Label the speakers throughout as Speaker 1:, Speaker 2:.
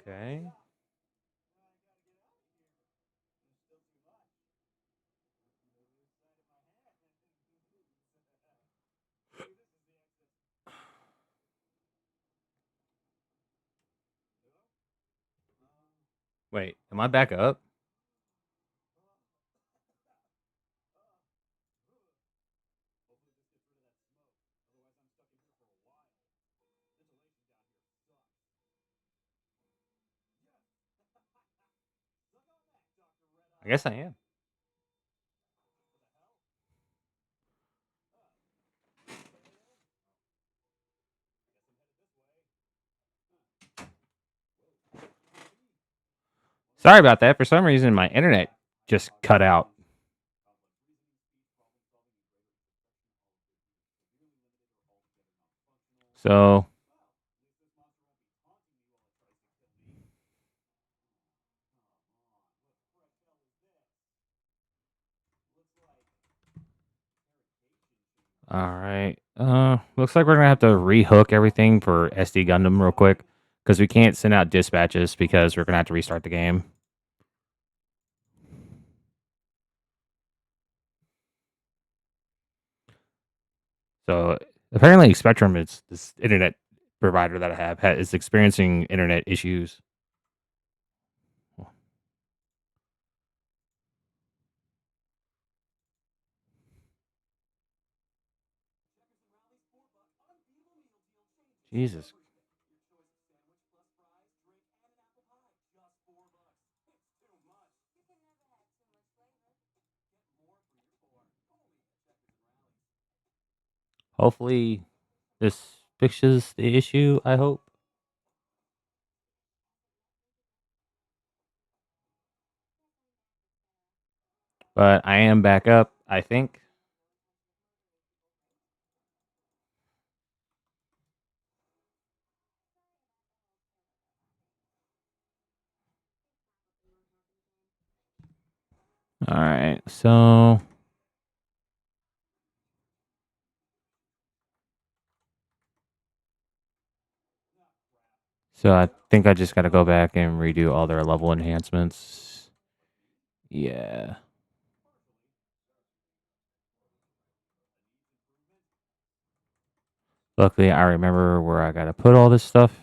Speaker 1: Okay. Wait, am I back up? I guess I am. Sorry about that. For some reason, my internet just cut out. So, all right. Looks like we're gonna have to rehook everything for SD Gundam real quick because we can't send out dispatches because we're gonna have to restart the game. So apparently, Spectrum is this internet provider that I have is experiencing internet issues. Jesus. Hopefully, this fixes the issue. I hope. But I am back up. I think. All right. So I think I just got to go back and redo all their level enhancements. Yeah. Luckily, I remember where I got to put all this stuff.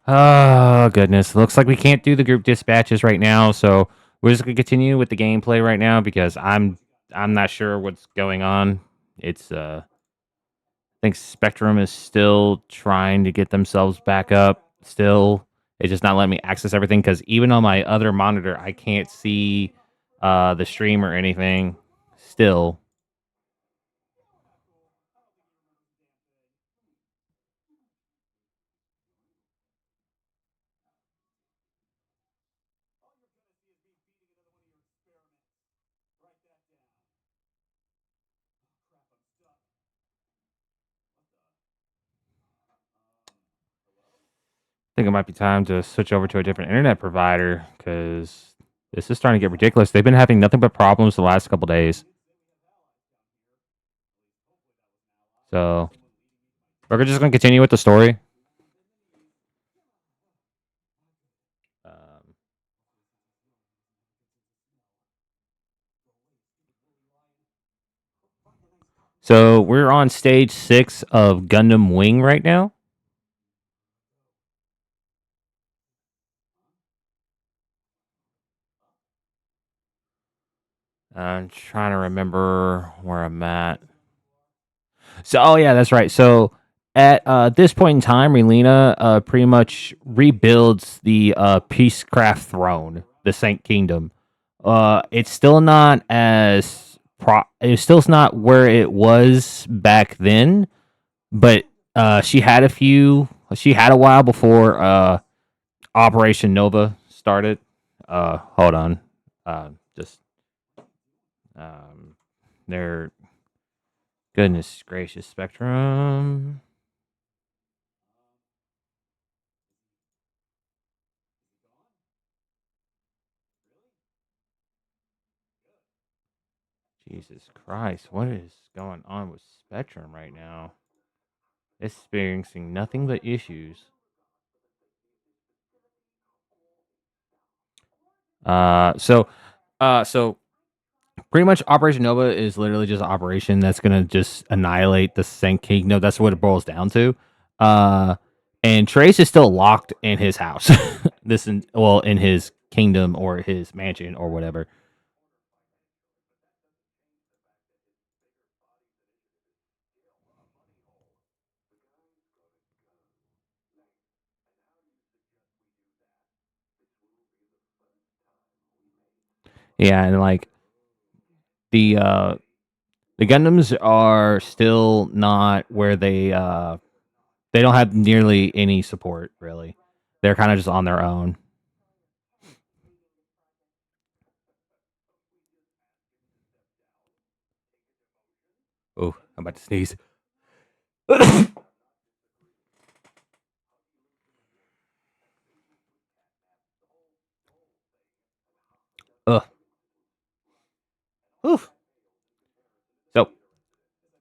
Speaker 1: Oh goodness! Looks like we can't do the group dispatches right now, so we're just gonna continue with the gameplay right now because I'm not sure what's going on. It's I think Spectrum is still trying to get themselves back up. Still, it's just not letting me access everything because even on my other monitor, I can't see the stream or anything. Still, I think it might be time to switch over to a different internet provider because this is starting to get ridiculous. They've been having nothing but problems the last couple days. So we're just going to continue with the story. Um, so we're on stage 6 of Gundam Wing right now. I'm trying to remember where I'm at. So, oh yeah, that's right. So at this point in time, Relina pretty much rebuilds the Peacecraft throne, the Saint Kingdom. It's still not as it's still not where it was back then, but she had a few. She had a while before Operation Nova started. Hold on, just um, they're Goodness gracious, Spectrum. Jesus Christ, what is going on with Spectrum right now? Experiencing nothing but issues. So, so pretty much Operation Nova is literally just an operation that's gonna just annihilate the Sen Kingdom. That's what it boils down to. Uh, and Trace is still locked in his house. In his kingdom or his mansion or whatever. Yeah, and like the uh the Gundams are still not where they don't have nearly any support really. They're kind of just on their own. Oh, I'm about to sneeze. Ugh. Oof. So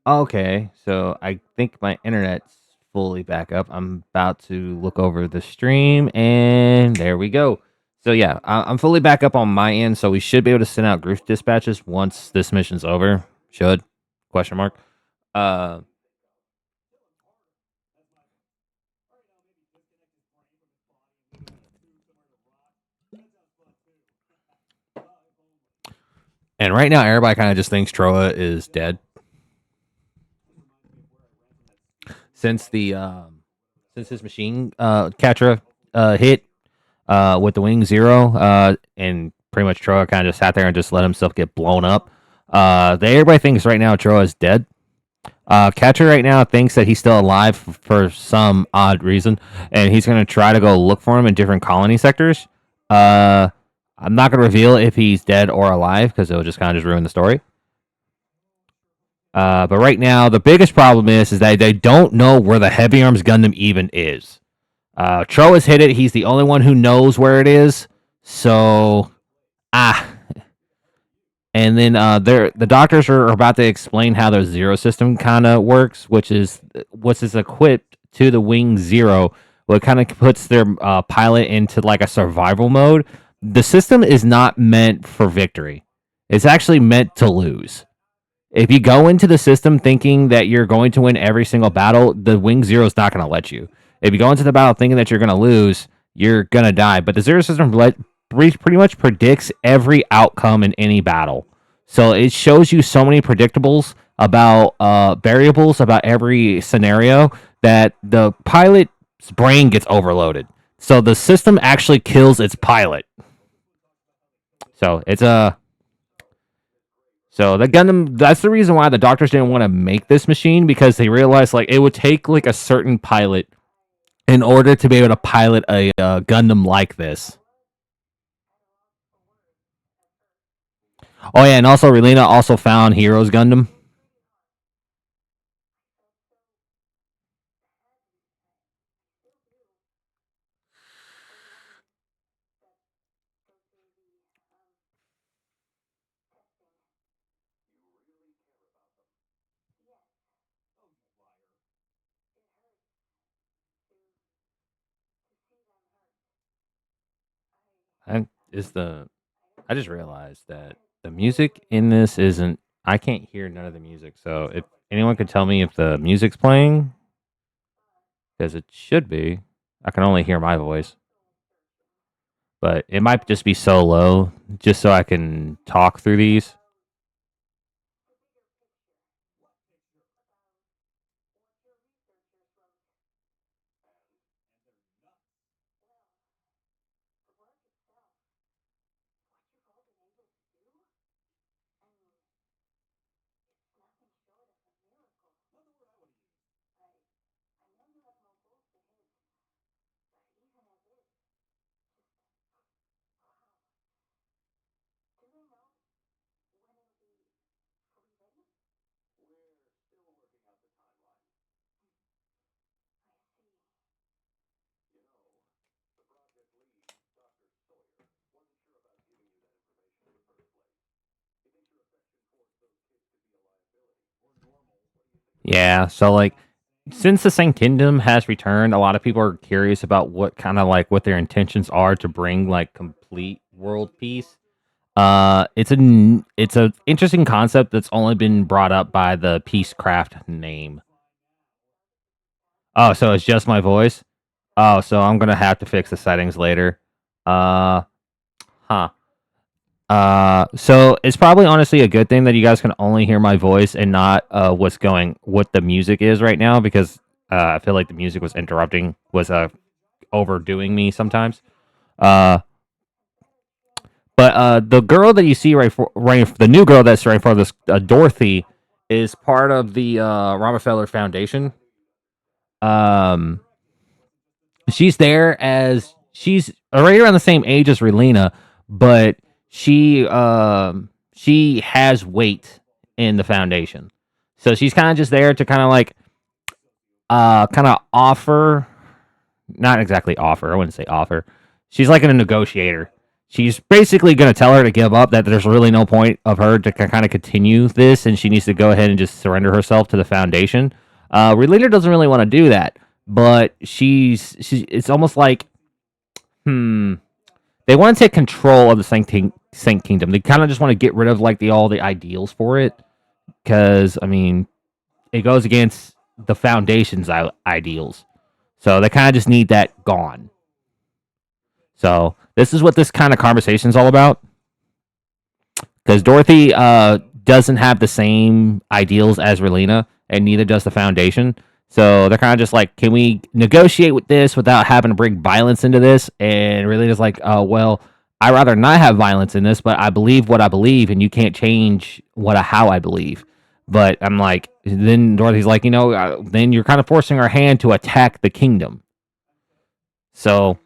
Speaker 1: okay, so I think my internet's fully back up. I'm about to look over the stream, and there we go. So yeah, I'm fully back up on my end, so we should be able to send out group dispatches once this mission's over. Should? Question mark. Uh, and right now everybody kind of just thinks Troa is dead since the since his machine catcher hit with the wing zero, and pretty much Troa kind of just sat there and just let himself get blown up. Everybody thinks right now Troa is dead. Catcher right now thinks that he's still alive for some odd reason, and he's going to try to go look for him in different colony sectors. Uh, I'm not going to reveal if he's dead or alive because it'll just kind of just ruin the story. But right now, the biggest problem is that they don't know where the Heavy Arms Gundam even is. Tro has hit it. He's the only one who knows where it is. So, ah. And then the doctors are about to explain how the zero system kind of works, which is equipped to the Wing Zero, what kind of puts their pilot into like a survival mode. The system is not meant for victory. It's actually meant to lose. If you go into the system thinking that you're going to win every single battle, the Wing Zero is not going to let you. If you go into the battle thinking that you're going to lose, you're going to die. But the Zero system pretty much predicts every outcome in any battle. So it shows you so many predictables about variables about every scenario that the pilot's brain gets overloaded. So the system actually kills its pilot. So it's a So the Gundam, that's the reason why the doctors didn't want to make this machine because they realized like it would take like a certain pilot in order to be able to pilot a Gundam like this. Oh yeah, and also Relina also found Heroes Gundam. And is the I just realized that the music in this isn't. I can't hear none of the music. So if anyone could tell me if the music's playing, because it should be. I can only hear my voice, but it might just be so low, just so I can talk through these. Yeah, so like since the Saint Kingdom has returned, a lot of people are curious about what kind of like what their intentions are to bring like complete world peace. It's a interesting concept that's only been brought up by the Peacecraft name. Oh, so it's just my voice. Oh, so I'm gonna have to fix the settings later. Uh, huh. So it's probably honestly a good thing that you guys can only hear my voice and not what the music is right now because I feel like the music was overdoing me sometimes. Uh, but the girl that you see the new girl that's right for this Dorothy is part of the Rockefeller Foundation. Um, she's there as she's right around the same age as Relena, but she has weight in the foundation. So she's kind of just there to kind of like kind of offer, not exactly offer. I wouldn't say offer. She's like a negotiator. She's basically going to tell her to give up, that there's really no point of her to kind of continue this, and she needs to go ahead and just surrender herself to the foundation. Relena doesn't really want to do that, but it's almost like hmm. They want to take control of the Saint Kingdom. They kind of just want to get rid of like all the ideals for it, because I mean, it goes against the Foundation's ideals. So they kind of just need that gone. So this is what this kind of conversation is all about. Because Dorothy doesn't have the same ideals as Relena, and neither does the Foundation. So they're kind of just like, can we negotiate with this without having to bring violence into this? And Relena's like, oh well, I rather not have violence in this, but I believe what I believe, and you can't change how I believe. But I'm like, then Dorothy's like, then you're kind of forcing our hand to attack the kingdom. So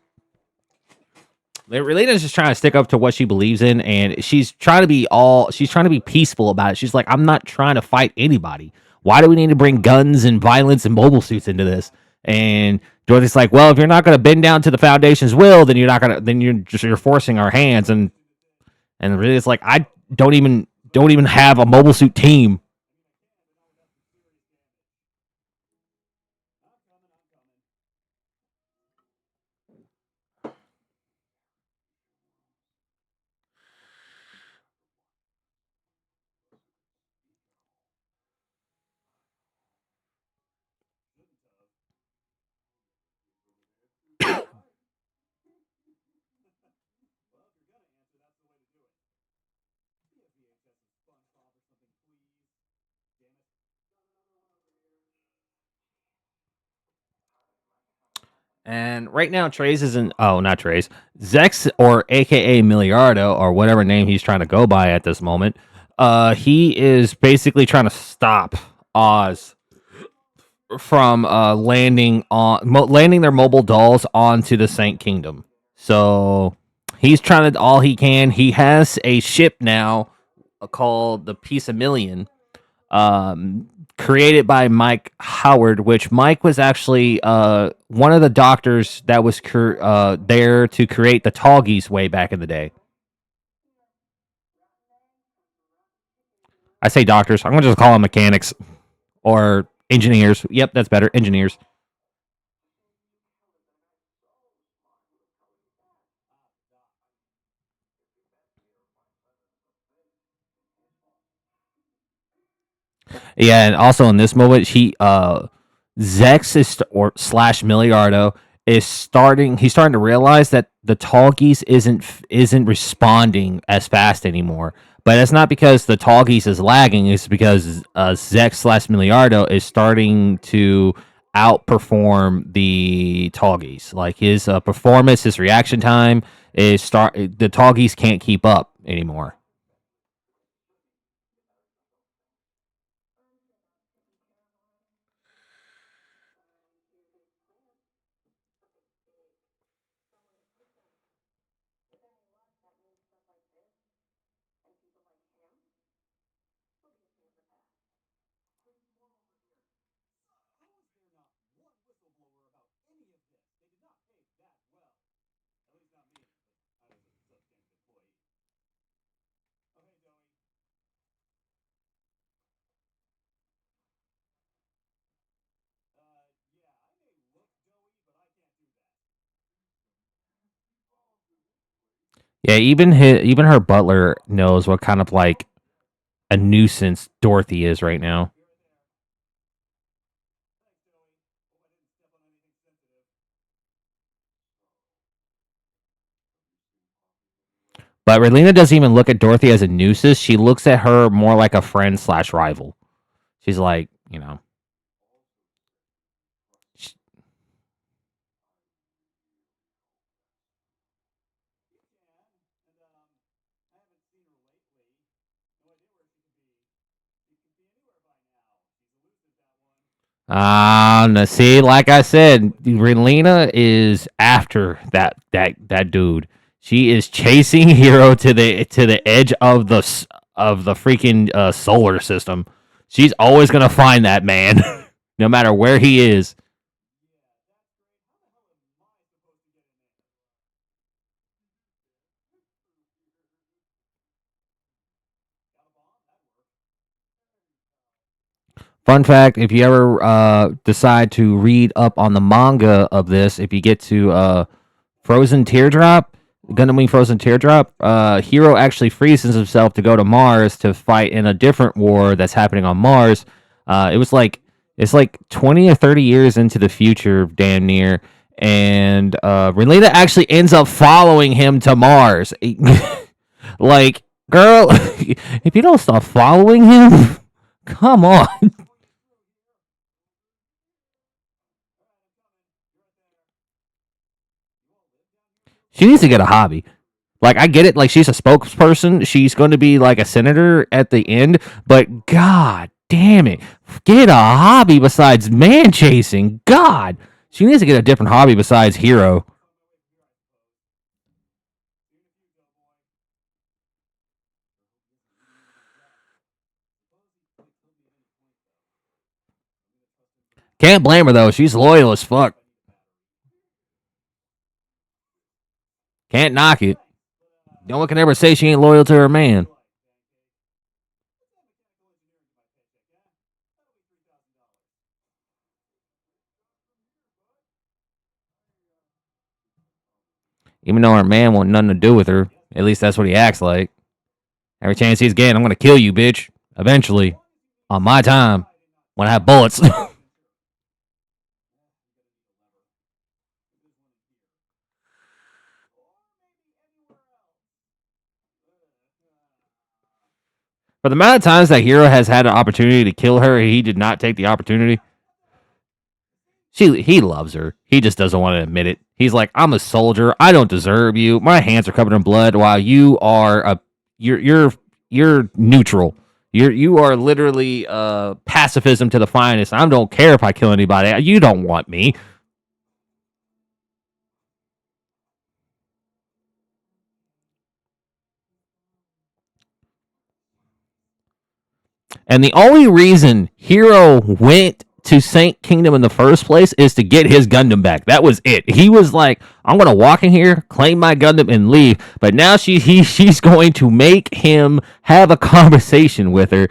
Speaker 1: Relena's just trying to stick up to what she believes in, and she's trying to be peaceful about it. She's like, I'm not trying to fight anybody. Why do we need to bring guns and violence and mobile suits into this? And Dorothy's like, well, if you're not going to bend down to the Foundation's will, then you're forcing our hands. And really, it's like, I don't even have a mobile suit team. And right now, Trace isn't. Oh, not Trace. Zex, or AKA Miliardo, or whatever name he's trying to go by at this moment. He is basically trying to stop Oz from landing their mobile dolls onto the Saint Kingdom. So he's trying to all he can. He has a ship now called the Peace a Million, um, created by Mike Howard, which Mike was actually one of the doctors that was there to create the Toggies way back in the day. I say doctors. I'm going to just call them mechanics or engineers. Yep, that's better. Engineers. Yeah, and also in this moment, Zex is or slash Miliardo is starting. He's starting to realize that the Talgies isn't responding as fast anymore. But it's not because the Talgies is lagging. It's because Zex slash Miliardo is starting to outperform the Talgies. Like his performance, his reaction time is start. The Talgies can't keep up anymore. Yeah, even her butler knows what kind of like a nuisance Dorothy is right now. But Relina doesn't even look at Dorothy as a nuisance. She looks at her more like a friend slash rival. She's like, you know, sh- no, see, like I said, Relina is after that dude. She is chasing Hero to the edge of of the freaking solar system. She's always gonna find that man, no matter where he is. Fun fact: if you ever decide to read up on the manga of this, if you get to Frozen Teardrop, Gundam Wing Frozen Teardrop, Hero actually freezes himself to go to Mars to fight in a different war that's happening on Mars. It was like it's like 20 or 30 years into the future, damn near, and Relena actually ends up following him to Mars. Like, girl, if you don't stop following him, come on. She needs to get a hobby. Like I get it, like she's a spokesperson, she's going to be like a senator at the end, but god damn it, get a hobby besides man chasing. God, she needs to get a different hobby besides hero. Can't blame her though, she's loyal as fuck. Can't knock it. No one can ever say she ain't loyal to her man. Even though her man want nothing to do with her. At least that's what he acts like. Every chance he's getting, I'm gonna kill you, bitch. Eventually. On my time. When I have bullets. For the amount of times that Hero has had an opportunity to kill her, he did not take the opportunity. He loves her. He just doesn't want to admit it. He's like, I'm a soldier. I don't deserve you. My hands are covered in blood, while you are a you're you're you're neutral. You are literally pacifism to the finest. I don't care if I kill anybody. You don't want me. And the only reason Hero went to Saint Kingdom in the first place is to get his Gundam back. That was it. He was like, I'm gonna walk in here, claim my Gundam, and leave. But now she's going to make him have a conversation with her.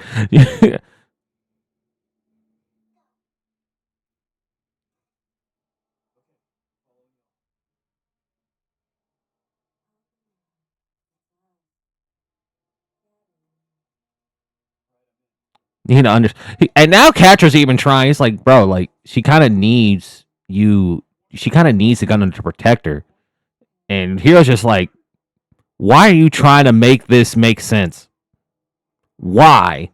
Speaker 1: Under and now Catra's even trying. He's like, bro, like she kind of needs you. She kind of needs the Gundam to protect her. And Hero's just like, why are you trying to make this make sense? Why?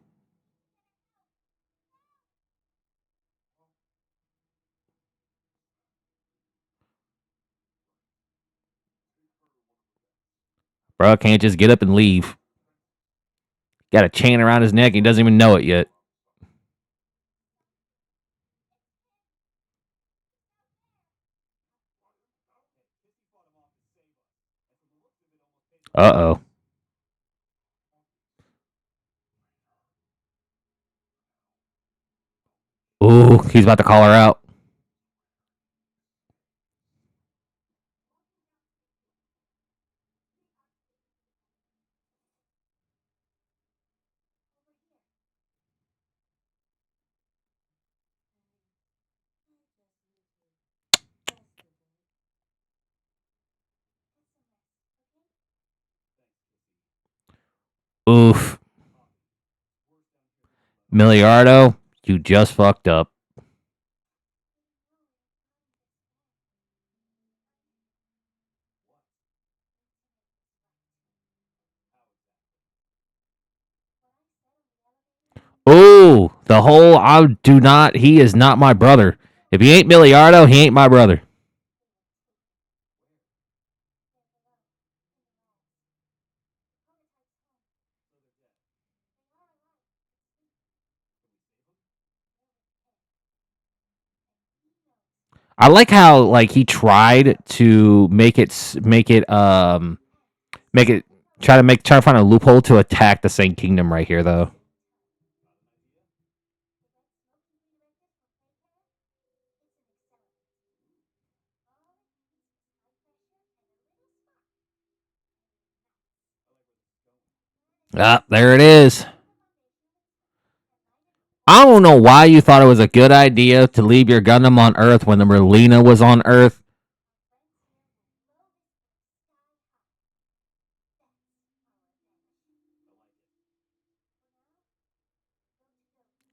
Speaker 1: Bro, can't just get up and leave. Got a chain around his neck. He doesn't even know it yet. Uh oh. Ooh, he's about to call her out. Oof. Miliardo, you just fucked up. Ooh, the whole I do not. He is not my brother. If he ain't Miliardo, he ain't my brother. I like how like he tried to make it try to find a loophole to attack the same kingdom right here though. Ah, there it is. I don't know why you thought it was a good idea to leave your Gundam on Earth when the Merlina was on Earth.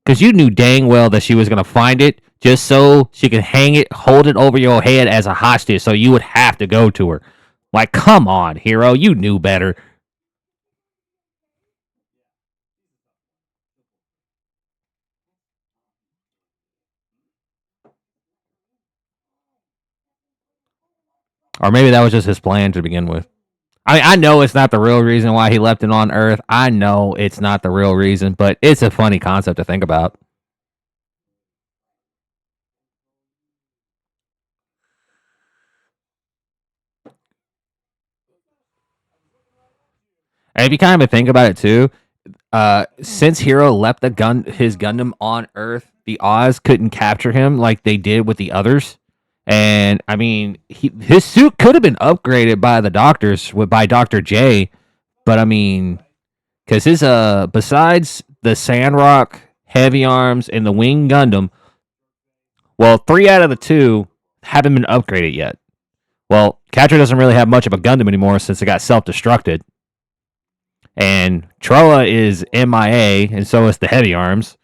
Speaker 1: Because you knew dang well that she was going to find it just so she could hang it, hold it over your head as a hostage, so you would have to go to her. Like, come on, hero, you knew better. Or maybe that was just his plan to begin with. I know it's not the real reason why he left it on Earth. I know it's not the real reason, but it's a funny concept to think about. And if you kind of think about it too, since Hero left his Gundam on Earth, the Oz couldn't capture him like they did with the others. And I mean, his suit could have been upgraded by the doctors by Doctor J, but I mean, because his besides the Sandrock, Heavy Arms, and the Wing Gundam, well, 3 out of the 2 haven't been upgraded yet. Well, Catcher doesn't really have much of a Gundam anymore since it got self-destructed, and Troa is MIA, and so is the Heavy Arms.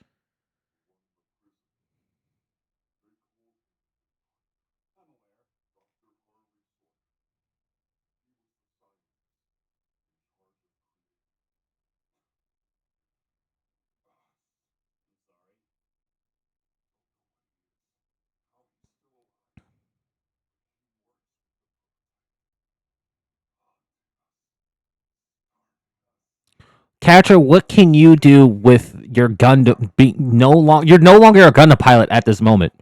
Speaker 1: Catcher, what can you do with your Gundam? You're no longer a Gundam pilot at this moment.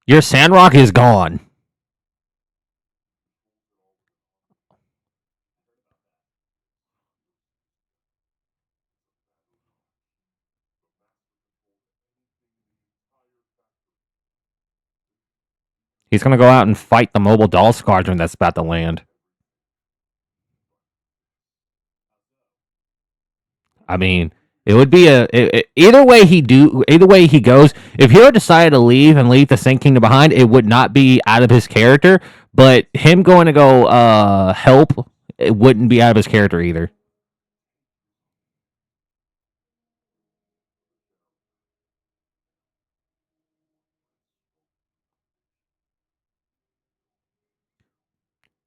Speaker 1: Your Sandrock is gone. He's gonna go out and fight the Mobile Doll Squadron that's about to land. I mean, it would be either way either way he goes. If Hero decided to leave and leave the Saint Kingdom behind, it would not be out of his character. But him going to go help, it wouldn't be out of his character either.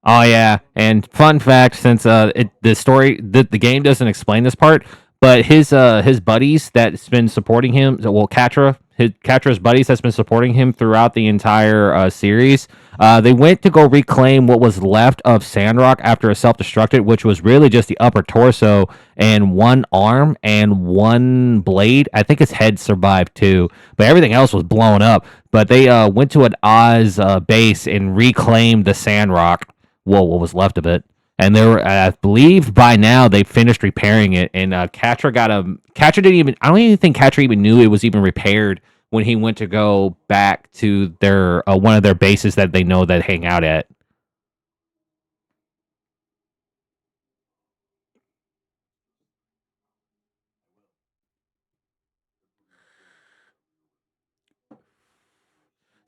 Speaker 1: Oh yeah, and fun fact, since the game doesn't explain this part, but his buddies that's been supporting him, well, Katra's buddies that's been supporting him throughout the entire series, they went to go reclaim what was left of Sandrock after it self-destructed, which was really just the upper torso and one arm and one blade. I think his head survived too, but everything else was blown up. But they went to an Oz base and reclaimed the Sandrock, well, what was left of it. And they were, I believe, by now they finished repairing it. And Katra got a Katra didn't even. I don't even think Katra even knew it was even repaired when he went to go back to their one of their bases that they know that hang out at.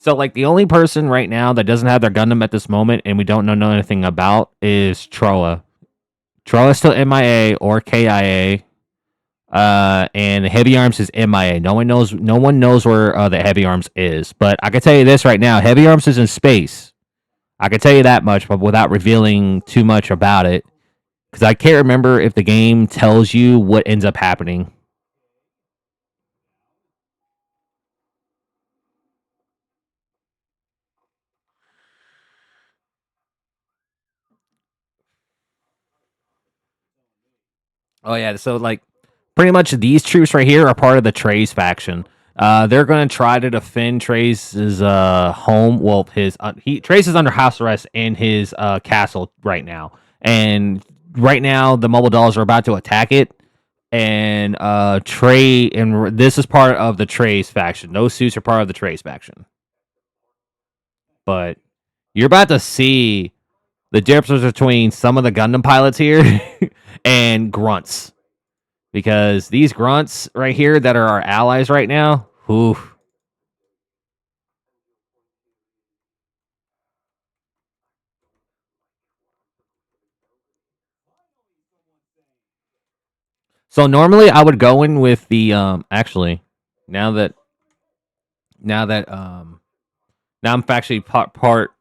Speaker 1: So, like, the only person right now that doesn't have their Gundam at this moment, and we don't know anything about, is Troa. Troa's still MIA or KIA. And heavy arms is MIA. No one knows. No one knows where the heavy arms is. But I can tell you this right now: heavy arms is in space. I can tell you that much, but without revealing too much about it, because I can't remember if the game tells you what ends up happening. Oh yeah, so like pretty much these troops right here are part of the Trace faction. They're going to try to defend Trace's home. Well, his Trace is under house arrest in his castle right now, and right now the mobile dolls are about to attack it. And Trey, and this is part of the Trace faction. Those suits are part of the Trace faction. But you're about to see the difference between some of the Gundam pilots here and grunts, because these grunts right here that are our allies right now, whew. So normally I would go in with the actually now that now that now I'm actually part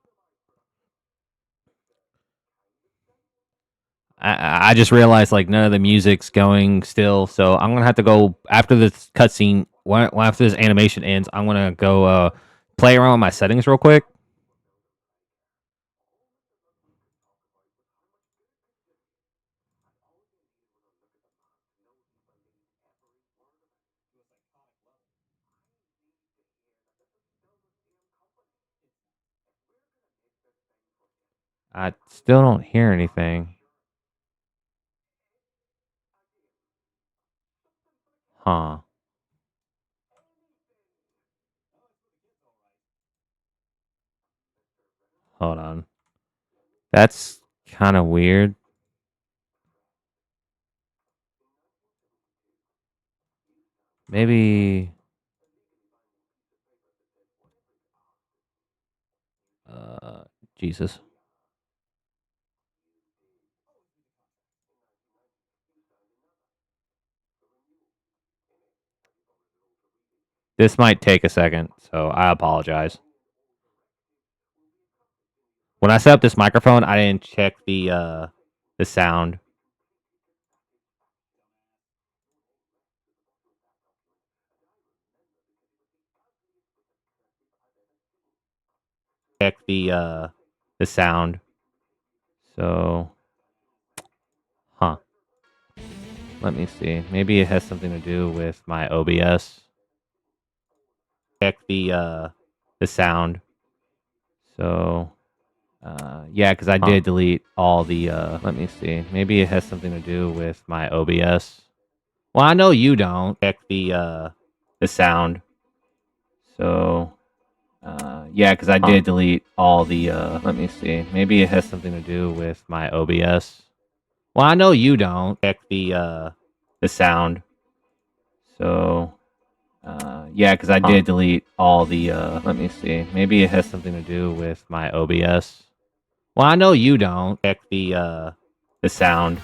Speaker 1: I just realized like none of the music's going still, so I'm gonna have to go after this cutscene. After this animation ends, I'm gonna go play around with my settings real quick. I still don't hear anything. Huh. Hold on. That's kind of weird. Maybe. Uh, Jesus. This might take a second, so I apologize. When I set up this microphone, I didn't check the sound. Check the sound. So, huh. Let me see. Maybe it has something to do with my OBS. Check the sound. So, yeah, because I did delete all the. Let me see. Maybe it has something to do with my OBS. Well, I know you don't. Check the sound. So, yeah, because I did delete all the. Let me see. Maybe it has something to do with my OBS. Well, I know you don't. Check the sound. So, yeah, because I did delete all the. Let me see. Maybe it has something to do with my OBS. Well, I know you don't. Check the sound.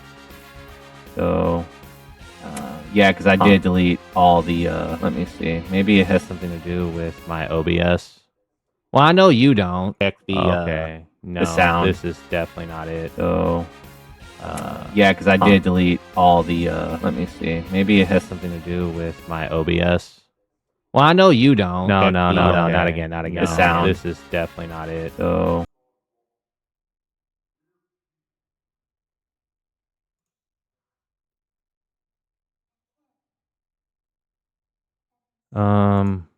Speaker 1: So, yeah, because I did delete all the. Let me see. Maybe it has something to do with my OBS. Well, I know you don't. Check okay. No, the sound. This is definitely not it. So, yeah, because I did delete all the. Let me see. Maybe it has something to do with my OBS. Well, I know you don't. No, no, no, no, not again, not again. The sound. This is definitely not it. So, um,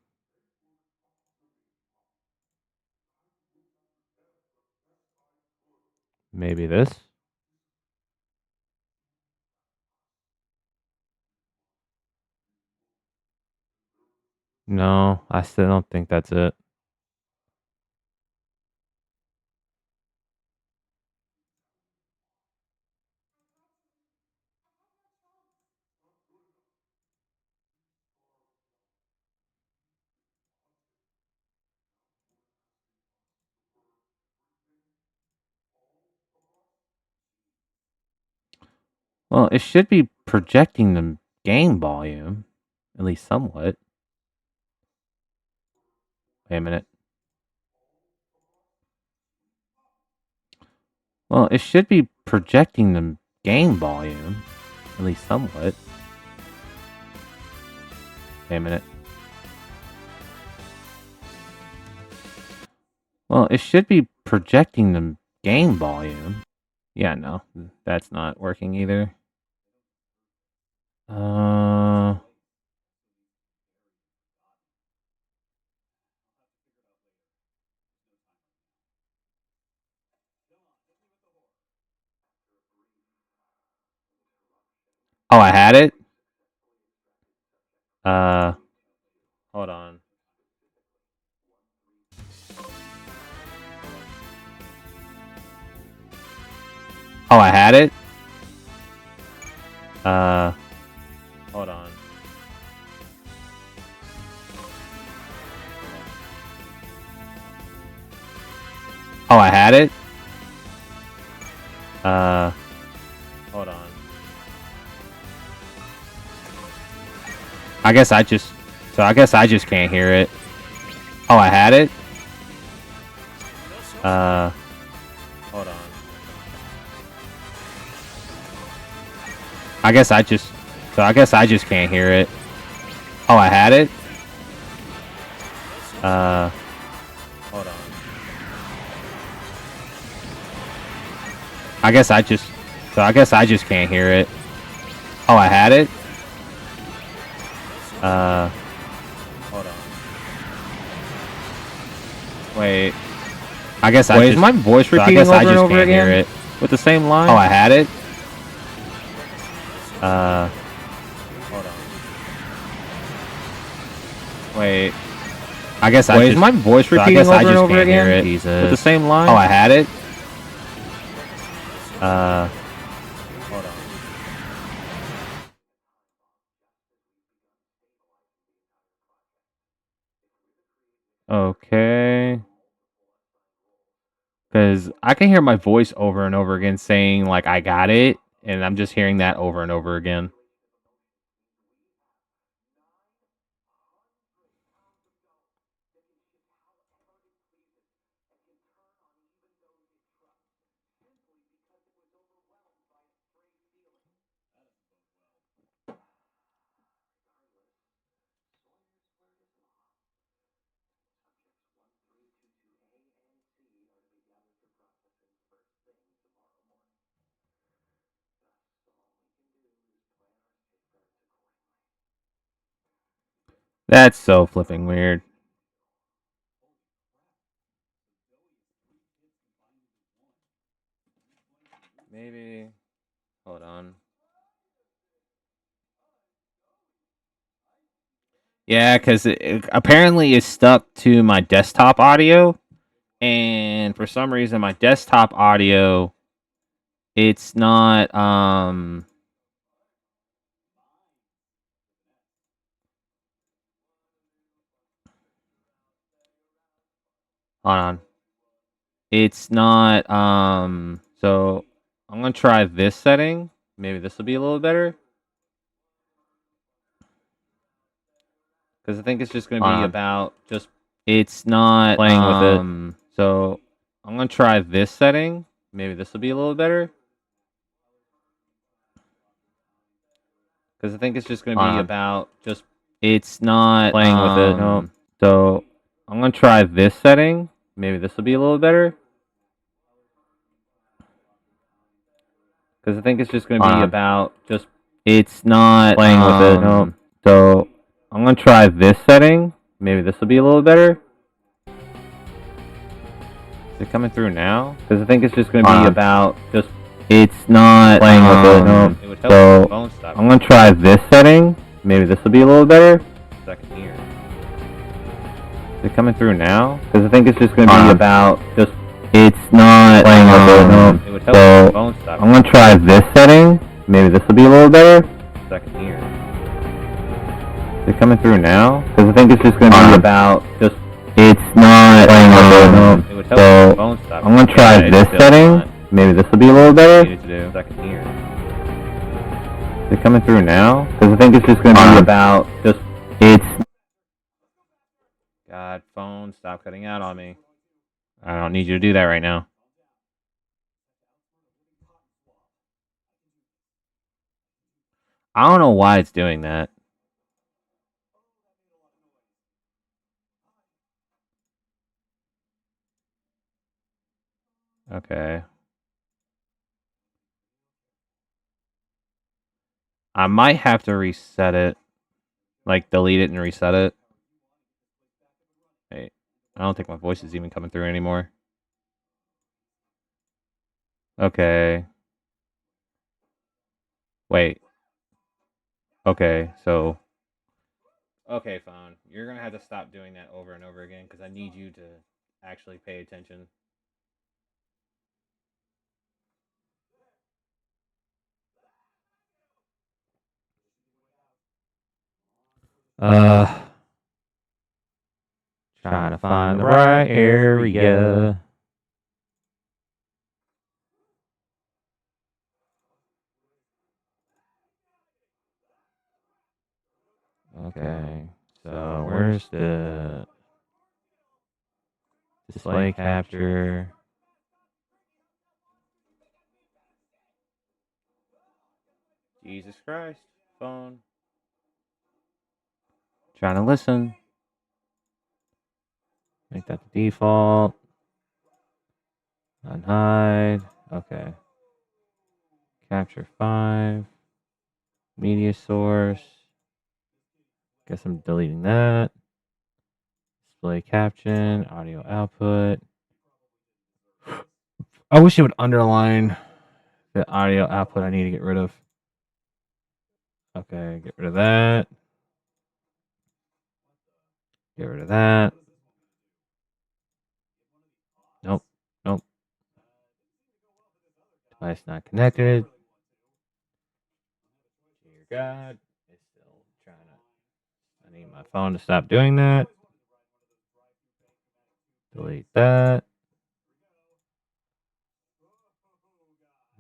Speaker 1: maybe this. No, I still don't think that's it. Well, it should be projecting the game volume, at least somewhat. Wait a minute. Well, it should be projecting the game volume, at least somewhat. Wait a minute. Well, it should be projecting the game volume. Yeah, no, that's not working either. Oh, I had it? Hold on. Oh, I had it? Hold on. Oh, I had it? Hold on. I guess I just can't hear it. Oh, I had it? Hold on. I guess I just can't hear it. Oh, I had it? Hold on. I guess I just can't hear it. Oh, I had it? Hold on. Wait. I guess I is my voice repeating over and over again? Hear it. With the same line? Oh, I had it? Hold on. Wait. I guess I is my voice repeating over and over again? Hear it. Jesus. With the same line? Oh, I had it? Hold on. Okay. Because I can hear my voice over and over again saying, like, I got it, and I'm just hearing that over and over again. That's so flipping weird. Maybe. Hold on. Yeah, because apparently it's stuck to my desktop audio. And for some reason, my desktop audio, it's not, hold on. It's not, so I'm going to try this setting. Maybe this will be a little better. Because I think it's just going to be about just, it's not playing with it. So I'm going to try this setting. Maybe this will be a little better. Because I think it's just going to be about just, it's not playing with it. No. So I'm going to try this setting. Maybe this will be a little better. Because I think it's just going to be about just, it's not playing with it. No. So I'm going to try this setting. Maybe this will be a little better. Is it coming through now? Because I think it's just going to be about just, it's not playing with it. No. It would help so the phone stop. I'm going to try this setting. Maybe this will be a little better. So I can hear. Is it coming through now? Because I think it's just going to be about just, it's not playing with it. No. It would help the phone stop. I'm going to try this setting. Maybe this will be a little better. So I can hear. Is it coming through now? Because I think it's just going to be about just, it's not playing with it. No. It would help the phone stop. I'm going to try this setting. Maybe this will be a little better. So I can hear. Is it coming through now? Because I think it's just going to be about just it's. God, phone, stop cutting out on me. I don't need you to do that right now. I don't know why it's doing that. Okay. I might have to reset it. Like, delete it and reset it. Hey, I don't think my voice is even coming through anymore. Okay. Wait. Okay, so. Okay, phone. You're going to have to stop doing that over and over again because I need you to actually pay attention. Trying to find the right area. Okay, so where's the display capture? Jesus Christ, phone. Trying to listen. Make that the default. Unhide. Okay. Capture 5. Media source. Guess I'm deleting that. Display caption. Audio output. I wish it would underline the audio output I need to get rid of. Okay, get rid of that. Get rid of that. Nope. Nope. Device not connected. Dear God. It's still trying to. I need my phone to stop doing that. Delete that.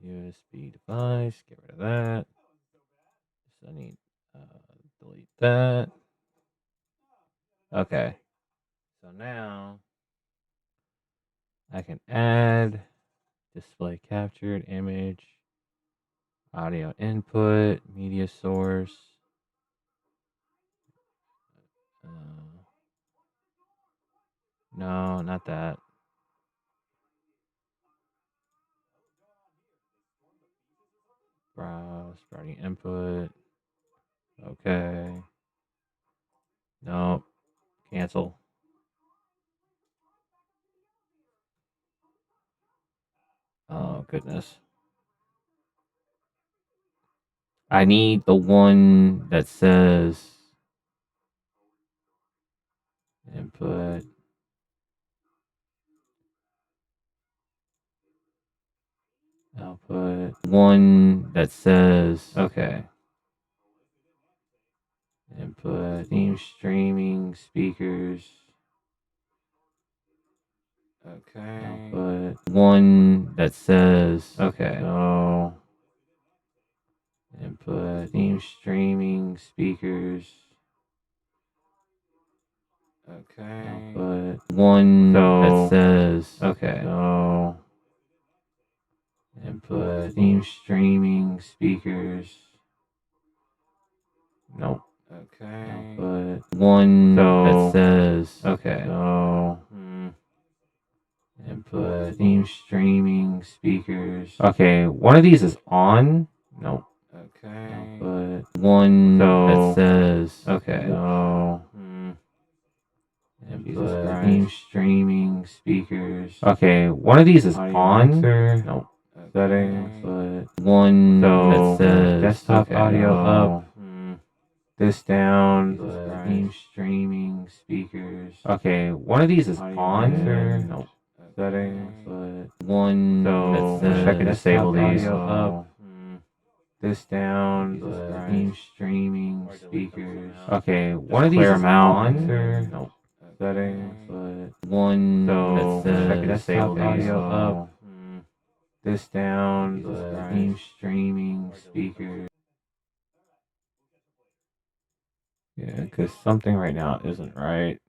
Speaker 1: USB device. Get rid of that. I need delete that. Okay. So now I can add display captured image, audio input, media source. No, not that. Browse, starting input. Okay. Nope. Cancel. Oh, goodness. I need the one that says input. Output. One that says, okay. Input, theme streaming, speakers. Okay. Output. One that says, okay. So, input, theme streaming, speakers. Okay. Output. One that says, okay. So, input, theme streaming, speakers. Nope. Okay. Output. One that says, okay. So, input, theme streaming, speakers. Okay, one of these is on. Nope. Okay. Output. One that says, okay. So, input, theme streaming, speakers. Okay, one of these is on. Nope. Settings. But one that says desktop audio up. This down. Theme streaming, speakers. Okay, one of these is on. Nope. Settings. But one that says I can disable these. Up. This down. Theme streaming, speakers. Okay, one of these is on. Nope. Settings. But one that says I can disable these. Up. This down. Theme streaming, speakers. Yeah, because something right now isn't right.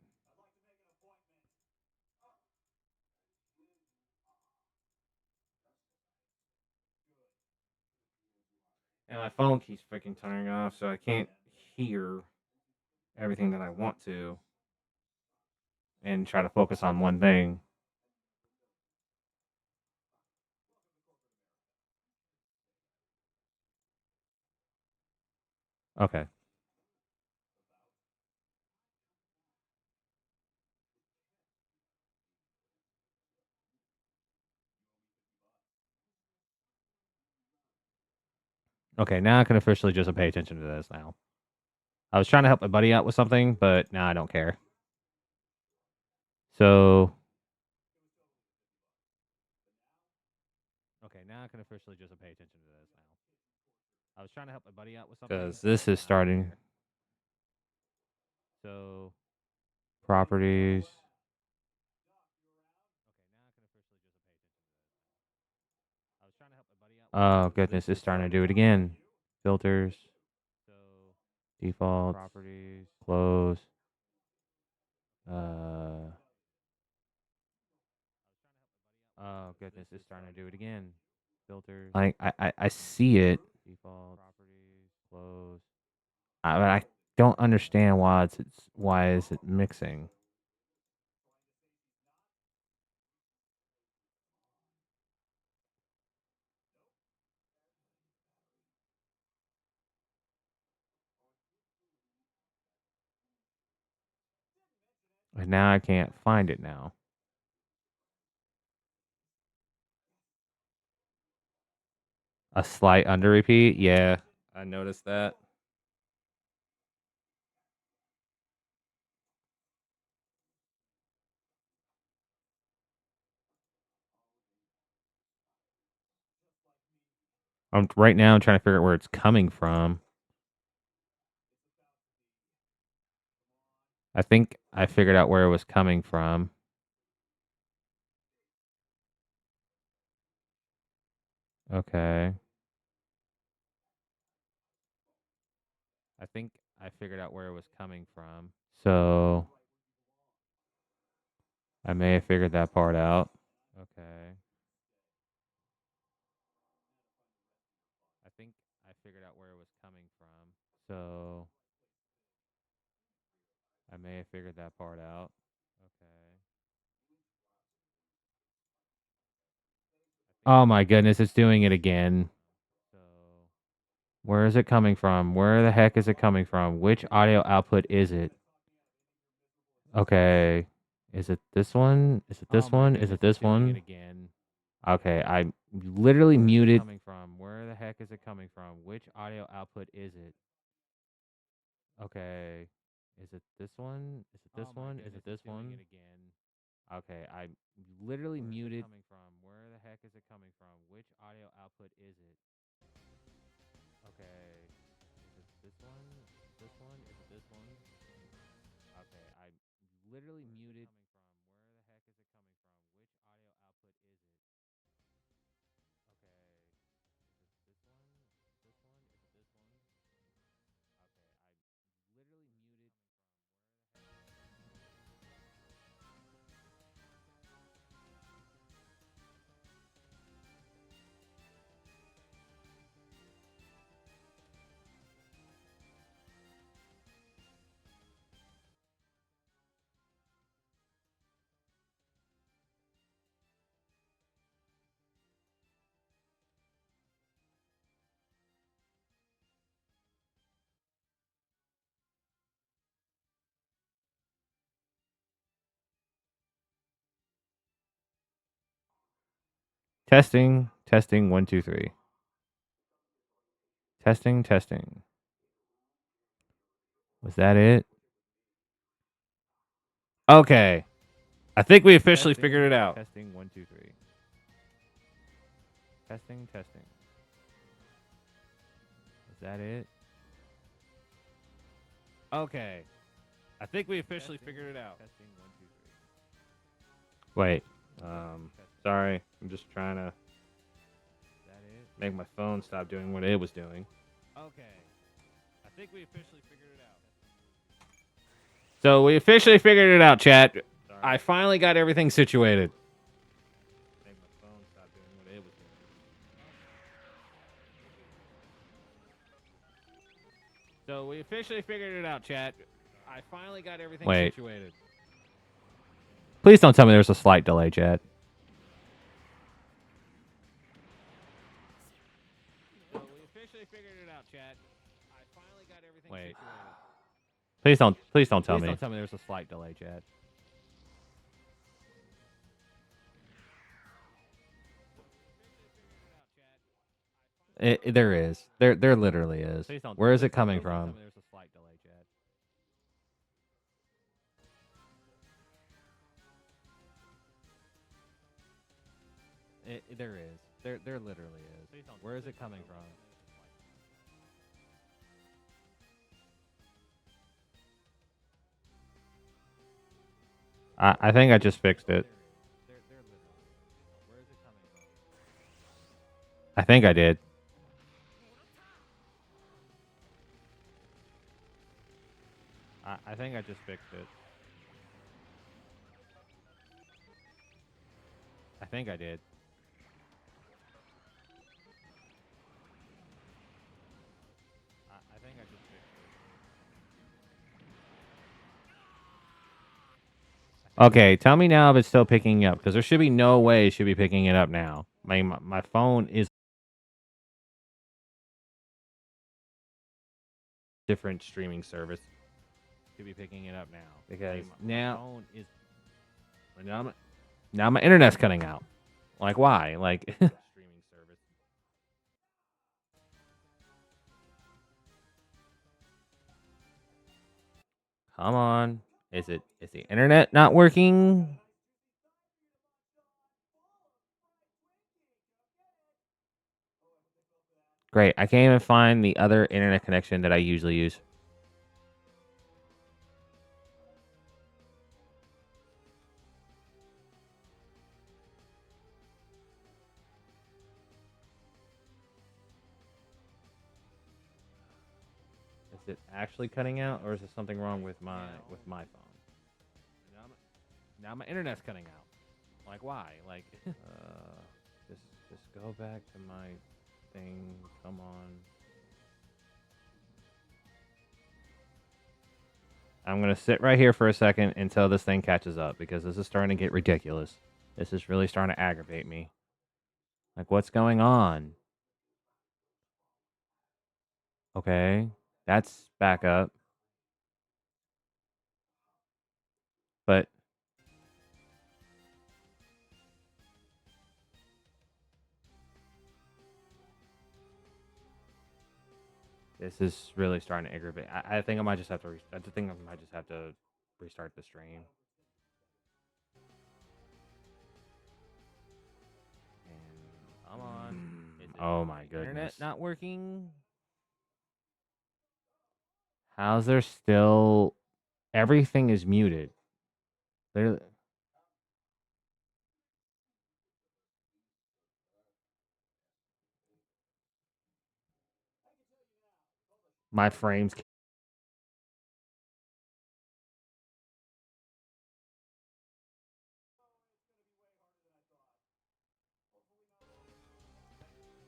Speaker 1: And my phone keeps freaking turning off, so I can't hear everything that I want to and try to focus on one thing. Okay. Okay, now I can officially just pay attention to this now. I was trying to help my buddy out with something, but now I don't care. So, okay, now I can officially just pay attention to this now. I was trying to help my buddy out with something because this is starting. So, properties. Oh goodness, it's starting to do it again. Filters. Default. Properties. Close. Oh goodness, it's starting to do it again. Filters. Like I see it. Default. Properties. Close. But I don't understand why is it mixing. And now I can't find it now. A slight under repeat? Yeah, I noticed that. I'm right now I'm trying to figure out where it's coming from. I think I figured out where it was coming from. Okay. I think I figured out where it was coming from. So I may have figured that part out. Okay. I think I figured out where it was coming from. So I may have figured that part out. Okay. Oh my goodness, it's doing it again. So where is it coming from? Where the heck is it coming from? Which audio output is it? Okay. Is it this one? Is it this one? Is it this one? Again. Okay, I literally muted. Coming from? Where the heck is it coming from? Which audio output is it? Okay. Is it this one? Is it this one? Is it this one? Again. Okay, I literally muted. Coming from? Where the heck is it coming from? Which audio output is it? Okay. Is it this one? Is it this one? Is it this one? Okay, I literally muted. From where the heck is it coming from? Which audio output is it? Okay. Is it this one? Is it this one? Is it this one? Okay, I literally muted. Testing, testing, 1, 2, 3. Testing, testing. Was that it? Okay. I think we officially figured it out. Testing, 1, 2, 3. Testing, testing. Is that it? Okay. I think we officially figured it out. Testing, 1, 2, 3. Wait. Sorry. I'm just trying to make my phone stop doing what it was doing. Okay. I think we officially figured it out. So we officially figured it out, chat. I finally got everything situated. I think my phone stopped doing what it was doing. So we officially figured it out, chat. I finally got everything situated. Please don't tell me there's a slight delay, chat. So we officially figured it out, chat. I finally got everything situated. Please don't tell me. Please don't tell me there's a slight delay, chat. There is. There literally is. Where is it coming from? There is. There literally is. Where is it coming from? I think I just fixed it. I think I did. I think I just fixed it. I think I did. I think I just fixed it. Okay, tell me now if it's still picking up, because there should be no way it should be picking it up now. My phone is different streaming service. Should be picking it up now because now my internet's cutting out. Like why? Like streaming service. Come on. Is the internet not working? Great. I can't even find the other internet connection that I usually use. Is it actually cutting out, or is there something wrong with my phone? Now my internet's cutting out. Like why? Like just go back to my thing. Come on. I'm gonna sit right here for a second until this thing catches up, because this is starting to get ridiculous. This is really starting to aggravate me. Like, what's going on? Okay, that's back up. But this is really starting to aggravate. I think I might just have to. I think I might just have to restart the stream. And come on. Oh my goodness. Internet not working. How's there still? Everything is muted. There. My frames.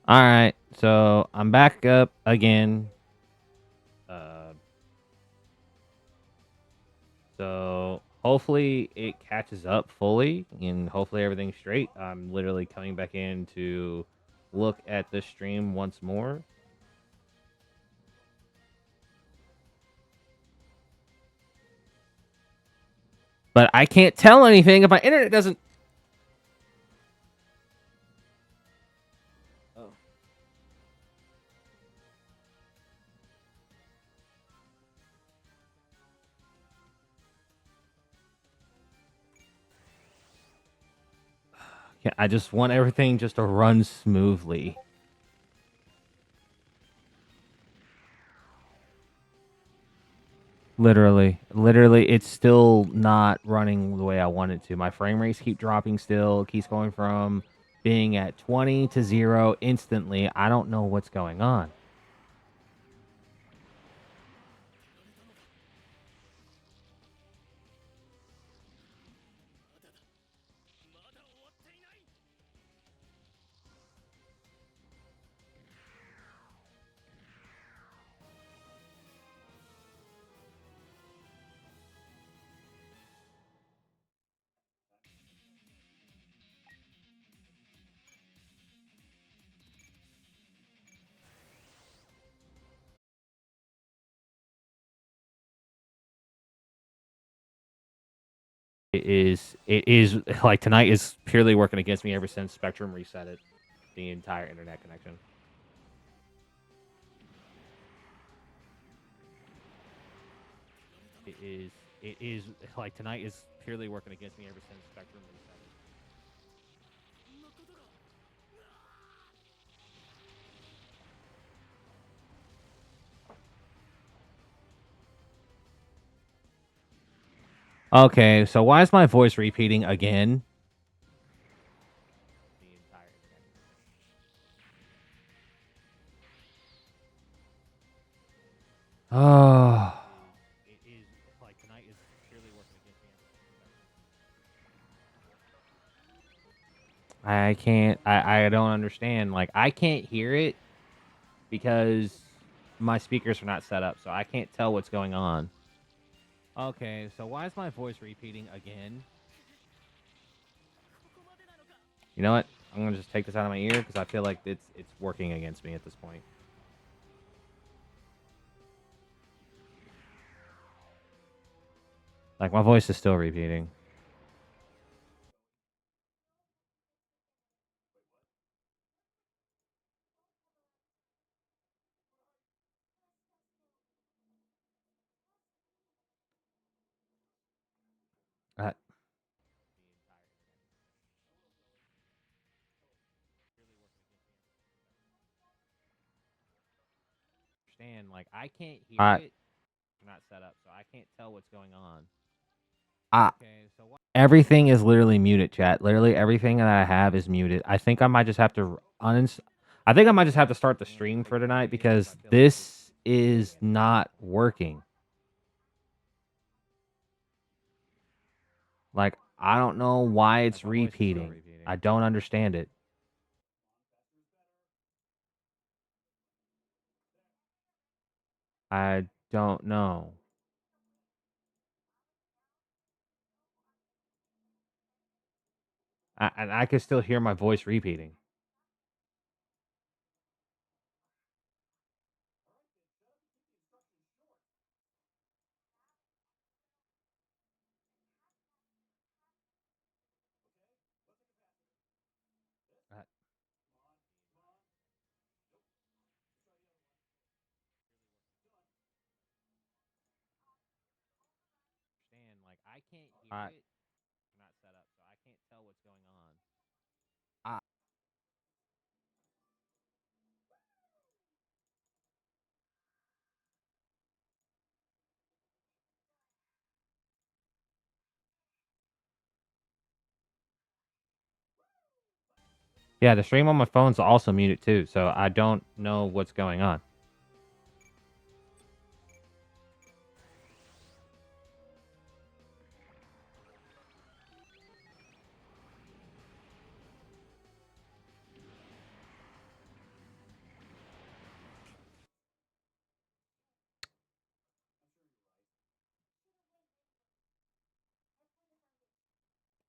Speaker 1: All right, so I'm back up again. So hopefully it catches up fully, and hopefully everything's straight. I'm literally coming back in to look at the stream once more. But I can't tell anything if my internet doesn't. Oh. Yeah, I just want everything just to run smoothly. Literally, it's still not running the way I want it to. My frame rates keep dropping still. It keeps going from being at 20 to 0 instantly. I don't know what's going on. It is like tonight is purely working against me ever since Spectrum reset it, the entire internet connection. It is like tonight is purely working against me ever since Spectrum reset it. Okay, so why is my voice repeating again? The entire internet. Oh. It is like tonight is purely working against me ever since Spectrum. I can't. I don't understand. Like I can't hear it because my speakers are not set up, so I can't tell what's going on. Okay, so why is my voice repeating again? You know what? I'm gonna just take this out of my ear because I feel like it's working against me at this point. Like my voice is still repeating. Uh, understand? Like I can't hear it. Not set up, so I can't tell what's going on. Okay, so everything is literally muted, chat. Literally everything that I have is muted. I think I might just have to I think I might just have to start the stream for tonight because this is not working. Like I don't know why it's repeating. I don't understand it. I don't know. And I can still hear my voice repeating. Like I can't hear it. Not set up, so I can't tell what's going on. Yeah, the stream on my phone's also muted too, so I don't know what's going on.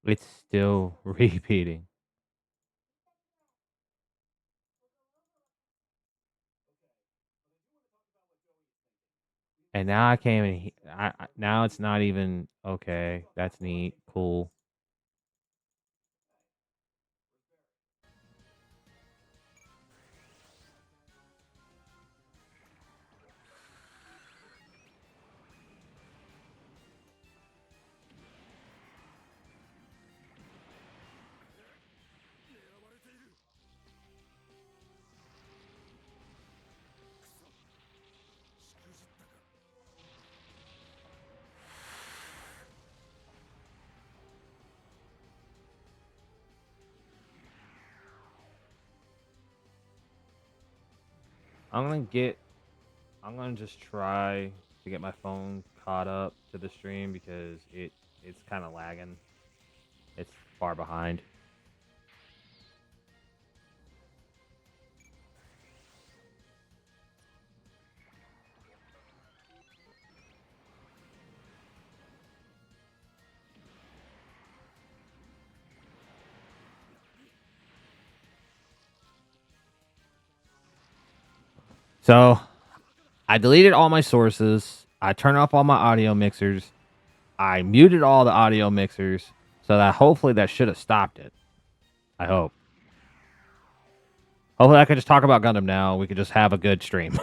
Speaker 1: It's still repeating. And now I can't even. Now it's not even okay. That's neat. Cool. I'm gonna just try to get my phone caught up to the stream because it's kind of lagging. It's far behind. So I deleted all my sources. I turned off all my audio mixers. I muted all the audio mixers so that hopefully that should have stopped it. I hope. Hopefully I could just talk about Gundam now. We could just have a good stream.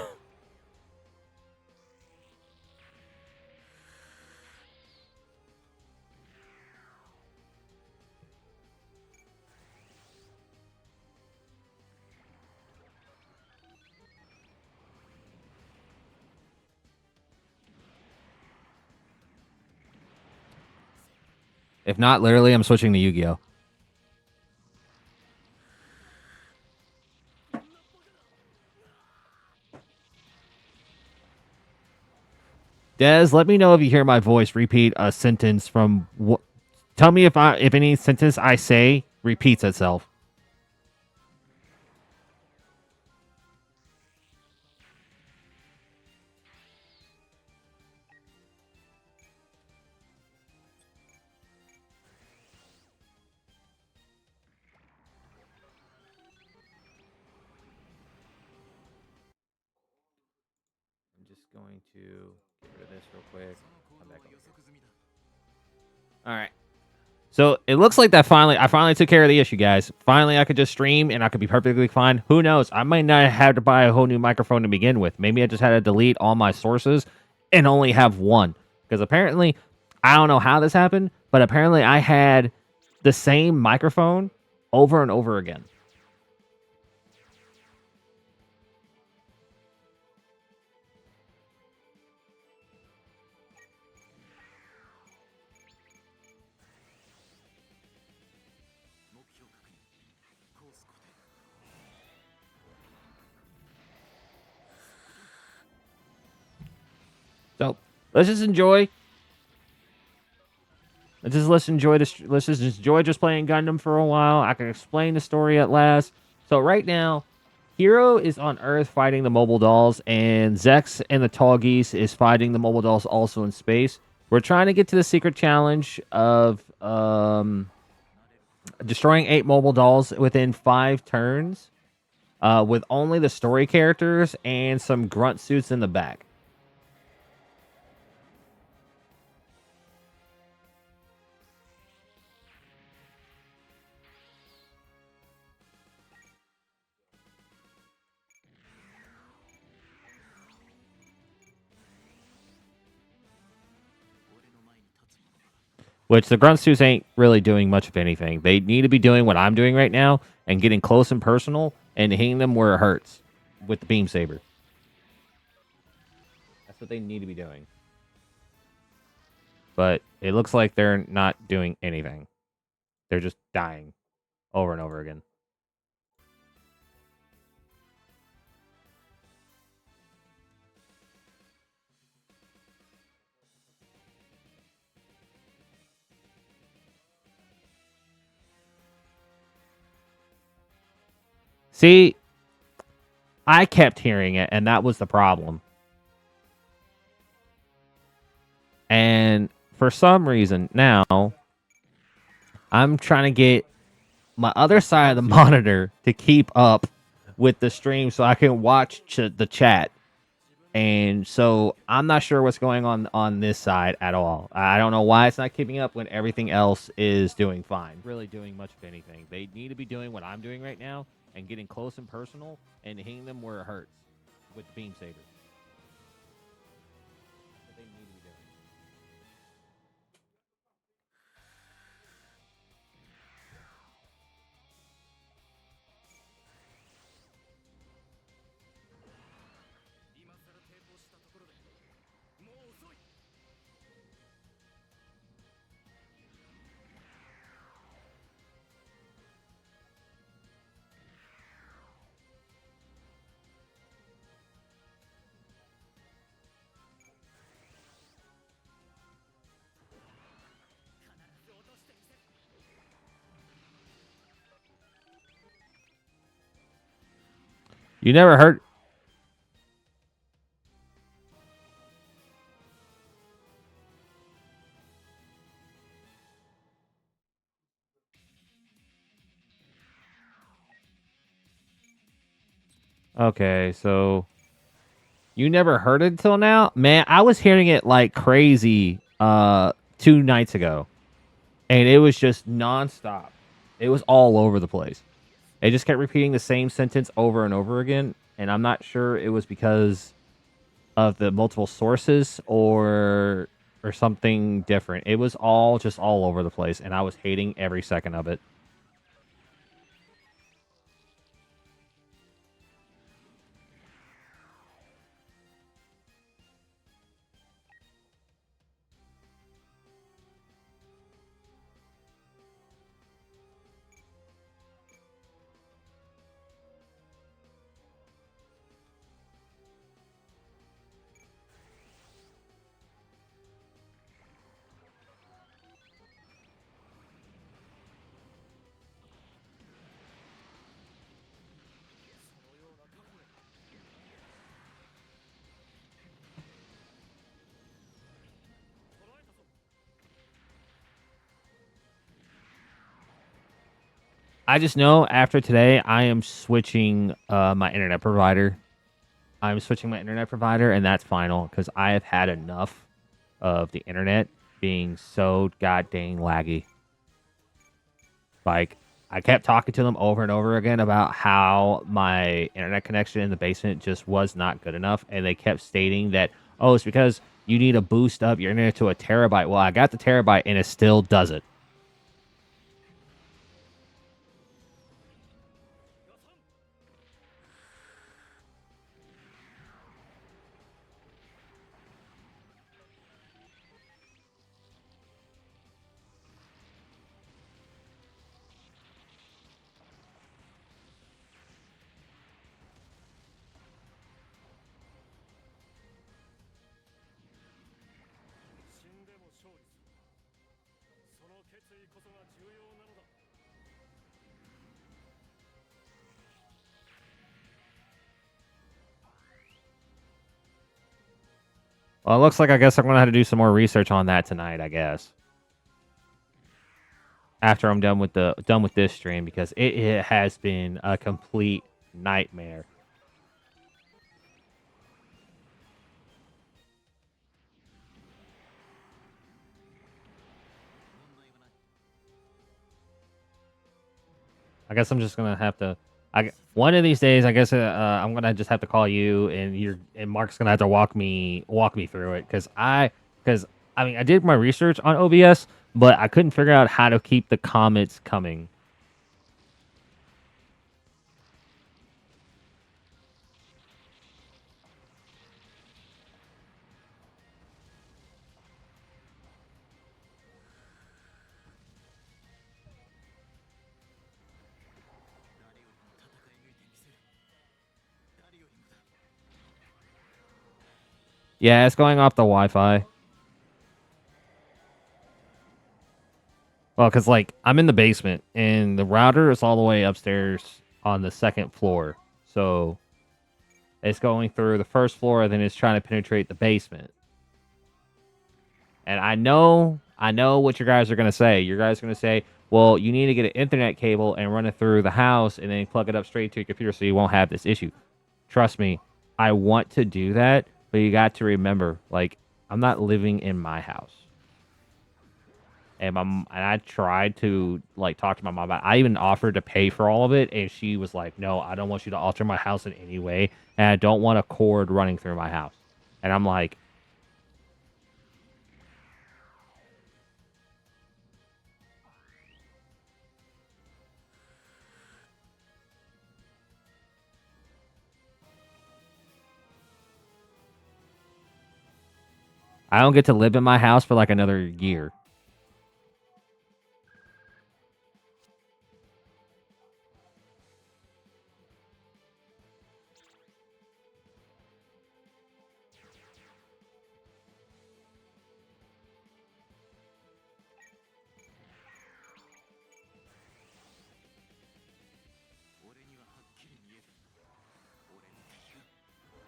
Speaker 1: If not, literally, I'm switching to Yu-Gi-Oh. Des, let me know if you hear my voice repeat a sentence from. Tell me if any sentence I say repeats itself. I'm just going to get rid of this real quick. Come back over here. All right. So it looks like that I finally took care of the issue, guys. Finally, I could just stream and I could be perfectly fine. Who knows? I might not have to buy a whole new microphone to begin with. Maybe I just had to delete all my sources and only have one. Because apparently, I don't know how this happened, but apparently I had the same microphone over and over again. So let's just enjoy. Let's enjoy this. Let's just enjoy just playing Gundam for a while. I can explain the story at last. So right now, Hero is on Earth fighting the mobile dolls, and Zex and the Tall Geese is fighting the mobile dolls also in space. We're trying to get to the secret challenge of destroying 8 mobile dolls within 5 turns, with only the story characters and some grunt suits in the back. Which the grunt suits ain't really doing much of anything. They need to be doing what I'm doing right now and getting close and personal and hitting them where it hurts with the beam saber. That's what they need to be doing. But it looks like they're not doing anything. They're just dying over and over again. See, I kept hearing it, and that was the problem. And for some reason, now I'm trying to get my other side of the monitor to keep up with the stream so I can watch the chat. And so I'm not sure what's going on this side at all. I don't know why it's not keeping up when everything else is doing fine. Really doing much of anything. They need to be doing what I'm doing right now and getting close and personal and hitting them where it hurts with the beam saber. That's what they need to be doing. You never heard? Okay, so you never heard it until now? Man, I was hearing it like crazy 2 nights ago, and it was just nonstop. It was all over the place. It just kept repeating the same sentence over and over again, and I'm not sure it was because of the multiple sources or something different. It was all just all over the place, and I was hating every second of it. I just know after today, I am switching my internet provider. I'm switching my internet provider, and that's final because I have had enough of the internet being so goddamn laggy. Like, I kept talking to them over and over again about how my internet connection in the basement just was not good enough, and they kept stating that, oh, it's because you need to boost up your internet to a terabyte. Well, I got the terabyte, and it still does it. Well, it looks like I guess I'm gonna have to do some more research on that tonight. I guess after I'm done with this stream because it has been a complete nightmare. I guess I'm just gonna have to. One of these days, I guess I'm gonna just have to call you, and Mark's gonna have to walk me through it because I mean I did my research on OBS, but I couldn't figure out how to keep the comments coming. Yeah, it's going off the Wi-Fi. Well, because like I'm in the basement and the router is all the way upstairs on the second floor, so it's going through the first floor, and then it's trying to penetrate the basement. And I know what you guys are gonna say. You guys are gonna say, "Well, you need to get an Ethernet cable and run it through the house, and then plug it up straight to your computer, so you won't have this issue." Trust me, I want to do that, but you got to remember, like, I'm not living in my house. And I tried to like talk to my mom about it. I even offered to pay for all of it, and she was like, "No, I don't want you to alter my house in any way, and I don't want a cord running through my house." And I'm like, I don't get to live in my house for like another year.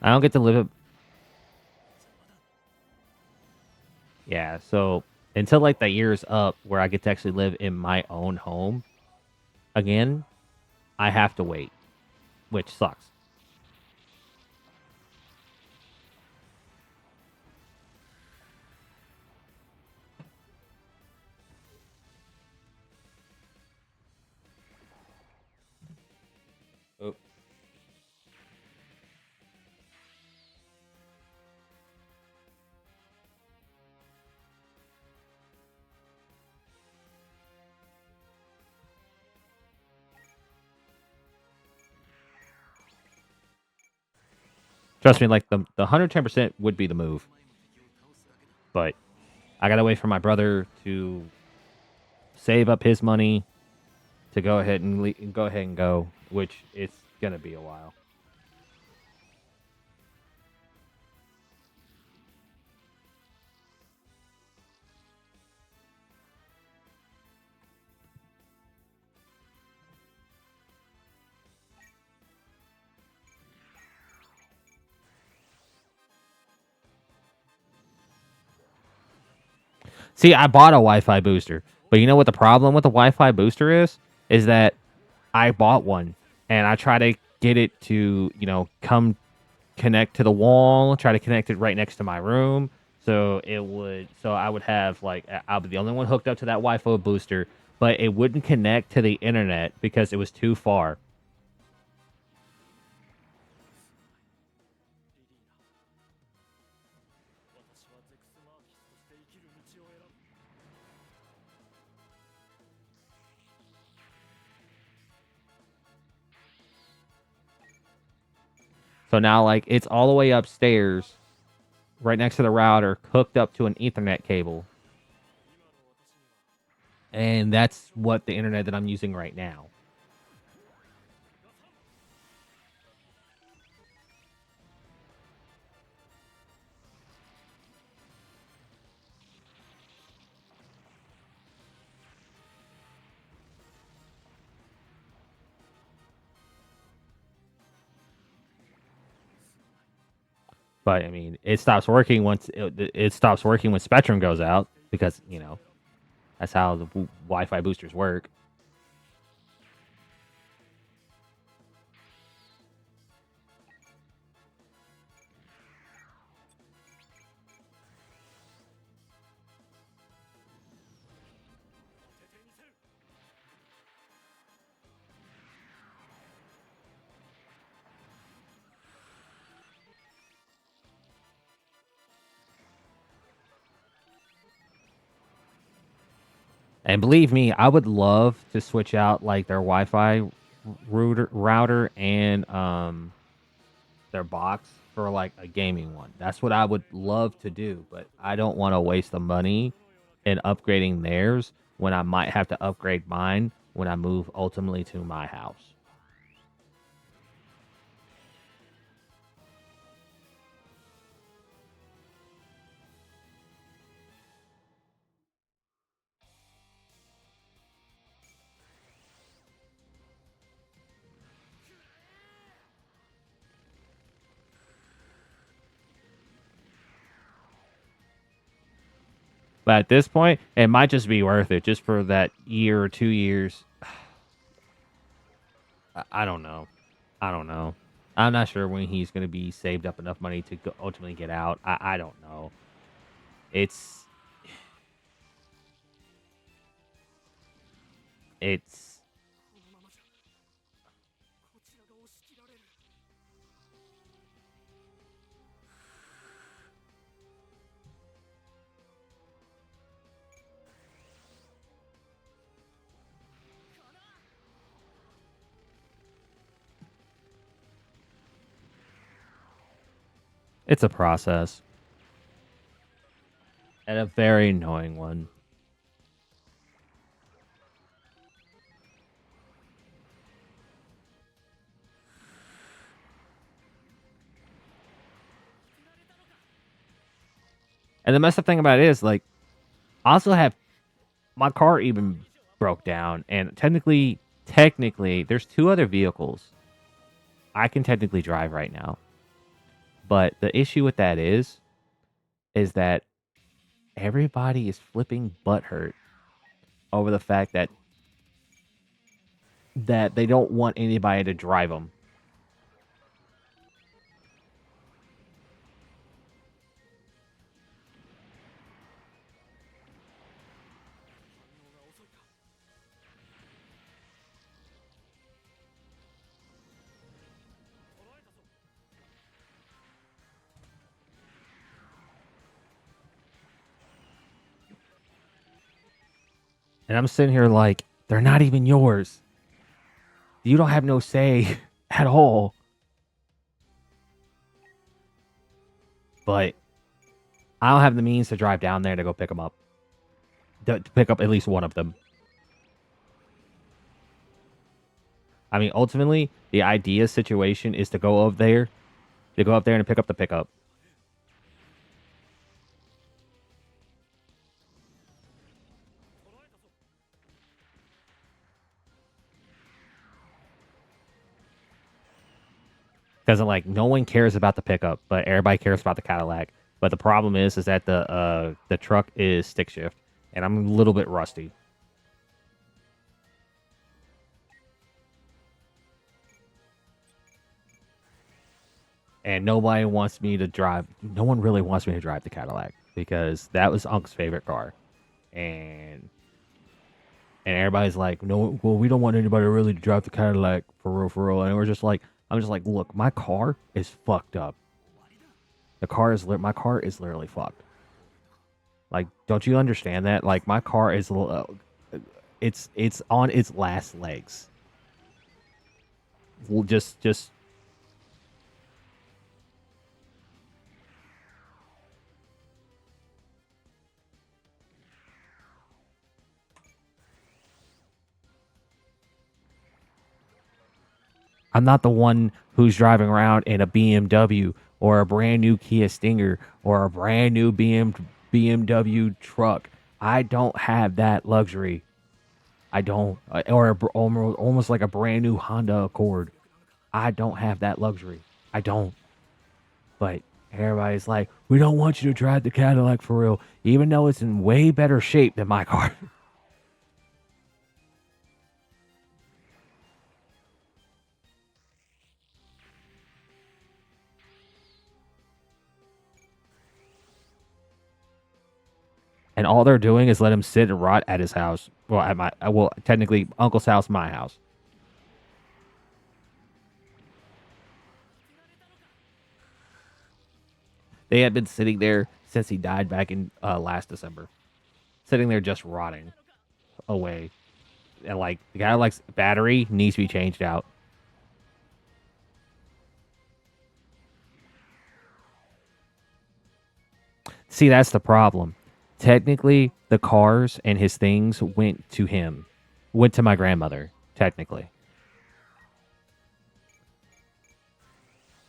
Speaker 1: I don't get to live. Yeah, so until like the year's up where I get to actually live in my own home again, I have to wait, which sucks. Trust me, like the 110% would be the move, but I gotta wait for my brother to save up his money to go ahead and go, which it's gonna be a while. See, I bought a Wi-Fi booster, but you know what the problem with the Wi-Fi booster is? Is that I bought one and I try to get it to, come connect to the wall, try to connect it right next to my room. So I would have like, I'll be the only one hooked up to that Wi-Fi booster, but it wouldn't connect to the internet because it was too far. So now, like, it's all the way upstairs, right next to the router, hooked up to an Ethernet cable. And that's what the internet that I'm using right now. But I mean, it stops working once it stops working when Spectrum goes out because that's how the Wi-Fi boosters work. And believe me, I would love to switch out like their Wi-Fi router and their box for like a gaming one. That's what I would love to do, but I don't want to waste the money in upgrading theirs when I might have to upgrade mine when I move ultimately to my house. But at this point, it might just be worth it just for that year or 2 years. I don't know. I don't know. I'm not sure when he's going to be saved up enough money to ultimately get out. I don't know. It's it's it's a process and a very annoying one. And the messed up thing about it is like I also have my car even broke down and technically there's two other vehicles I can technically drive right now. But the issue with that is that everybody is flipping butthurt over the fact that they don't want anybody to drive them. And I'm sitting here like, they're not even yours. You don't have no say at all. but I don't have the means to drive down there to go pick them up. To pick up at least one of them. I mean, ultimately, the idea situation is to go up there and pick up the pickup. Because like no one cares about the pickup, but everybody cares about the Cadillac. But the problem is that the truck is stick shift, and I'm a little bit rusty. And nobody wants me to drive. No one really wants me to drive the Cadillac because that was Unc's favorite car, and everybody's like, no, well, we don't want anybody really to drive the Cadillac for real. And we're just like, I'm just like, look, my car is fucked up. My car is literally fucked. Like, don't you understand that? Like, my car is, it's on its last legs. Just. I'm not the one who's driving around in a BMW or a brand new Kia Stinger or a brand new BMW truck. I don't have that luxury. I don't. Or almost like a brand new Honda Accord. I don't have that luxury. I don't. But everybody's like, we don't want you to drive the Cadillac for real, even though it's in way better shape than my car. And all they're doing is let him sit and rot at his house. Well, technically, Uncle's house, my house. They had been sitting there since he died back in last December, sitting there just rotting away. And like the Cadillac's battery needs to be changed out. See, that's the problem. Technically, the cars and his things went to him, went to my grandmother. Technically,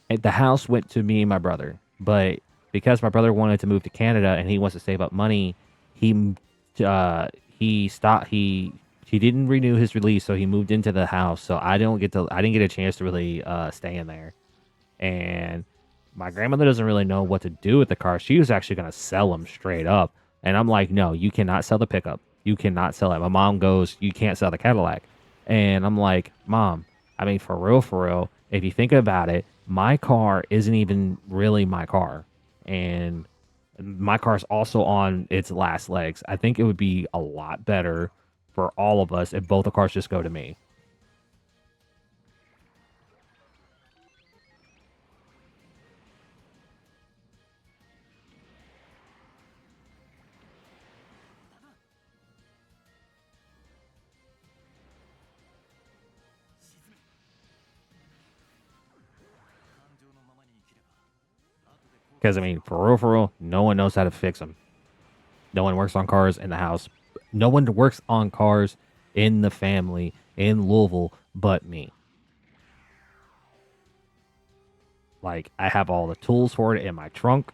Speaker 1: and the house went to me and my brother. But because my brother wanted to move to Canada and he wants to save up money, he he stopped. He didn't renew his release, so he moved into the house. So I didn't get a chance to really stay in there. And my grandmother doesn't really know what to do with the car. She was actually going to sell them straight up. And I'm like, no, you cannot sell the pickup. You cannot sell it. My mom goes, you can't sell the Cadillac. And I'm like, Mom, I mean, for real, if you think about it, my car isn't even really my car. And my car's also on its last legs. I think it would be a lot better for all of us if both the cars just go to me. Because, I mean, for real, no one knows how to fix them. No one works on cars in the house. No one works on cars in the family in Louisville but me. Like, I have all the tools for it in my trunk.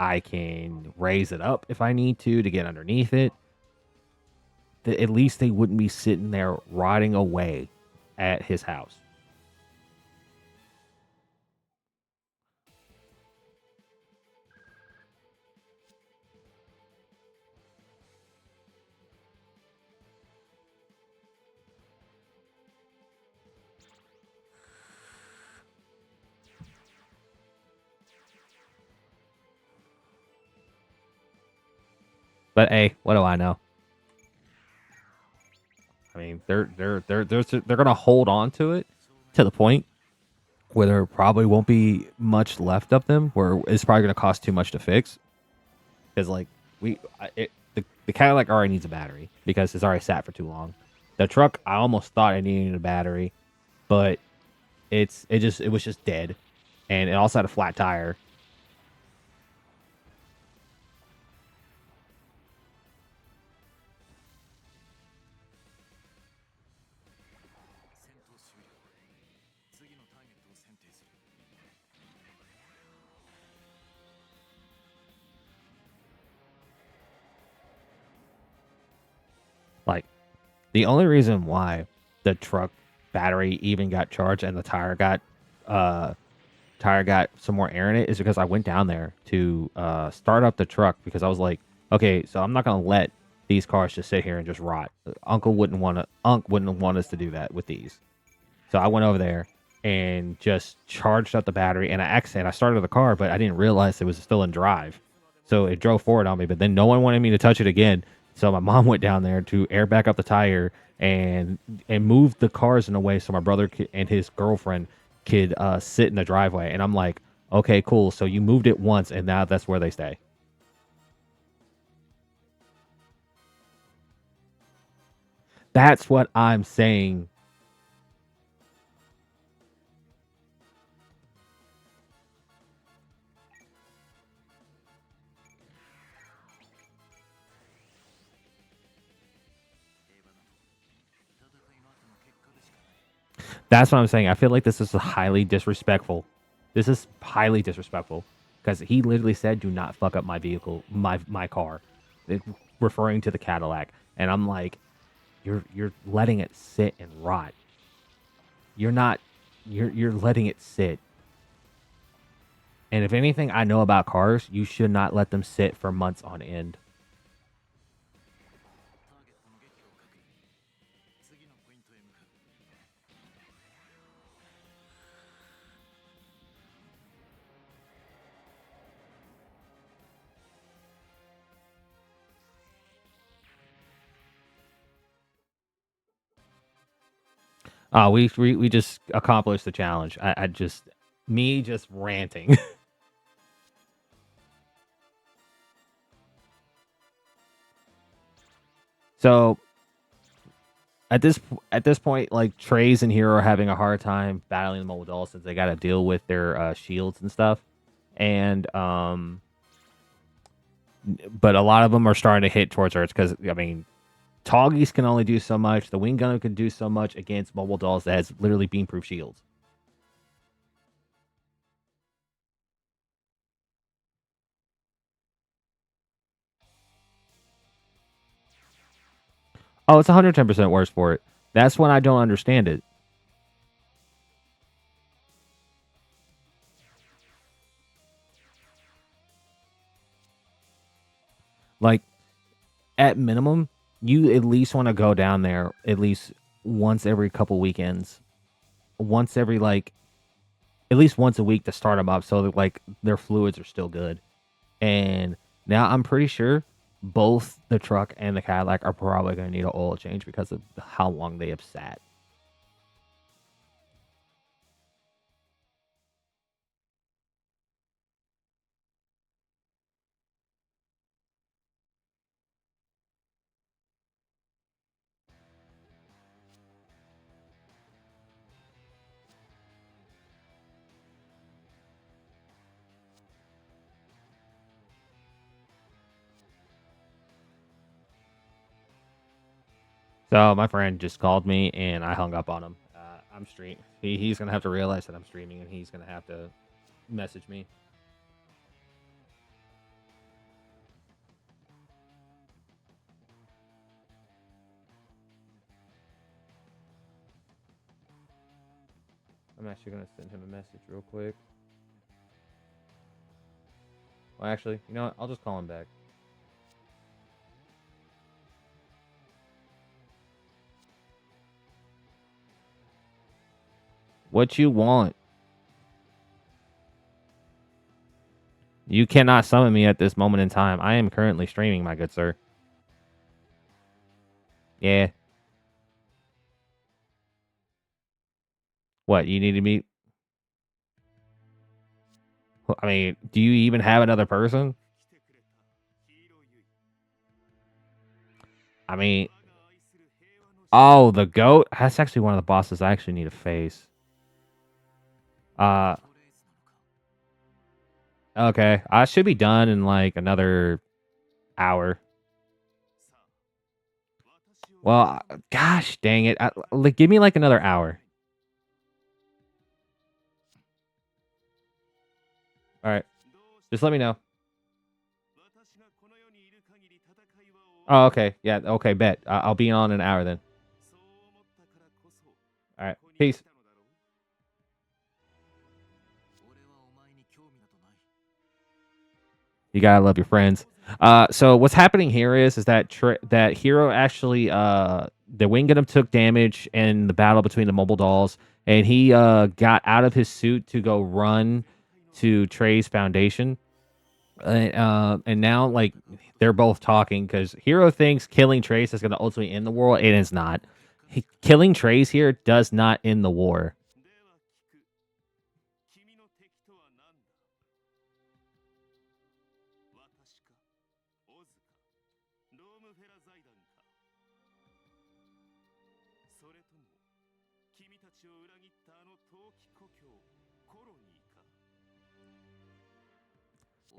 Speaker 1: I can raise it up if I need to get underneath it. At least they wouldn't be sitting there rotting away at his house. But hey, what do I know? I mean, they're gonna hold on to it to the point where there probably won't be much left of them. Where it's probably gonna cost too much to fix because like the Cadillac already needs a battery because it's already sat for too long. The truck, I almost thought it needed a battery, but it was just dead, and it also had a flat tire. The only reason why the truck battery even got charged and the uh tire got some more air in it is because I went down there to start up the truck because I was like, okay, so I'm not gonna let these cars just sit here and just rot. Unc wouldn't want us to do that with these. So I went over there and just charged up the battery and I started the car, but I didn't realize it was still in drive. So it drove forward on me, but then no one wanted me to touch it again. So my mom went down there to air back up the tire and move the cars in a way so my brother and his girlfriend could sit in the driveway. And I'm like, okay, cool. So you moved it once, and now that's where they stay. That's what I'm saying. That's what I'm saying. I feel like this is highly disrespectful. This is highly disrespectful because he literally said, "Do not fuck up my vehicle, my car," referring to the Cadillac. And I'm like, you're letting it sit and rot. You're not. You're letting it sit. And if anything I know about cars, you should not let them sit for months on end. We just accomplished the challenge. I just me just ranting. So at this point, like Trays and Hero are having a hard time battling the mobile dolls since they got to deal with their shields and stuff, and but a lot of them are starting to hit towards Earth because I mean, Toggies can only do so much. The Wing Gunner can do so much against mobile dolls that has literally beamproof shields. Oh, it's 110% worse for it. That's when I don't understand it. Like at minimum, you at least want to go down there at least once every couple weekends, once every like at least once a week to start them up so that like their fluids are still good. And now I'm pretty sure both the truck and the Cadillac are probably going to need an oil change because of how long they have sat. So my friend just called me and I hung up on him. I'm stream. He's gonna have to realize that I'm streaming and he's gonna have to message me. I'm actually gonna send him a message real quick. Well, actually, you know what? I'll just call him back. What you want? You cannot summon me at this moment in time. I am currently streaming, my good sir. Yeah. What, you need to meet? I mean, do you even have another person? I mean, oh, the goat? That's actually one of the bosses I actually need to face. Uh, okay. I should be done in like another hour. Well, gosh dang it. Like, give me like another hour. All right. Just let me know. Oh, okay. Yeah, okay, bet. I'll be on in an hour then. Peace. You gotta love your friends. So what's happening here is that that Hero actually the Wing Gundam took damage in the battle between the mobile dolls, and he got out of his suit to go run to Trey's foundation, and now like they're both talking because Hero thinks killing Trace is going to ultimately end the war. It is not. Killing Trace here does not end the war.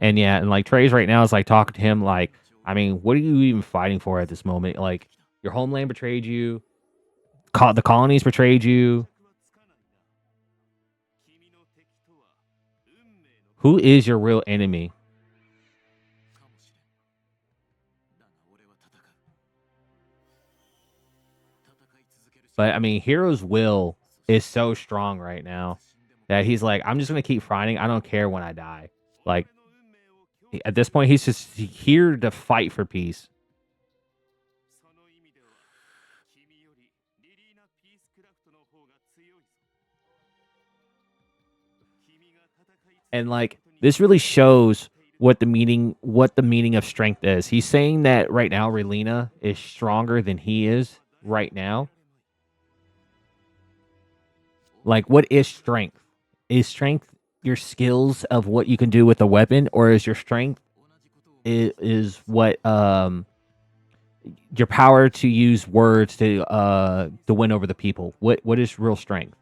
Speaker 1: And yeah, and like Trey's right now is like talking to him like, I mean, what are you even fighting for at this moment? Like, your homeland betrayed you, the colonies betrayed you. Who is your real enemy? But I mean, Hero's will is so strong right now that he's like, I'm just gonna keep fighting. I don't care when I die. Like, at this point, he's just here to fight for peace. And like, this really shows what the meaning of strength is. He's saying that right now Relina is stronger than he is right now. Like, what is strength? Is strength your skills of what you can do with a weapon, or is your strength is what your power to use words to win over the people? What is real strength?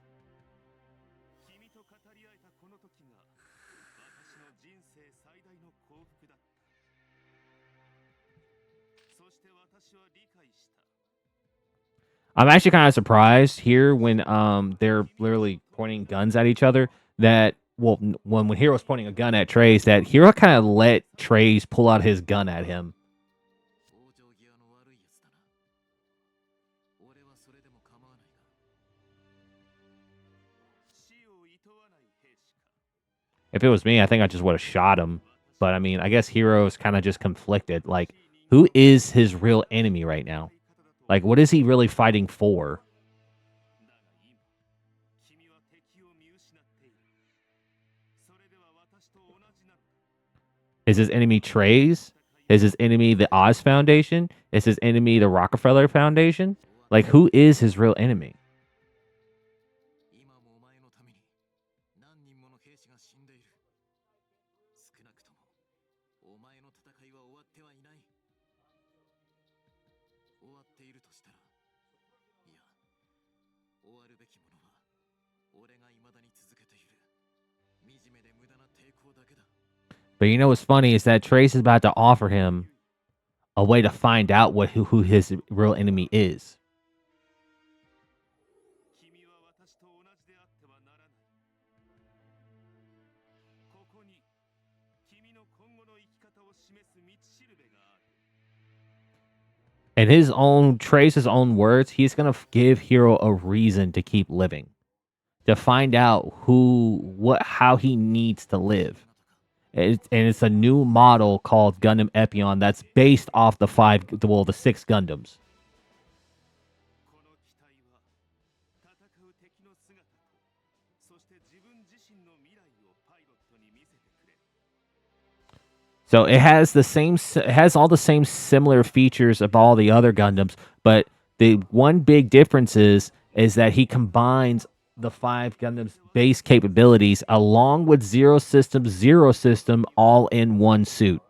Speaker 1: I'm actually kind of surprised here when they're literally pointing guns at each other that when Hero's pointing a gun at Trace, that Hero kind of let Trace pull out his gun at him. If it was me, I think I just would have shot him. But I mean, I guess Hero's kind of just conflicted. Like, who is his real enemy right now? Like, what is he really fighting for? Is his enemy Trace? Is his enemy the Oz Foundation? Is his enemy the Rockefeller Foundation? Like, who is his real enemy? But you know what's funny is that Trace is about to offer him a way to find out who his real enemy is. In his own Trace's own words, he's gonna give Hero a reason to keep living, to find out how he needs to live. And it's a new model called Gundam Epion that's based off the six Gundams. So it has all the same similar features of all the other Gundams, but the one big difference is that he combines the 5 Gundams base capabilities along with Zero System all in one suit.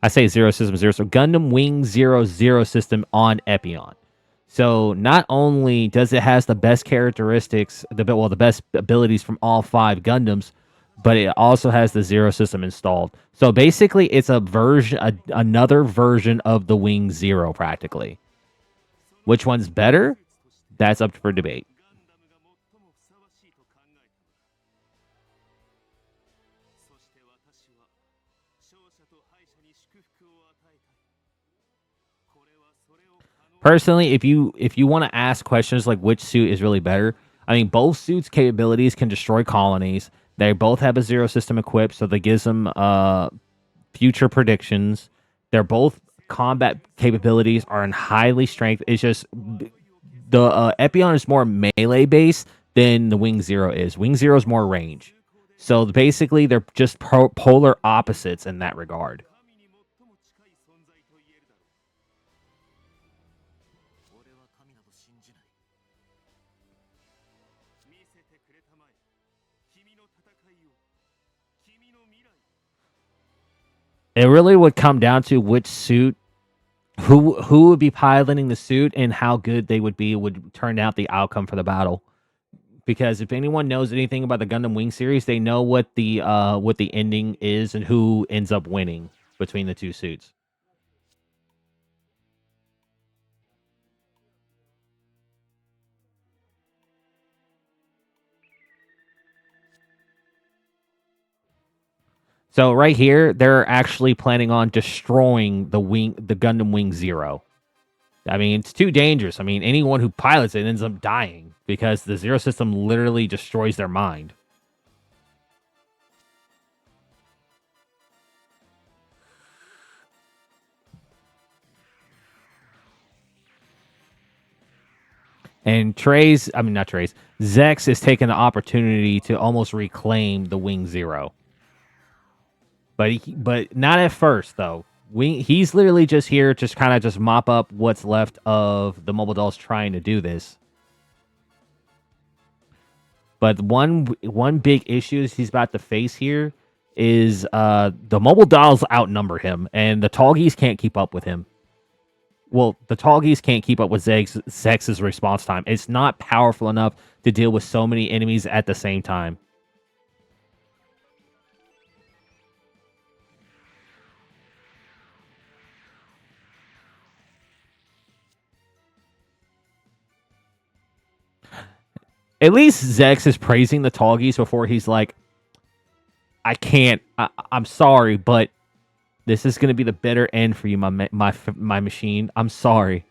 Speaker 1: I say Zero System Zero, so Gundam Wing Zero System on Epion. So not only does it has the best characteristics, the best abilities from all 5 Gundams, but it also has the Zero system installed. So basically, it's another version of the Wing Zero, practically. Which one's better? That's up for debate. Personally, if you want to ask questions like which suit is really better, I mean both suits' capabilities can destroy colonies. They both have a zero system equipped, so that gives them future predictions. They're both combat capabilities are in highly strength. It's just the Epion is more melee based than the Wing Zero is. Wing Zero is more range. So basically, they're just polar opposites in that regard. It really would come down to which suit, who would be piloting the suit, and how good they would be would turn out the outcome for the battle. Because if anyone knows anything about the Gundam Wing series, they know what the ending is and who ends up winning between the two suits. So right here, they're actually planning on destroying the Gundam Wing Zero. I mean, it's too dangerous. I mean, anyone who pilots it ends up dying because the Zero system literally destroys their mind. And not Trace, Zex is taking the opportunity to almost reclaim the Wing Zero. But not at first though. He's literally just here, just kind of just mop up what's left of the mobile dolls trying to do this. But one big issue he's about to face here is the mobile dolls outnumber him, and the Tallgeese can't keep up with him. Well, the Tallgeese can't keep up with Zex's response time. It's not powerful enough to deal with so many enemies at the same time. At least Zex is praising the Tallgeese before he's like, I can't. I'm sorry, but this is going to be the better end for you, my machine. I'm sorry.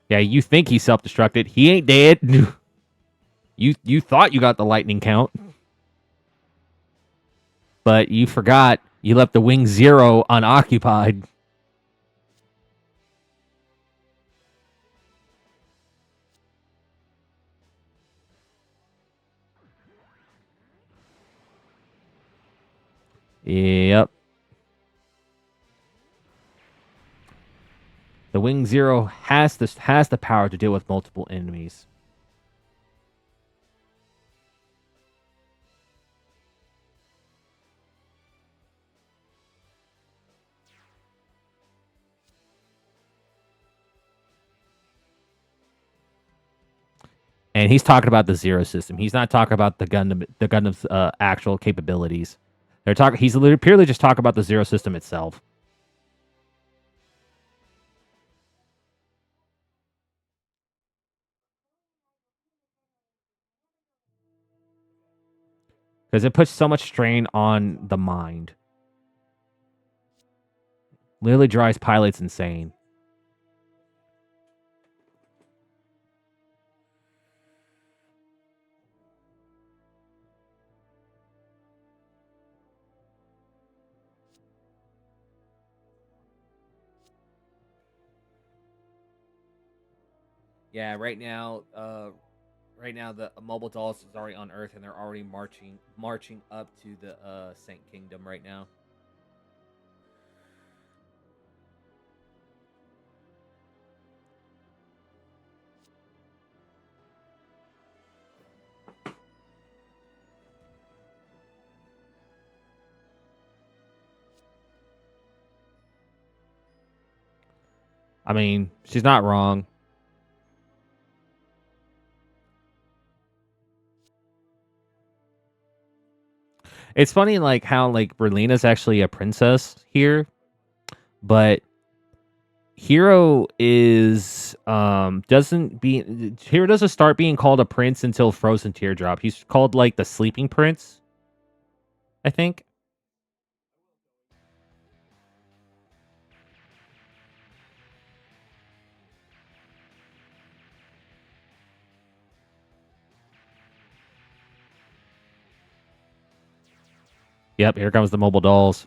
Speaker 1: Yeah, you think he's self-destructed. He ain't dead. You thought you got the lightning count, but you forgot you left the Wing Zero unoccupied. Yep. The Wing Zero has the power to deal with multiple enemies. And he's talking about the Zero system. He's not talking about the Gundam's actual capabilities. They're talking. He's purely just talking about the Zero system itself. Because it puts so much strain on the mind. Literally drives pilots insane. Yeah, right now, the mobile dolls is already on Earth, and they're already marching up to the Saint Kingdom right now. I mean, she's not wrong. It's funny, like how like Berlina's actually a princess here, but Hero is Hero doesn't start being called a prince until Frozen Teardrop. He's called like the Sleeping Prince, I think. Yep, here comes the mobile dolls.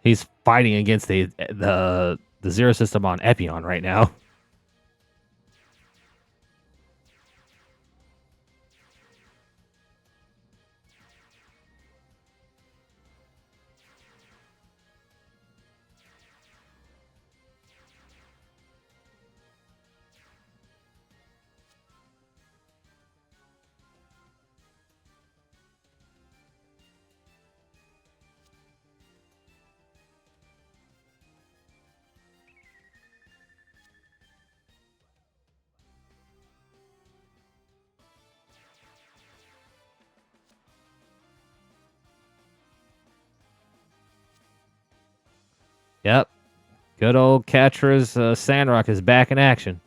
Speaker 1: He's fighting against the Zero System on Epion right now. Yep. Good old Catra's Sandrock is back in action.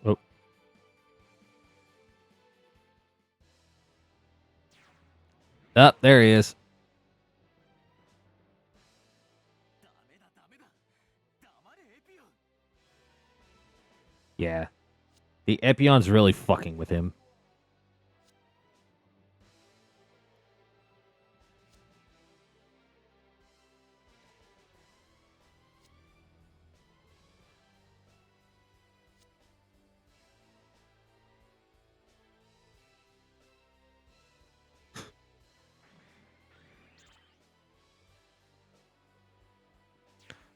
Speaker 1: Oh. Up, there he is. Yeah. The Epion's really fucking with him.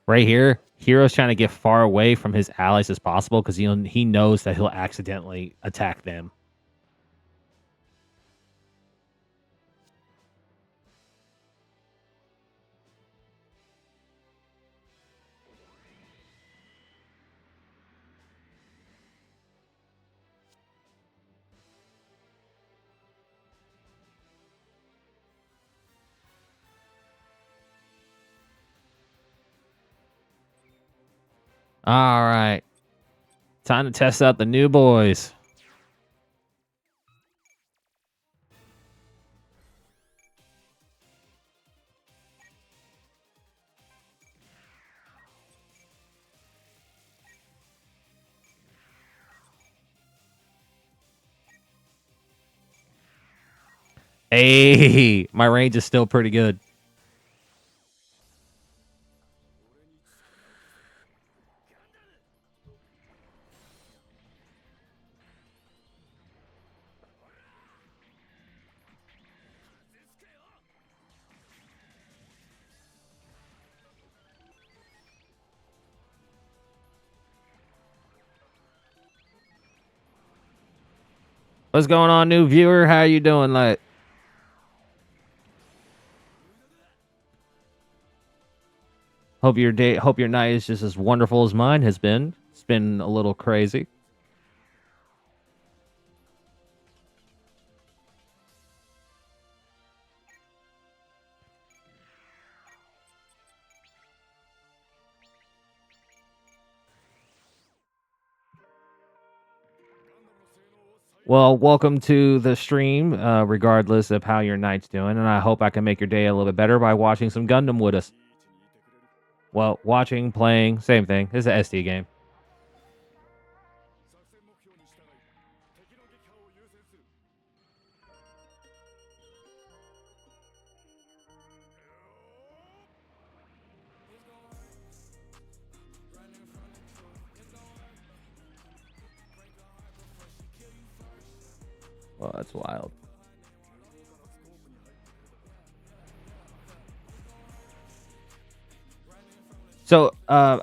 Speaker 1: Right here, Hero's trying to get far away from his allies as possible because he knows that he'll accidentally attack them. All right. Time to test out the new boys. Hey, my range is still pretty good. What's going on, new viewer? How you doing? Like, hope your night is just as wonderful as mine has been. It's been a little crazy. Well, welcome to the stream, regardless of how your night's doing, and I hope I can make your day a little bit better by watching some Gundam with us. Well, watching, playing, same thing. It's an SD game. Well, that's wild. So,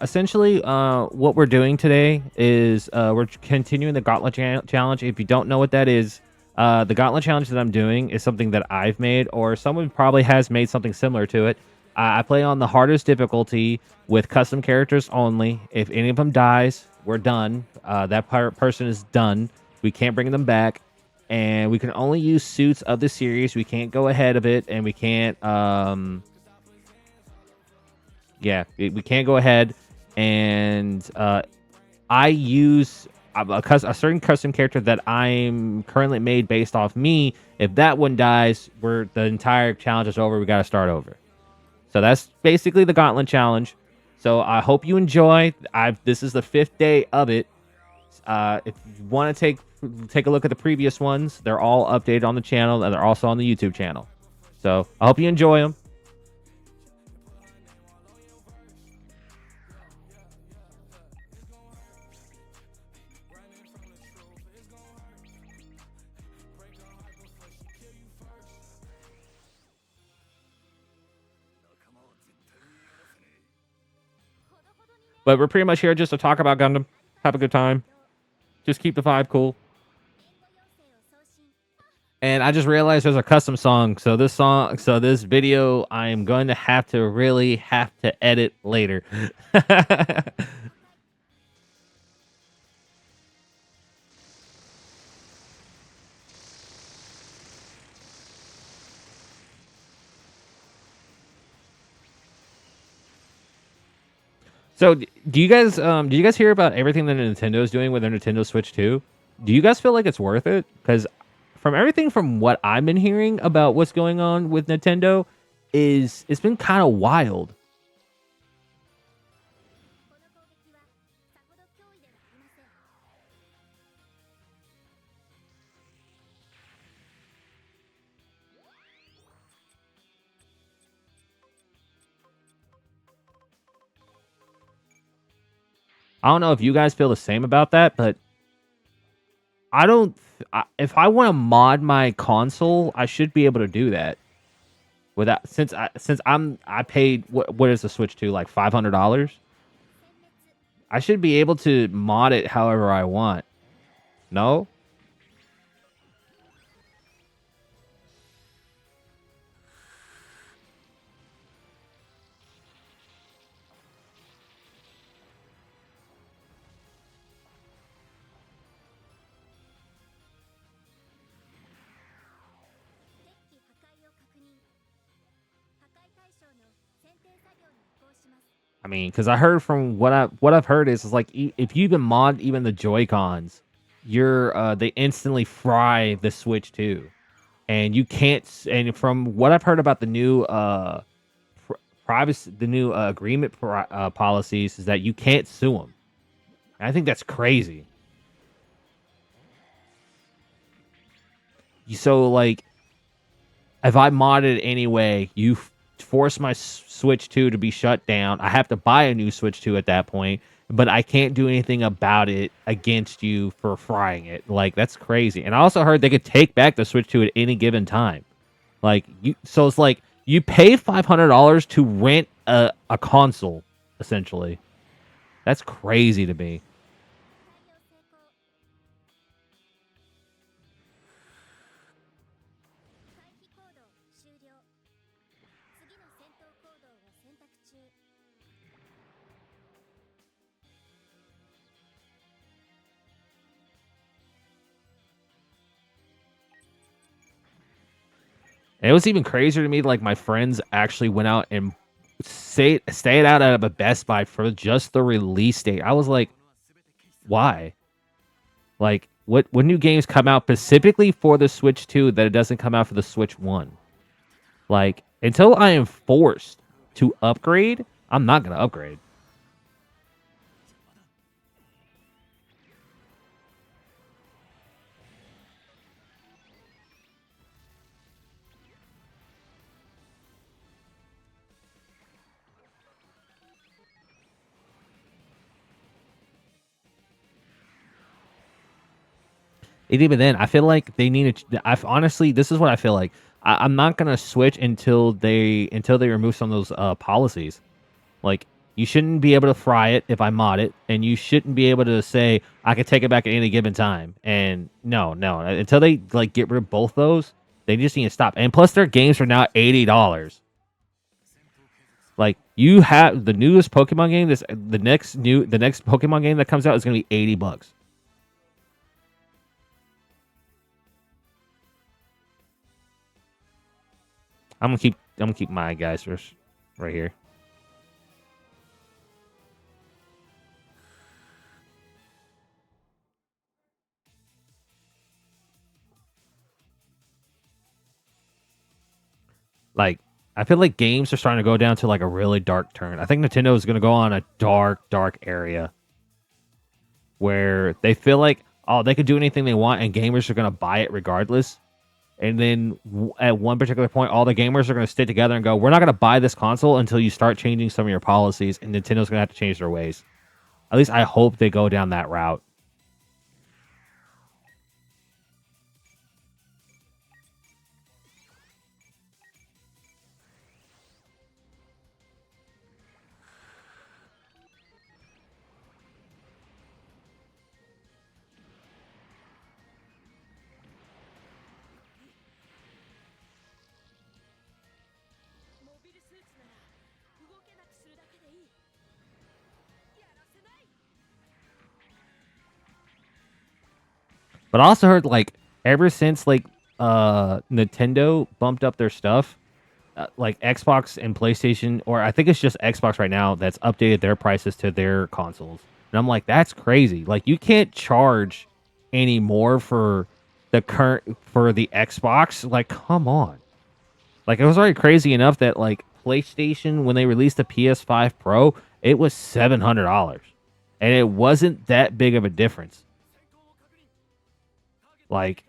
Speaker 1: essentially, what we're doing today is we're continuing the Gauntlet Challenge. If you don't know what that is, the Gauntlet Challenge that I'm doing is something that I've made, or someone probably has made something similar to it. I play on the hardest difficulty with custom characters only. If any of them dies, we're done. That person is done. We can't bring them back, and we can only use suits of the series. We can't go ahead of it, and we can't. Yeah, we can't go ahead, and I use a certain custom character that I'm currently made based off me. If that one dies, the entire challenge is over. We got to start over. So that's basically the Gauntlet Challenge. So I hope you enjoy. This is the 5th day of it. If you want to take a look at the previous ones, they're all updated on the channel, and they're also on the YouTube channel. So I hope you enjoy them. But we're pretty much here just to talk about Gundam, have a good time, just keep the vibe cool. And I just realized there's a custom song. So this video, I am going to have to edit later. So do you guys hear about everything that Nintendo is doing with their Nintendo Switch 2? Do you guys feel like it's worth it? Because from what I've been hearing about what's going on with Nintendo, it's been kind of wild. I don't know if you guys feel the same about that, but I don't. If I want to mod my console, I should be able to do that. Without I paid what is the Switch 2 like $500? I should be able to mod it however I want. No? I mean, because I heard from what I've heard is like if you even mod even the Joy Cons, they instantly fry the Switch 2, and you can't. And from what I've heard about the new privacy, the new agreement policies is that you can't sue them. And I think that's crazy. So like, if I modded it anyway, you force my Switch 2 to be shut down. I have to buy a new Switch 2 at that point, but I can't do anything about it against you for frying it. Like, that's crazy. And I also heard they could take back the Switch 2 at any given time. So it's like you pay $500 to rent a console, essentially. That's crazy to me. And it was even crazier to me. Like, my friends actually went out and stayed out at a Best Buy for just the release date. I was like, why? Like, What new games come out specifically for the Switch 2 that it doesn't come out for the Switch 1? Like, until I am forced to upgrade, I'm not going to upgrade. And even then, I feel like they need to. Honestly, this is what I feel like. I'm not gonna switch until they remove some of those policies. Like, you shouldn't be able to fry it if I mod it, and you shouldn't be able to say I could take it back at any given time. And no, until they like get rid of both those, they just need to stop. And plus, their games are now $80. Like, you have the newest Pokemon game. The next Pokemon game that comes out is gonna be $80. I'm gonna keep my guys first, right here. Like, I feel like games are starting to go down to like a really dark turn. I think Nintendo is gonna go on a dark area where they feel like, oh, they could do anything they want and gamers are gonna buy it regardless. And then at one particular point, all the gamers are going to stick together and go, we're not going to buy this console until you start changing some of your policies, and Nintendo's going to have to change their ways. At least I hope they go down that route. But I also heard, like, ever since like Nintendo bumped up their stuff, like Xbox and PlayStation, or I think it's just Xbox right now that's updated their prices to their consoles. And I'm like, that's crazy. Like, you can't charge any more for the Xbox. Like, come on. Like, it was already crazy enough that like PlayStation, when they released the PS5 Pro, it was $700, and it wasn't that big of a difference. Like,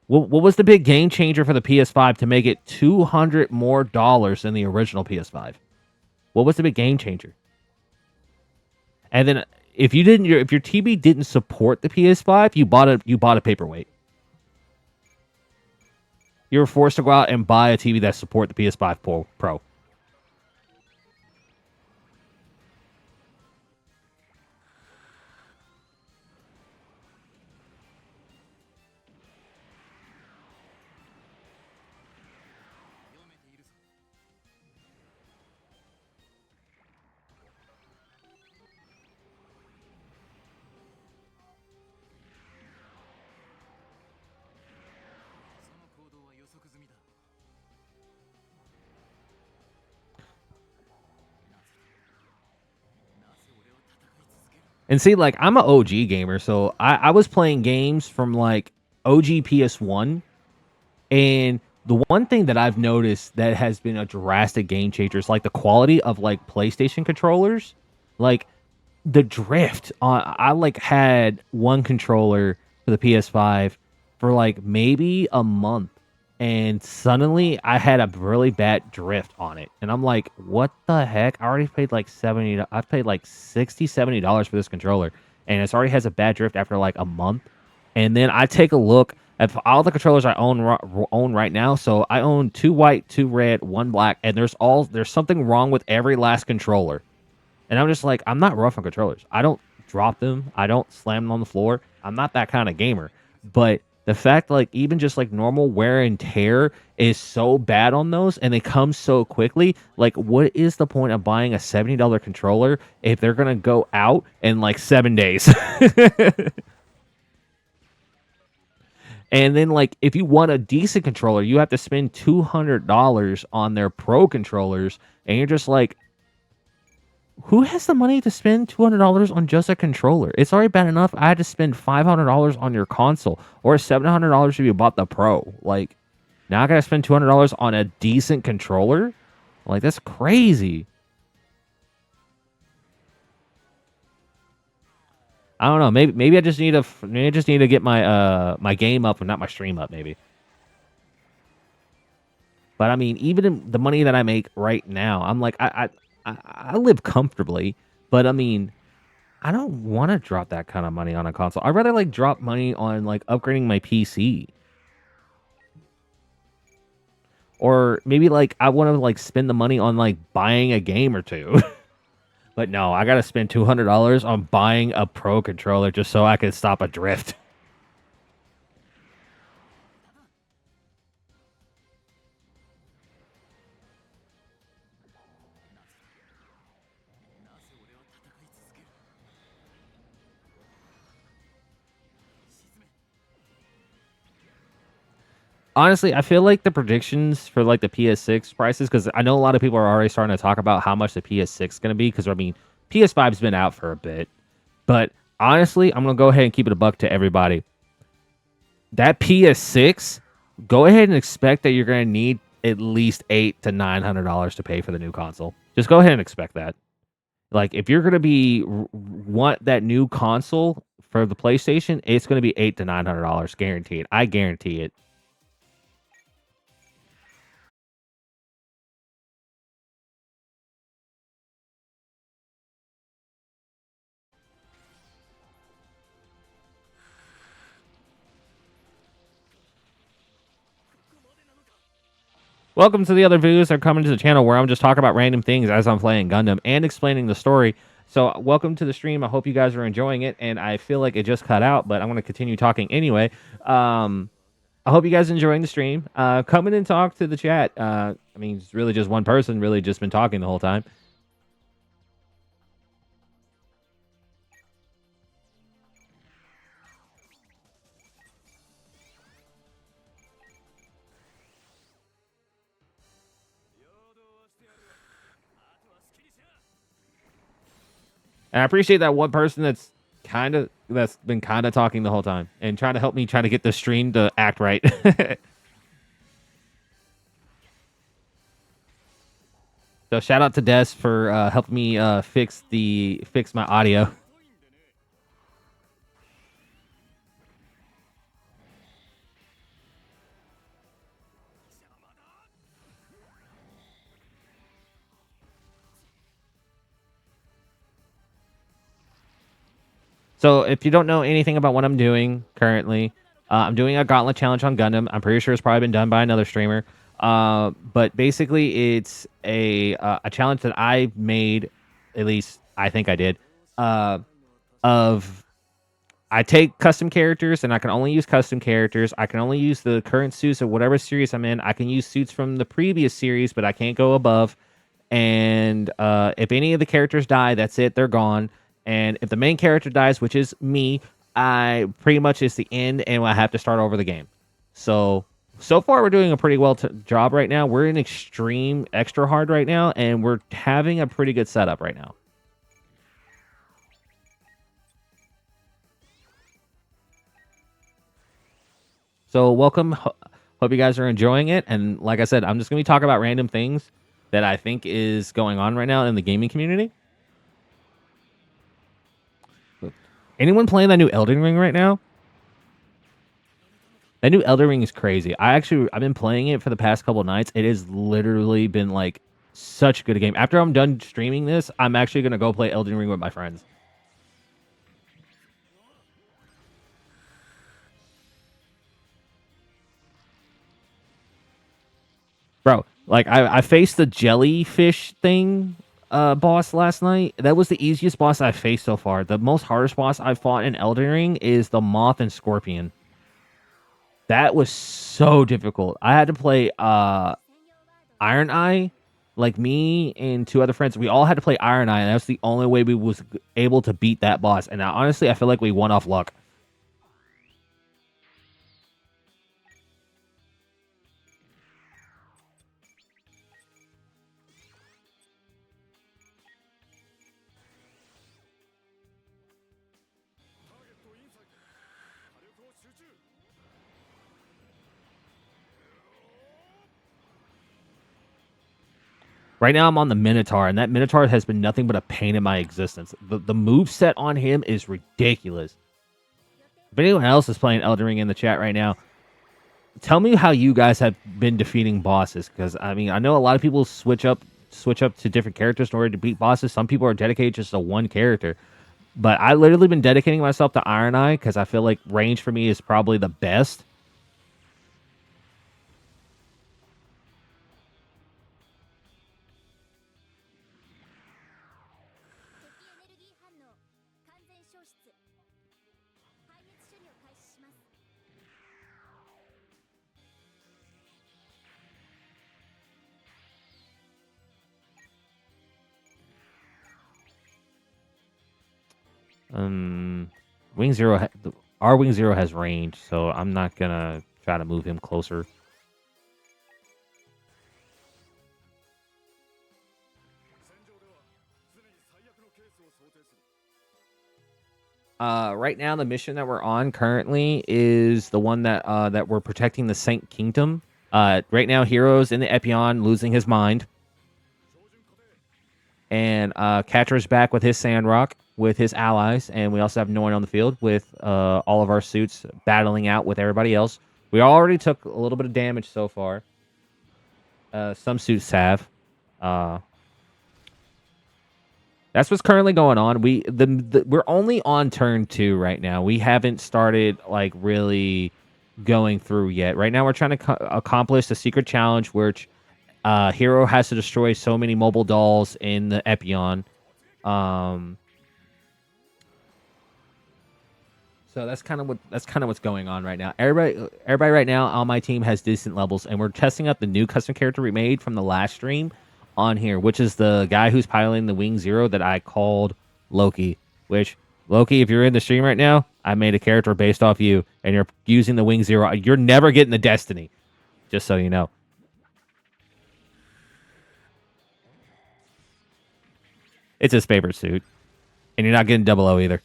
Speaker 1: what was the big game changer for the PS5 to make it $200 more than the original PS5? What was the big game changer? And then if your TV didn't support the PS5, you bought a paperweight. You were forced to go out and buy a TV that support the PS5 Pro. And see, like, I'm an OG gamer, so I was playing games from like OG PS1. And the one thing that I've noticed that has been a drastic game changer is like the quality of like PlayStation controllers. Like, the drift on, I like had one controller for the PS5 for like maybe a month, and suddenly I had a really bad drift on it. And I'm like, what the heck? I already paid like 70, I've paid like 60, $70 for this controller, and it already has a bad drift after like a month. And then I take a look at all the controllers I own right now. So I own two white, two red, one black, and there's something wrong with every last controller. And I'm just like, I'm not rough on controllers. I don't drop them. I don't slam them on the floor. I'm not that kind of gamer. But the fact, like, even just like normal wear and tear is so bad on those, and they come so quickly. Like, what is the point of buying a $70 controller if they're gonna go out in like 7 days? And then, like, if you want a decent controller, you have to spend $200 on their pro controllers, and you're just like, who has the money to spend $200 on just a controller? It's already bad enough I had to spend $500 on your console or $700 if you bought the Pro. Like, now I gotta spend $200 on a decent controller? Like, that's crazy. I don't know. Maybe I just need to get my my game up and not my stream up. Maybe. But I mean, even in the money that I make right now, I'm like I live comfortably. But I mean, I don't want to drop that kind of money on a console. I'd rather like drop money on like upgrading my PC. Or maybe like I want to like spend the money on like buying a game or two. But no, I gotta spend $200 on buying a pro controller just so I can stop a drift. Honestly, I feel like the predictions for like the PS6 prices, because I know a lot of people are already starting to talk about how much the PS6 is going to be. Because I mean, PS5's been out for a bit, but honestly, I'm gonna go ahead and keep it a buck to everybody. That PS6, go ahead and expect that you're going to need at least $800 to $900 to pay for the new console. Just go ahead and expect that. Like, if you're going to be want that new console for the PlayStation, it's going to be $800 to $900 guaranteed. I guarantee it. Welcome to the other videos that are coming to the channel where I'm just talking about random things as I'm playing Gundam and explaining the story. So welcome to the stream. I hope you guys are enjoying it, and I feel like it just cut out, but I'm going to continue talking anyway. I hope you guys are enjoying the stream. Come in and talk to the chat. I mean, it's really just one person, really just been talking the whole time. And I appreciate that one person that's been kind of talking the whole time and trying to help me try to get the stream to act right. So shout out to Des for helping me fix my audio. So if you don't know anything about what I'm doing currently, I'm doing a gauntlet challenge on Gundam. I'm pretty sure it's probably been done by another streamer. But basically, it's a challenge that I made, at least I think I did, of I take custom characters and I can only use custom characters. I can only use the current suits of whatever series I'm in. I can use suits from the previous series, but I can't go above. And if any of the characters die, that's it. They're gone. And if the main character dies, which is me, I pretty much is the end, and I have to start over the game. So far, we're doing a pretty well job right now. We're in extreme extra hard right now, and we're having a pretty good setup right now. So welcome. Hope you guys are enjoying it. And like I said, I'm just going to be talking about random things that I think is going on right now in the gaming community. Anyone playing that new Elden Ring right now? That new Elden Ring is crazy. I've been playing it for the past couple nights. It has literally been like such a good game. After I'm done streaming this, I'm actually going to go play Elden Ring with my friends. Bro, like I faced the jellyfish thing boss last night. That was the easiest boss I've faced so far. The most hardest boss I've fought in Elden Ring is the moth and scorpion. That was so difficult. I had to play Iron Eye. Like, me and two other friends, we all had to play Iron Eye, and that's the only way we was able to beat that boss. And now, honestly, I feel like we won off luck. Right now, I'm on the Minotaur, and that Minotaur has been nothing but a pain in my existence. The moveset on him is ridiculous. If anyone else is playing Elden Ring in the chat right now, tell me how you guys have been defeating bosses. Because, I mean, I know a lot of people switch up to different characters in order to beat bosses. Some people are dedicated just to one character. But I literally been dedicating myself to Iron Eye because I feel like range for me is probably the best. Wing Zero, our Wing Zero has range, so I'm not gonna try to move him closer. Right now, the mission that we're on currently is the one that that we're protecting the Saint Kingdom. Right now, Hero's in the Epion, losing his mind, and Catra's back with his Sandrock with his allies, and we also have Noin on the field with all of our suits battling out with everybody else. We already took a little bit of damage so far. Some suits have. That's what's currently going on. We're only on turn 2 right now. We haven't started like really going through yet. Right now, we're trying to accomplish the secret challenge, which Hero has to destroy so many mobile dolls in the Epion. So that's kind of what's going on right now. Everybody right now on my team has decent levels, and we're testing out the new custom character we made from the last stream on here, which is the guy who's piloting the Wing Zero that I called Loki. Which, Loki, if you're in the stream right now, I made a character based off you, and you're using the Wing Zero. You're never getting the Destiny, just so you know. It's his favorite suit, and you're not getting 00 either.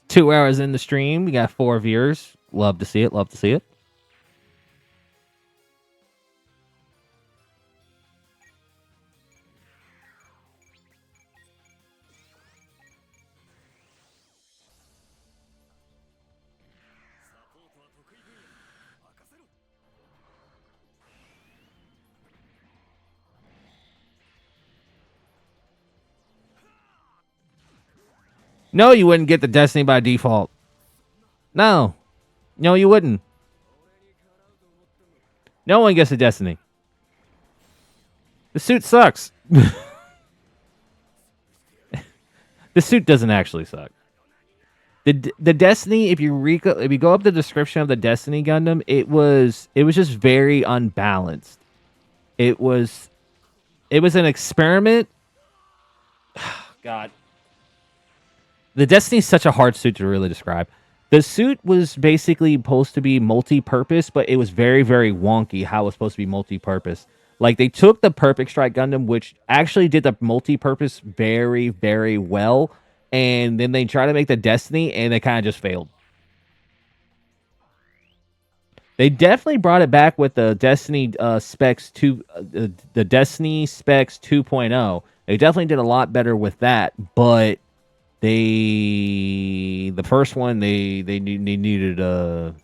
Speaker 1: Two hours in the stream, we got 4 viewers. Love to see it. Love to see it. No, you wouldn't get the Destiny by default. No, you wouldn't. No one gets the Destiny. The suit sucks. The suit doesn't actually suck. The Destiny, if you go up the description of the Destiny Gundam, it was just very unbalanced. It was an experiment. God. The Destiny is such a hard suit to really describe. The suit was basically supposed to be multi-purpose, but it was very, very wonky how it was supposed to be multi-purpose. Like, they took the Perfect Strike Gundam, which actually did the multi-purpose very, very well, and then they tried to make the Destiny, and they kind of just failed. They definitely brought it back with the Destiny Specs 2, the Destiny Specs 2.0. They definitely did a lot better with that, but the first one they needed to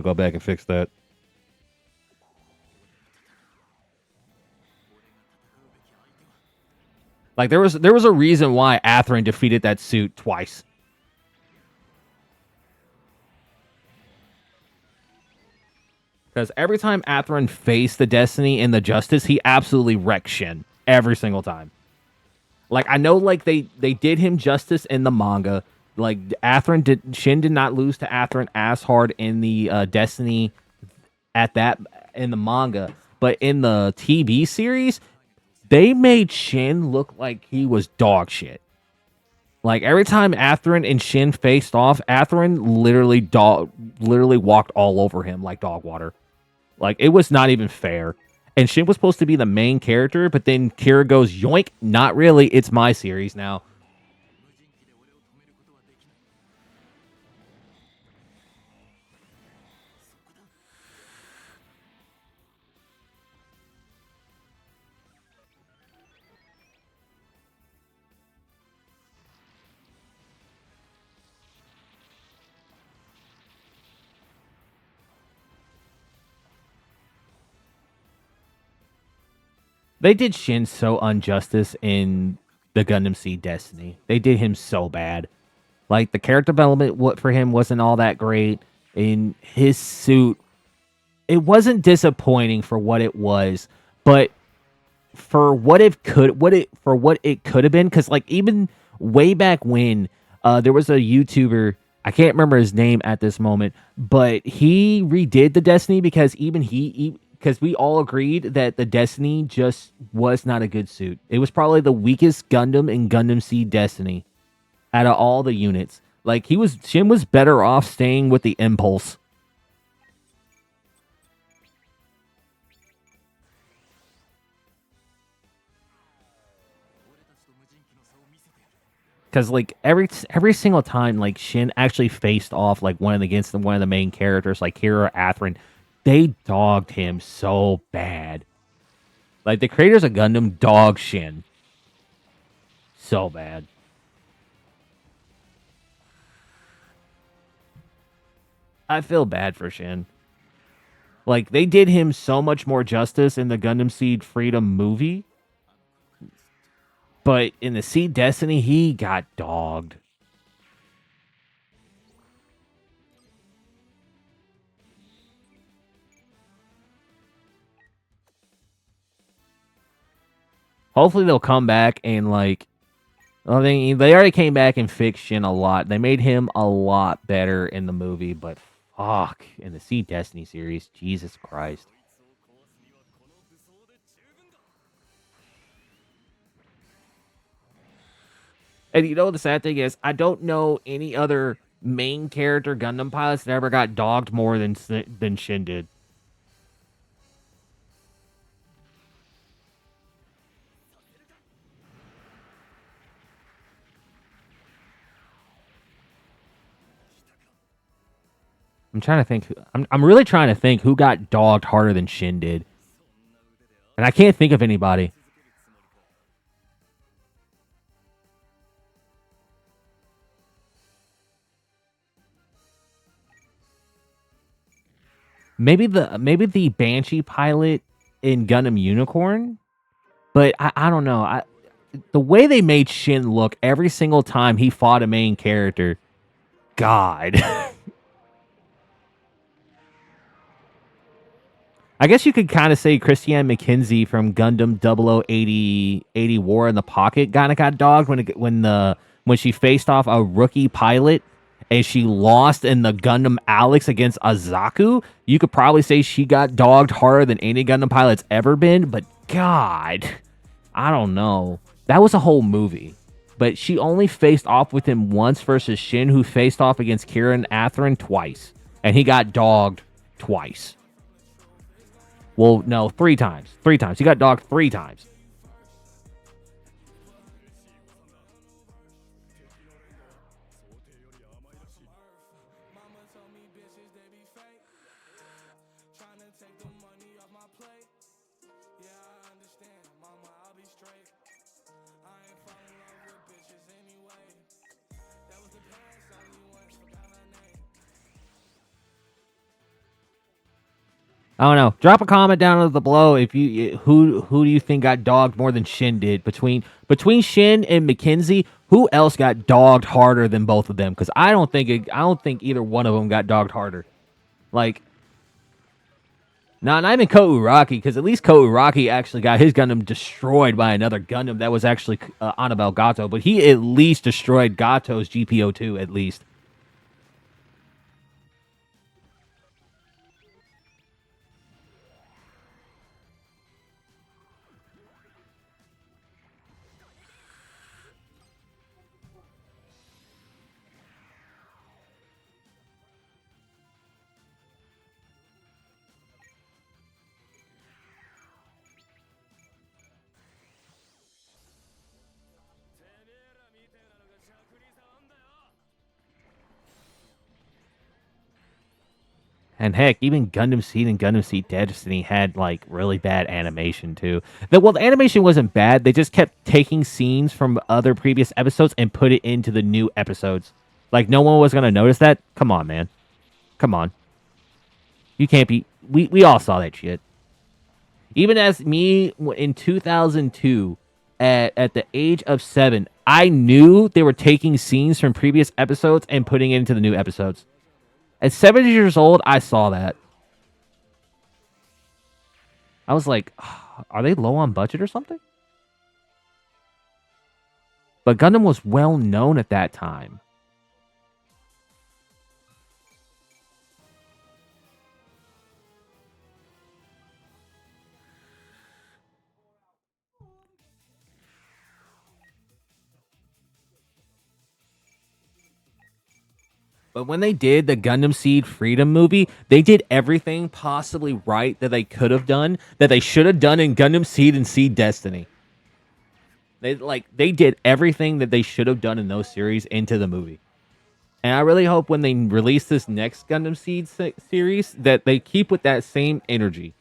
Speaker 1: go back and fix that. Like, there was a reason why Atherin defeated that suit twice. Because every time Atherin faced the Destiny in the Justice, he absolutely wrecked Shin every single time. Like, I know, like, they did him justice in the manga. Like, Shin did not lose to Atherin as hard in the Destiny in the manga. But in the TV series, They made Shin look like he was dog shit. Like every time Athrun and Shin faced off, Athrun literally walked all over him like dog water. Like it was not even fair. And Shin was supposed to be the main character, but then Kira goes yoink. Not really. It's my series now. They did Shin so injustice in the Gundam Seed Destiny. They did him so bad. Like the character development what for him wasn't all that great. In his suit, it wasn't disappointing for what it was, but for what it could have been, because like even way back when there was a YouTuber, I can't remember his name at this moment, but he redid the Destiny because even because we all agreed that the Destiny just was not a good suit. It was probably the weakest Gundam in Gundam Seed Destiny out of all the units. Like Shin was better off staying with the Impulse. Because like every single time like Shin actually faced off like one of the main characters like Kira or Athrun, they dogged him so bad. Like the creators of Gundam dog Shin so bad. I feel bad for Shin. Like they did him so much more justice in the Gundam Seed Freedom movie, but in the Seed Destiny he got dogged. Hopefully they'll come back and like they already came back and fixed Shin a lot. They made him a lot better in the movie, but fuck, in the Seed Destiny series, Jesus Christ. And you know the sad thing is, I don't know any other main character Gundam pilots that ever got dogged more than Shin did. I'm trying to think. I'm really trying to think who got dogged harder than Shin did, and I can't think of anybody. Maybe the Banshee pilot in Gundam Unicorn, but I don't know. The way they made Shin look every single time he fought a main character, God. I guess you could kind of say Christiane McKenzie from Gundam 0080 War in the Pocket kind of got dogged when she faced off a rookie pilot and she lost in the Gundam Alex against Azaku. You could probably say she got dogged harder than any Gundam pilot's ever been, but God, I don't know. That was a whole movie. But she only faced off with him once versus Shin, who faced off against Kira and Athrun twice. And he got dogged twice. Well, no, three times. Three times. He got dogged three times. I don't know. Drop a comment down below if you who do you think got dogged more than Shin did between Shin and McKenzie. Who else got dogged harder than both of them? Because I don't think either one of them got dogged harder. Like, not even Ko Uraki, because at least Ko Uraki actually got his Gundam destroyed by another Gundam that was actually Annabelle Gato, but he at least destroyed Gato's GPO2 at least. And heck, even Gundam Seed and Gundam Seed Destiny had like really bad animation too. The animation wasn't bad. They just kept taking scenes from other previous episodes and put it into the new episodes. Like no one was gonna notice that. Come on, man. Come on. You can't be. We all saw that shit. Even as me in 2002, at the age of 7, I knew they were taking scenes from previous episodes and putting it into the new episodes. At 7 years old, I saw that. I was like, are they low on budget or something? But Gundam was well known at that time. But when they did the Gundam Seed Freedom movie, they did everything possibly right that they could have done, that they should have done in Gundam Seed and Seed Destiny. They did everything that they should have done in those series into the movie. And I really hope when they release this next Gundam Seed series that they keep with that same energy.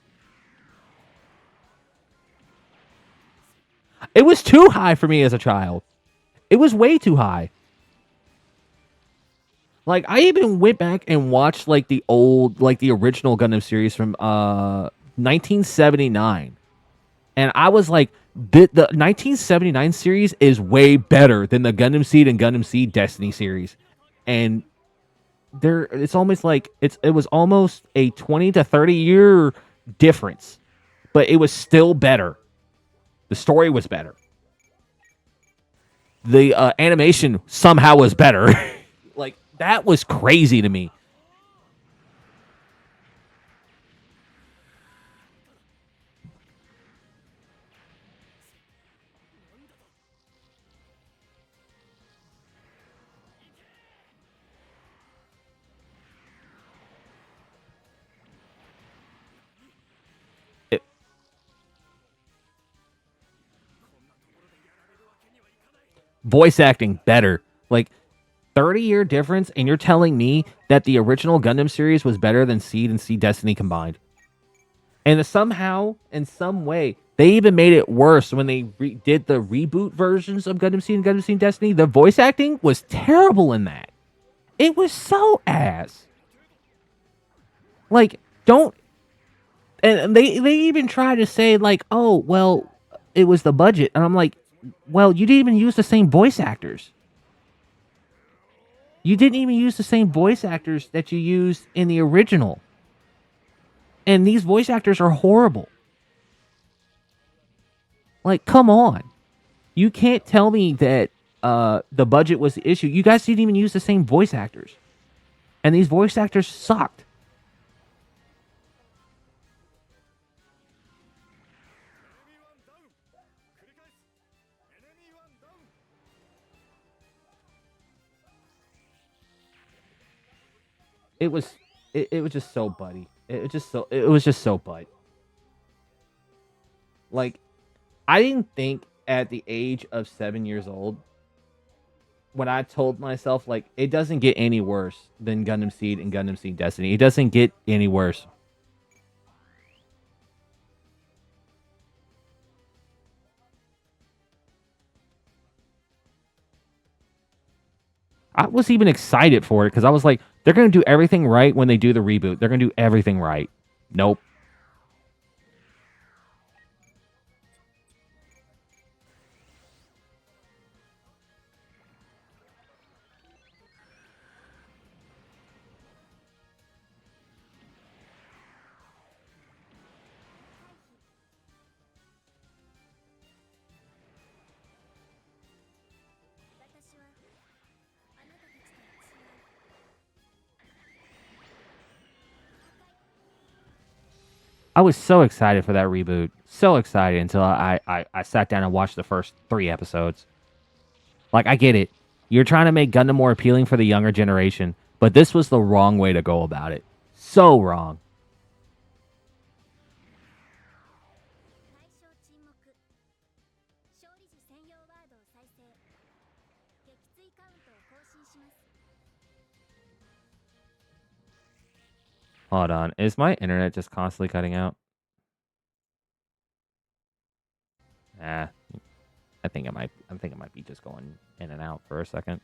Speaker 1: It was too high for me as a child. It was way too high. Like I even went back and watched like the old, like the original Gundam series from 1979, and I was like, the 1979 series is way better than the Gundam Seed and Gundam Seed Destiny series, and it's almost like it was almost a 20 to 30 year difference, but it was still better. The story was better. The animation somehow was better. Like that was crazy to me. It, voice acting better. Like 30-year difference, and you're telling me that the original Gundam series was better than Seed and Seed Destiny combined. And somehow, in some way, they even made it worse when they did the reboot versions of Gundam Seed and Gundam Seed Destiny. The voice acting was terrible in that. It was so ass. Like, don't. And they even try to say, like, oh, well, it was the budget. And I'm like, well, you didn't even use the same voice actors. You didn't even use the same voice actors that you used in the original. And these voice actors are horrible. Like, come on. You can't tell me that the budget was the issue. You guys didn't even use the same voice actors. And these voice actors sucked. It was it was just so buddy. It was just so butt. Like I didn't think at the age of 7 years old when I told myself like it doesn't get any worse than Gundam Seed and Gundam Seed Destiny. It doesn't get any worse. I was even excited for it because I was like, they're gonna do everything right when they do the reboot. They're gonna do everything right. Nope. I was so excited for that reboot. So excited until I sat down and watched the first 3 episodes. Like, I get it. You're trying to make Gundam more appealing for the younger generation, but this was the wrong way to go about it. So wrong. Hold on. Is my internet just constantly cutting out? Nah. I think it might be just going in and out for a second.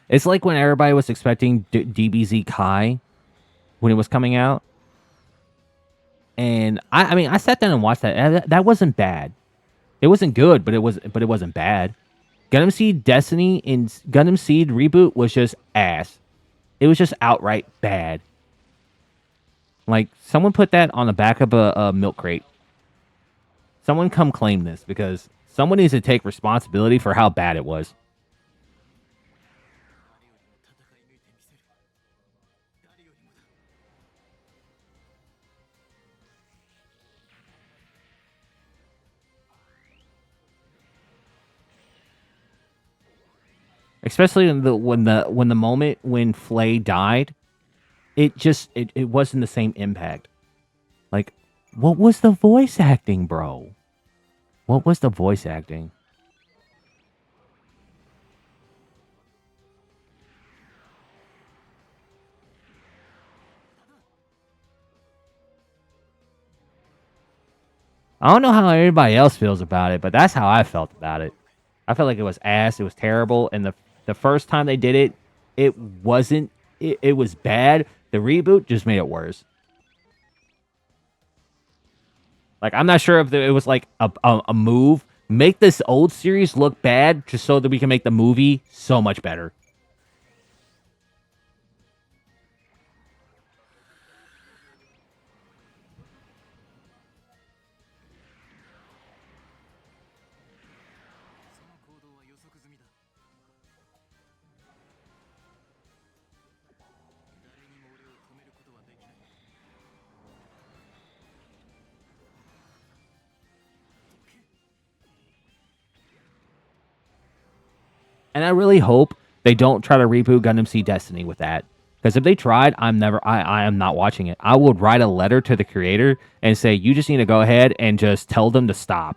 Speaker 1: It's like when everybody was expecting DBZ Kai when it was coming out. And I mean, I sat down and watched that. That wasn't bad. It wasn't good, but it wasn't bad. Gundam Seed Destiny and Gundam Seed reboot was just ass. It was just outright bad. Like, someone put that on the back of a milk crate. Someone come claim this, because someone needs to take responsibility for how bad it was. Especially in when the moment when Flay died, it wasn't the same impact. Like, what was the voice acting, bro? What was the voice acting? I don't know how everybody else feels about it, but that's how I felt about it. I felt like it was ass. It was terrible, and the first time they did it, it wasn't. It was bad. The reboot just made it worse. Like, I'm not sure if it was like a move. Make this old series look bad just so that we can make the movie so much better. And I really hope they don't try to reboot Gundam Seed Destiny with that. Because if they tried, I am not watching it. I would write a letter to the creator and say, you just need to go ahead and just tell them to stop.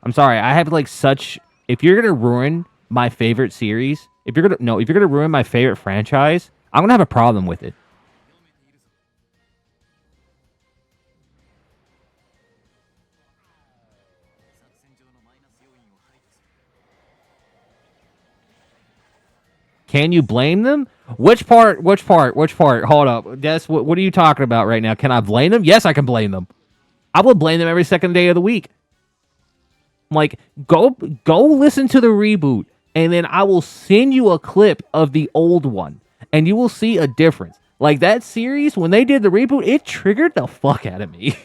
Speaker 1: I'm sorry, I have like such. If you're gonna ruin my favorite series, if you're gonna ruin my favorite franchise, I'm gonna have a problem with it. Can you blame them? Which part? Which part? Which part? Hold up. That's what are you talking about right now? Can I blame them? Yes, I can blame them. I will blame them every second day of the week. Like, go listen to the reboot, and then I will send you a clip of the old one, and you will see a difference. Like, that series, when they did the reboot, it triggered the fuck out of me.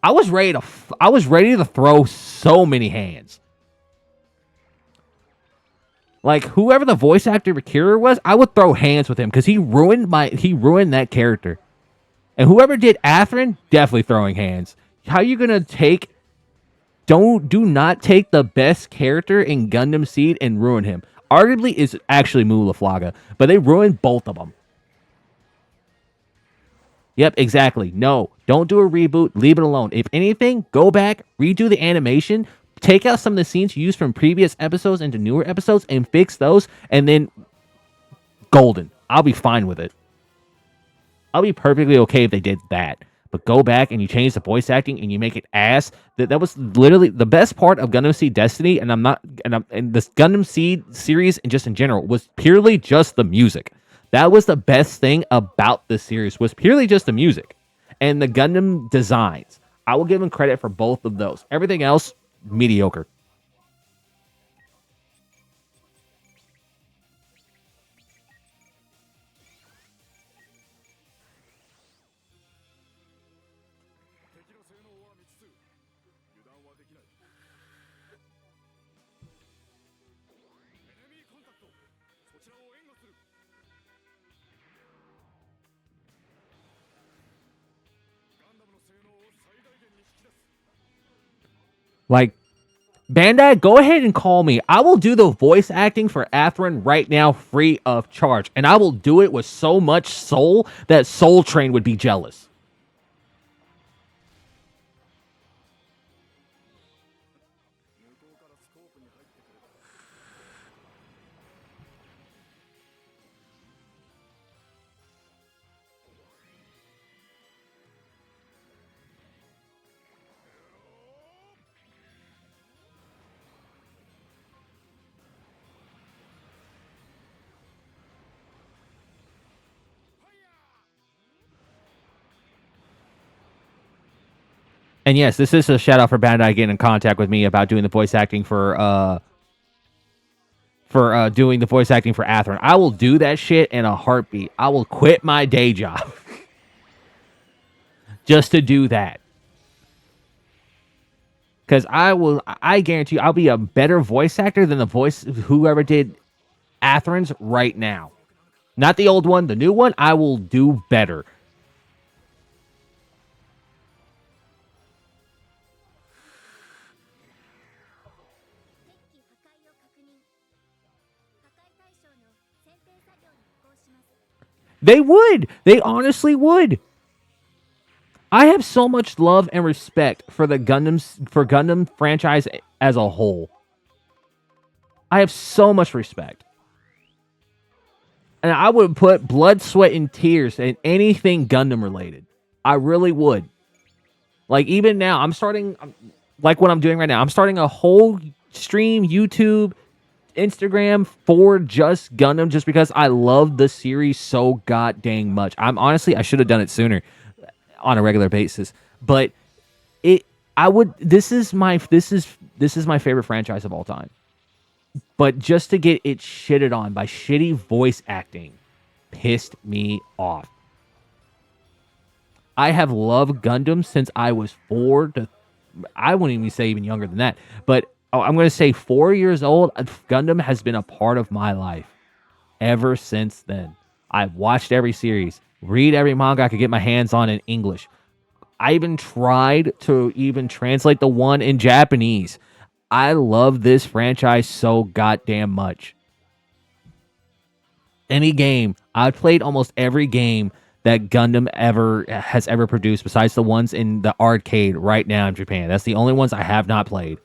Speaker 1: I was ready to throw so many hands. Like, whoever the voice actor for Kira was, I would throw hands with him because he ruined that character. And whoever did Atherin, definitely throwing hands. How you gonna take? Do not take the best character in Gundam Seed and ruin him. Arguably is actually Mulaflaga, but they ruined both of them. Yep, exactly. No, don't do a reboot. Leave it alone. If anything, go back, redo the animation, take out some of the scenes you used from previous episodes into newer episodes, and fix those, and then golden. I'll be fine with it. I'll be perfectly okay if they did that. But go back and you change the voice acting and you make it ass. That was literally the best part of Gundam Seed Destiny, and this Gundam Seed series and just in general was purely just the music. That was the best thing about this series was purely just the music and the Gundam designs. I will give them credit for both of those. Everything else, mediocre. Like, Bandai, go ahead and call me. I will do the voice acting for Atherin right now free of charge. And I will do it with so much soul that Soul Train would be jealous. And yes, this is a shout out for Bandai getting in contact with me about doing the voice acting for doing the voice acting for Atherin. I will do that shit in a heartbeat. I will quit my day job just to do that. Because I guarantee you, I'll be a better voice actor than the voice whoever did Atherin's right now. Not the old one, the new one. I will do better. They would. They honestly would. I have so much love and respect for the Gundam franchise as a whole. I have so much respect. And I would put blood, sweat, and tears in anything Gundam related. I really would. Like, even now, like what I'm doing right now, I'm starting a whole stream, YouTube, Instagram for just Gundam just because I love the series so god dang much. I should have done it sooner on a regular basis. But this is my favorite franchise of all time. But just to get it shitted on by shitty voice acting pissed me off. I have loved Gundam since I was 4 to, I wouldn't even say even younger than that, but I'm going to say 4 years old. Gundam has been a part of my life ever since then. I've watched every series, read every manga I could get my hands on in English. I even tried to even translate the one in Japanese. I love this franchise so goddamn much. Any game, I've played almost every game that Gundam has ever produced, besides the ones in the arcade right now in Japan. That's the only ones I have not played.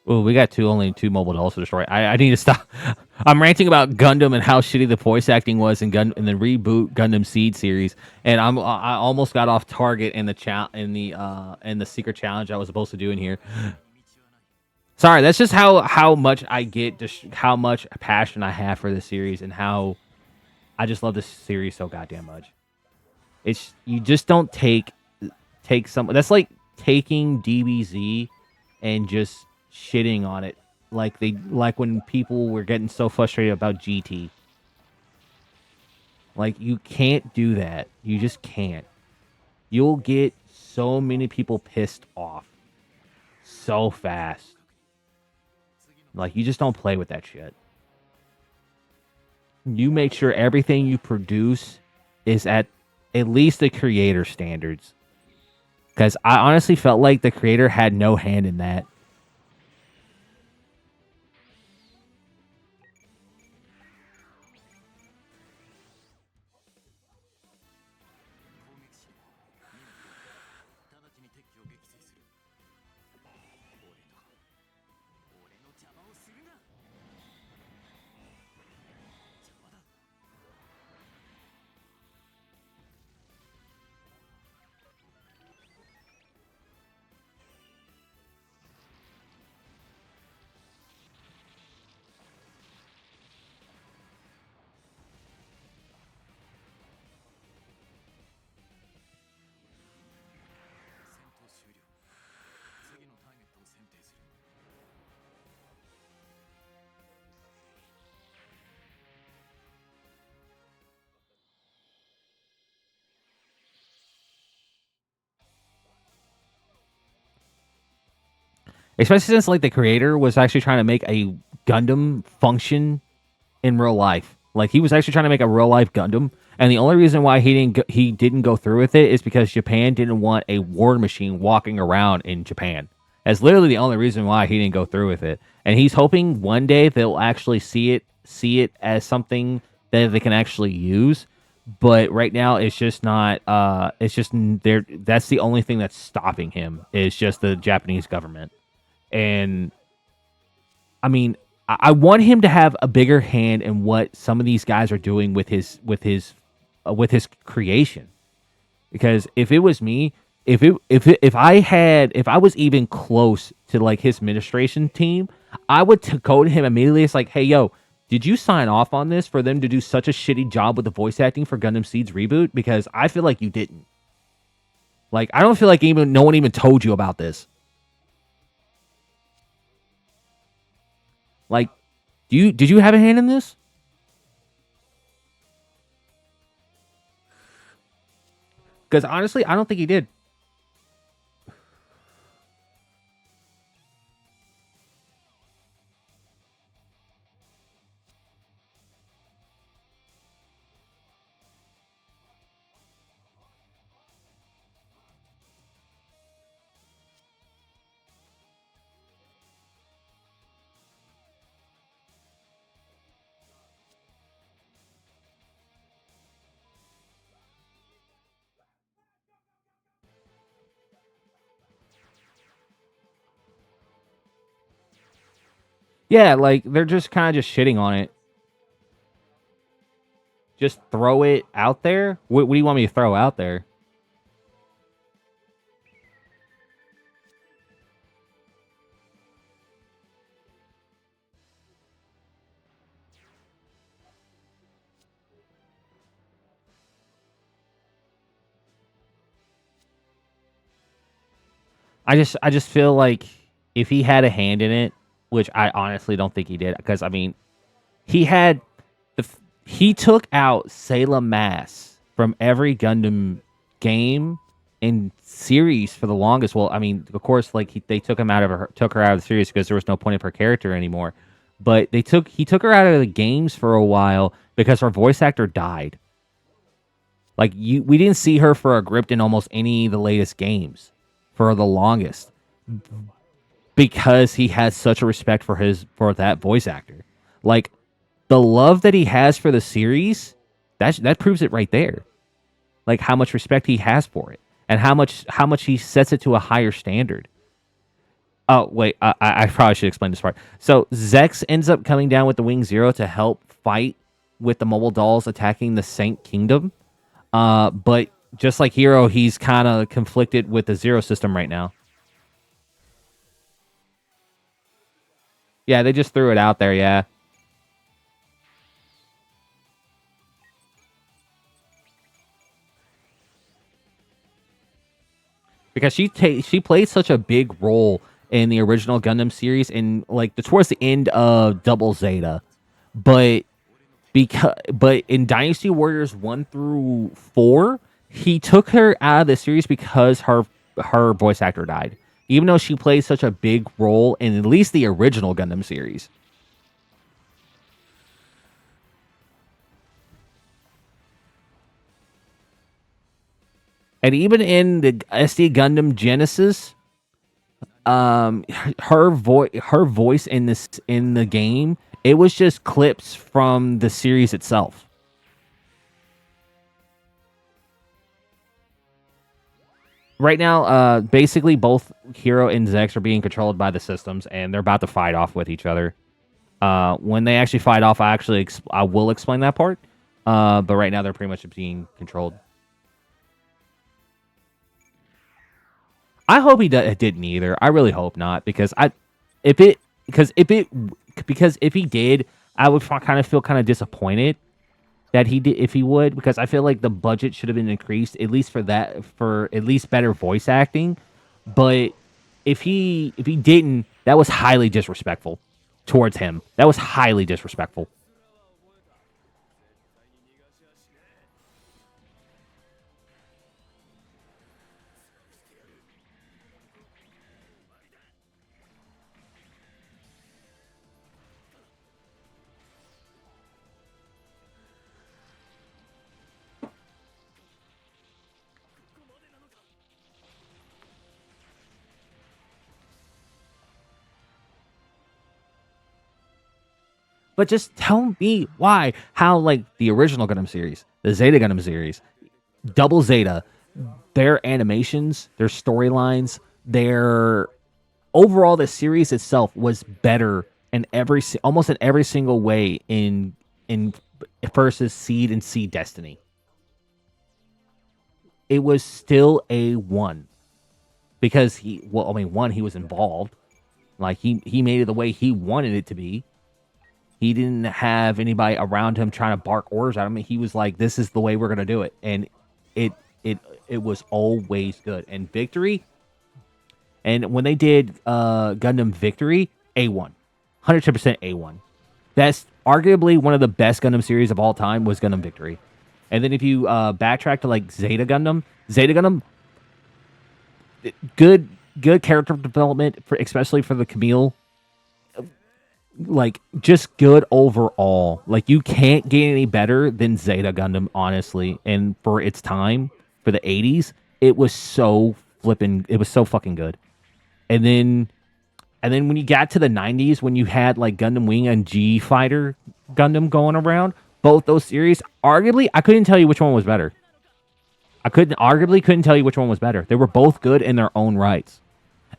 Speaker 1: Oh, we got only two mobile to also destroy. I need to stop. I'm ranting about Gundam and how shitty the voice acting was in in the reboot Gundam Seed series, and I almost got off target in the secret challenge I was supposed to do in here. Sorry, that's just how much I get, just how much passion I have for this series, and how I just love this series so goddamn much. It's you just don't take some. That's like taking DBZ and just shitting on it, like when people were getting so frustrated about GT. Like, you can't do that. You just can't. You'll get so many people pissed off so fast. Like, you just don't play with that shit. You make sure everything you produce is at least the creator standards. Because I honestly felt like the creator had no hand in that. especially since like the creator was actually trying to make a Gundam function in real life. Like he was actually trying to make a real life Gundam, and the only reason why he didn't go through with it is because Japan didn't want a war machine walking around in Japan. That's literally the only reason why he didn't go through with it. And he's hoping one day they'll actually see it as something that they can actually use. But right now, it's just not. It's just there. That's the only thing that's stopping him. Is just the Japanese government. And I mean, I want him to have a bigger hand in what some of these guys are doing with his creation. Because if it was me, if I was even close to like his administration team, I would go to him immediately. It's like, hey, yo, did you sign off on this for them to do such a shitty job with the voice acting for Gundam Seed's reboot? Because I feel like you didn't. Like, I don't feel like even no one even told you about this. Like, did you have a hand in this? Because honestly, I don't think he did. Yeah, like they're just kind of just shitting on it. Just throw it out there. What do you want me to throw out there? I just feel like if he had a hand in it, which I honestly don't think he did, because I mean, he had he took out Salem Mass from every Gundam game and series for the longest. Well, I mean, of course, like they took took her out of the series because there was no point of her character anymore. But he took her out of the games for a while because her voice actor died. Like we didn't see her for a grip in almost any of the latest games for the longest because he has such a respect for that voice actor. Like the love that he has for the series, that proves it right there. Like how much respect he has for it and how much he sets it to a higher standard. Oh wait, I probably should explain this part. So Zex ends up coming down with the Wing Zero to help fight with the mobile dolls attacking the Saint Kingdom. But just like Hero, he's kind of conflicted with the Zero system right now. Yeah, they just threw it out there. Yeah, because she played such a big role in the original Gundam series and like towards the end of Double Zeta, but but in Dynasty Warriors 1 through 4, he took her out of the series because her voice actor died. Even though she plays such a big role in at least the original Gundam series. And even in the SD Gundam Genesis, her voice in the game, it was just clips from the series itself. Right now, basically both Hero and Zex are being controlled by the systems, and they're about to fight off with each other. When they actually fight off, I will explain that part. But right now, they're pretty much being controlled. I hope didn't either. I really hope not because if it if it because if he did, I would kind of feel kind of disappointed that he did if he would because I feel like the budget should have been increased at least for at least better voice acting. But if he didn't, that was highly disrespectful towards him. That was highly disrespectful. But just tell me why, how, like, the original Gundam series, the Zeta Gundam series, Double Zeta, their animations, their storylines, their overall, the series itself was better in almost in every single way in versus Seed and Seed Destiny. It was still A1 because he was involved. Like he made it the way he wanted it to be. He didn't have anybody around him trying to bark orders at him. He was like, "This is the way we're gonna do it," and it it it was always good. And Victory, and when they did Gundam Victory, A1, 110% A1. That's arguably one of the best Gundam series of all time was Gundam Victory. And then if you backtrack to like Zeta Gundam, good character development for especially for the Camille. Like just good overall. Like you can't get any better than Zeta Gundam, honestly. And for its time, for the 80s, it was so fucking good. And then when you got to the 90s, when you had like Gundam Wing and G Fighter Gundam going around, both those series, arguably, I couldn't tell you which one was better. Couldn't tell you which one was better. They were both good in their own rights.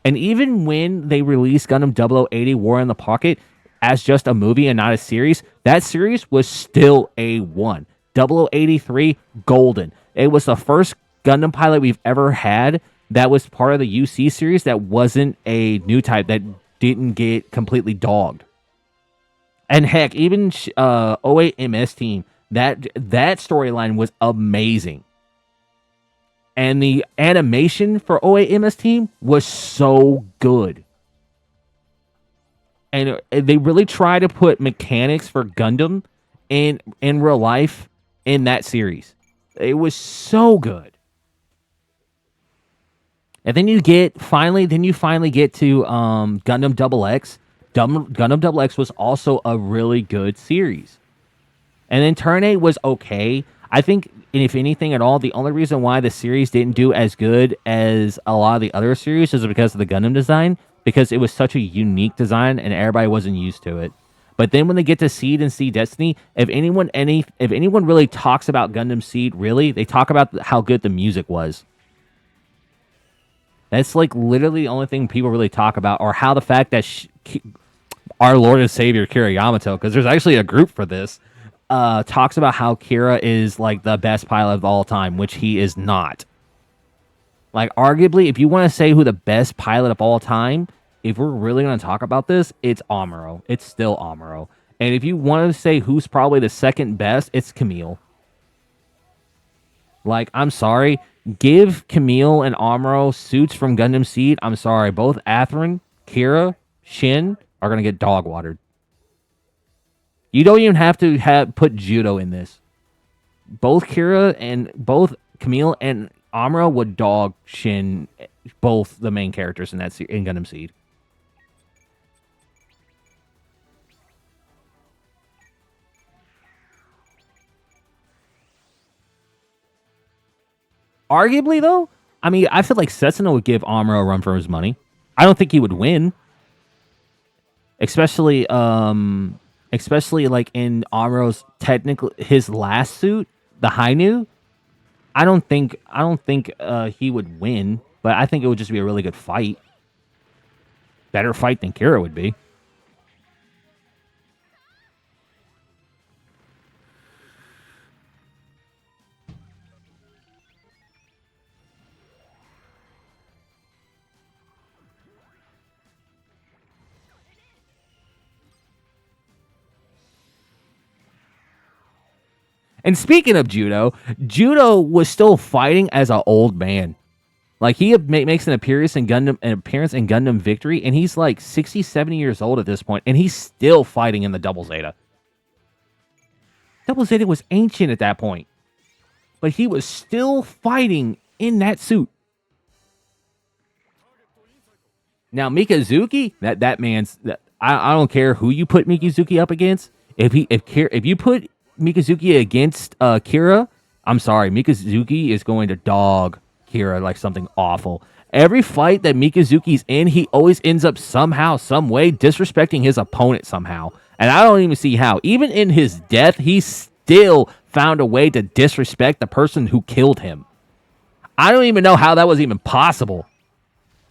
Speaker 1: And even when they released Gundam 0080 War in the Pocket as just a movie and not a series, that series was still A1. 0083, golden. It was the first Gundam pilot we've ever had that was part of the UC series that wasn't a new type, that didn't get completely dogged. And heck, even 08 MS Team, that storyline was amazing. And the animation for 08 MS Team was so good. And they really try to put mechanics for Gundam in real life in that series. It was so good. And then you finally get to Gundam Double X. Gundam Double X was also a really good series. And then Turn 8 was okay. I think, if anything at all, the only reason why the series didn't do as good as a lot of the other series is because of the Gundam design, because it was such a unique design and everybody wasn't used to it. But then when they get to Seed and Seed Destiny, if anyone really talks about Gundam Seed, really, they talk about how good the music was. That's like literally the only thing people really talk about, or how the fact that our Lord and Savior Kira Yamato, because there's actually a group for this, talks about how Kira is like the best pilot of all time, which he is not. Like arguably, if you want to say who the best pilot of all time, if we're really going to talk about this, it's Amuro. It's still Amuro. And if you want to say who's probably the second best, it's Camille. Like, I'm sorry. Give Camille and Amuro suits from Gundam Seed. I'm sorry. Both Athrun, Kira, Shin are going to get dog watered. You don't even have to put Judo in this. Both Camille and Amuro would dog Shin, both the main characters in Gundam Seed. Arguably, though, I mean, I feel like Setsuna would give Amuro a run for his money. I don't think he would win, especially like in Amuro's his last suit, the Hainu. I don't think he would win, but I think it would just be a really good fight. Better fight than Kira would be. And speaking of Judo was still fighting as an old man. Like, he makes an appearance in Gundam Victory, and he's like 60, 70 years old at this point, and he's still fighting in the Double Zeta. Double Zeta was ancient at that point, but he was still fighting in that suit. Now, Mikazuki, that man's... I don't care who you put Mikazuki up against. If you put Mikazuki against Kira, I'm sorry, Mikazuki is going to dog Kira like something awful. Every fight that Mikazuki's in, he always ends up somehow, some way, disrespecting his opponent somehow. And I don't even see how. Even in his death, he still found a way to disrespect the person who killed him. I don't even know how that was even possible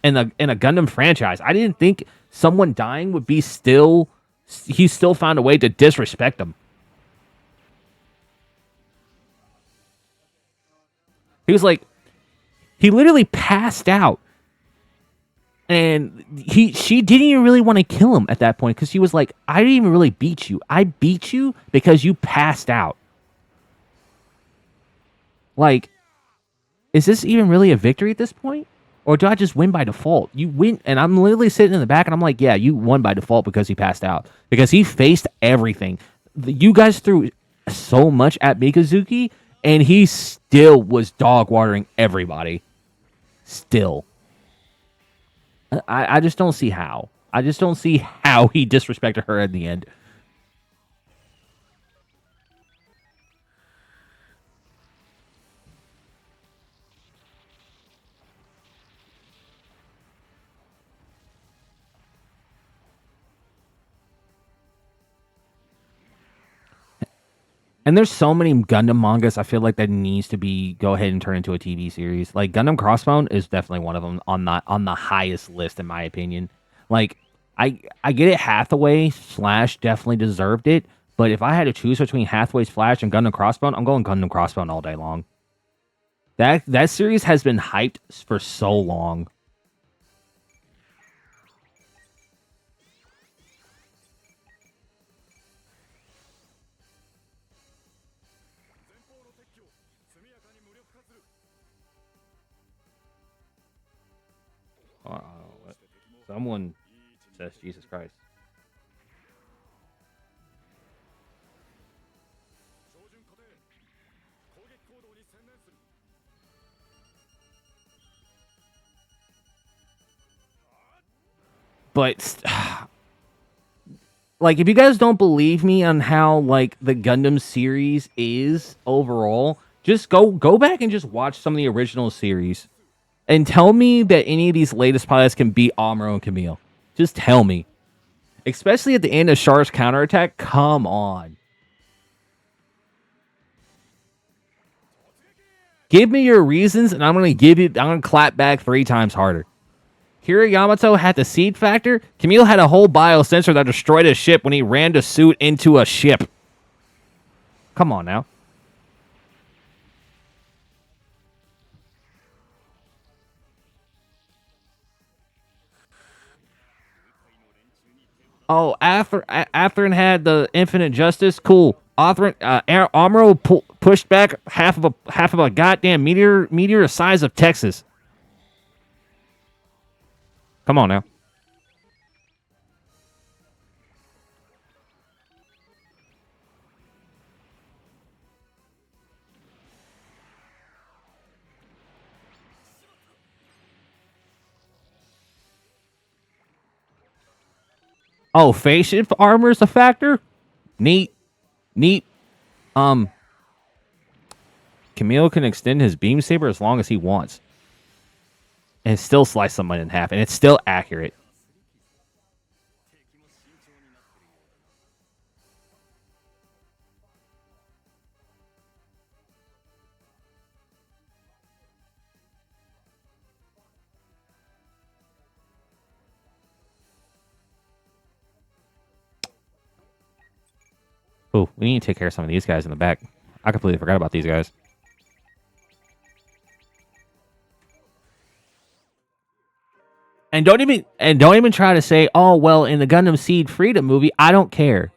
Speaker 1: in a Gundam franchise. I didn't think someone dying would be still... He still found a way to disrespect them. He was like... He literally passed out. And she didn't even really want to kill him at that point because she was like, I didn't even really beat you. I beat you because you passed out. Like, is this even really a victory at this point? Or do I just win by default? You win, and I'm literally sitting in the back, and I'm like, yeah, you won by default because he passed out. Because he faced everything. You guys threw so much at Mikazuki, and he still was dog-watering everybody. Still. I just don't see how. I just don't see how he disrespected her in the end. And there's so many Gundam mangas I feel like that needs to be go ahead and turn into a TV series. Like Gundam Crossbone is definitely one of them on the highest list in my opinion. Like I get it, Hathaway Flash definitely deserved it, but if I had to choose between Hathaway's Flash and Gundam Crossbone, I'm going Gundam Crossbone all day long. That series has been hyped for so long. Someone says Jesus Christ. But like, if you guys don't believe me on how like the Gundam series is overall, just go back and just watch some of the original series. And tell me that any of these latest pilots can beat Amuro and Camille. Just tell me. Especially at the end of Char's counterattack. Come on. Give me your reasons, and I'm gonna clap back 3 times harder. Hiro Yamato had the seed factor. Camille had a whole biosensor that destroyed his ship when he ran to suit into a ship. Come on now. Oh, Atherin had the infinite justice. Cool. Amuro pushed back half of a goddamn meteor the size of Texas. Come on now. Oh, phase shift armor is a factor? Neat. Camille can extend his beam saber as long as he wants. And still slice someone in half. And it's still accurate. Oh, we need to take care of some of these guys in the back. I completely forgot about these guys. And don't even try to say, oh well, in the Gundam Seed Freedom movie, I don't care.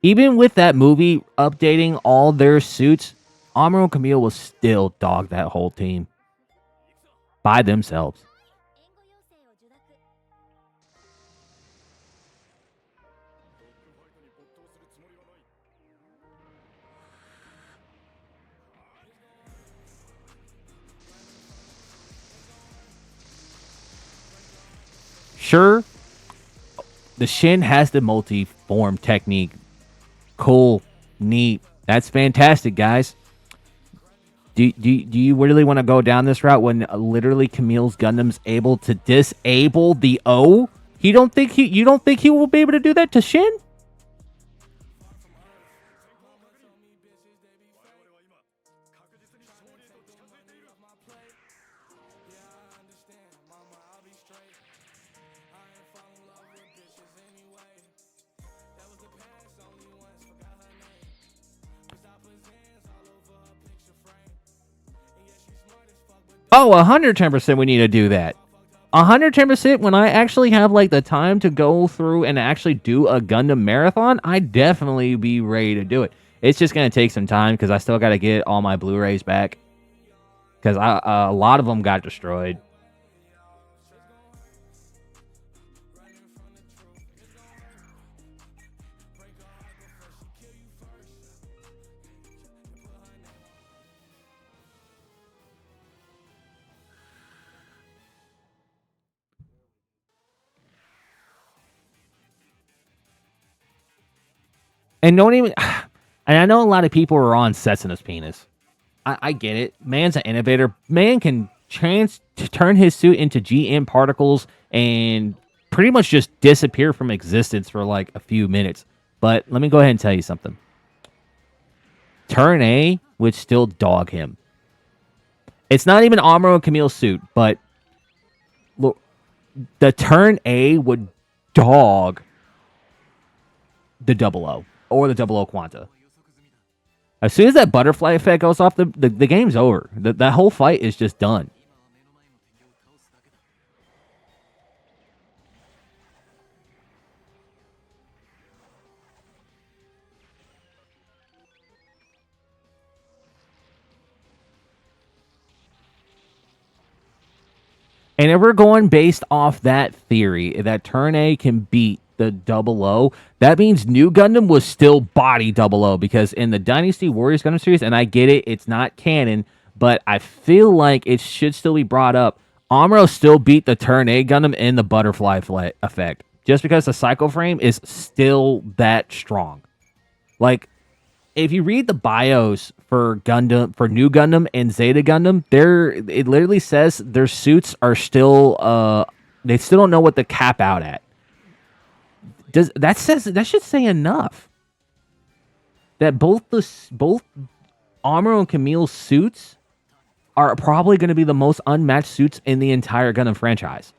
Speaker 1: Even with that movie updating all their suits, Amuro and Camille will still dog that whole team by themselves. Sure, the Shin has the multi-form technique. Cool, neat. That's fantastic, guys. Do you really want to go down this route when literally Camille's Gundam's able to disable the O? You don't think he will be able to do that to Shin? Oh, 110% we need to do that. 110% when I actually have like the time to go through and actually do a Gundam marathon, I'd definitely be ready to do it. It's just going to take some time because I still got to get all my Blu-rays back because a lot of them got destroyed. And don't even... And I know a lot of people are on Setsuna penis. I get it. Man's an innovator. Man can turn his suit into GM particles and pretty much just disappear from existence for like a few minutes. But let me go ahead and tell you something. Turn A would still dog him. It's not even Amuro and Camille's suit, but look, the Turn A would dog the Double O or the Double O Quanta. As soon as that butterfly effect goes off, the game's over. That whole fight is just done. And if we're going based off that theory, that Turn A can beat the Double O, that means New Gundam was still body Double O, because in the Dynasty Warriors Gundam series, and I get it, it's not canon, but I feel like it should still be brought up. Amuro still beat the Turn A Gundam in the butterfly effect, just because the Psycho Frame is still that strong. Like, if you read the bios for Gundam, for New Gundam and Zeta Gundam, it literally says their suits are still they still don't know what to cap out at. That should say enough. That both Amuro and Camille's suits are probably going to be the most unmatched suits in the entire Gundam franchise.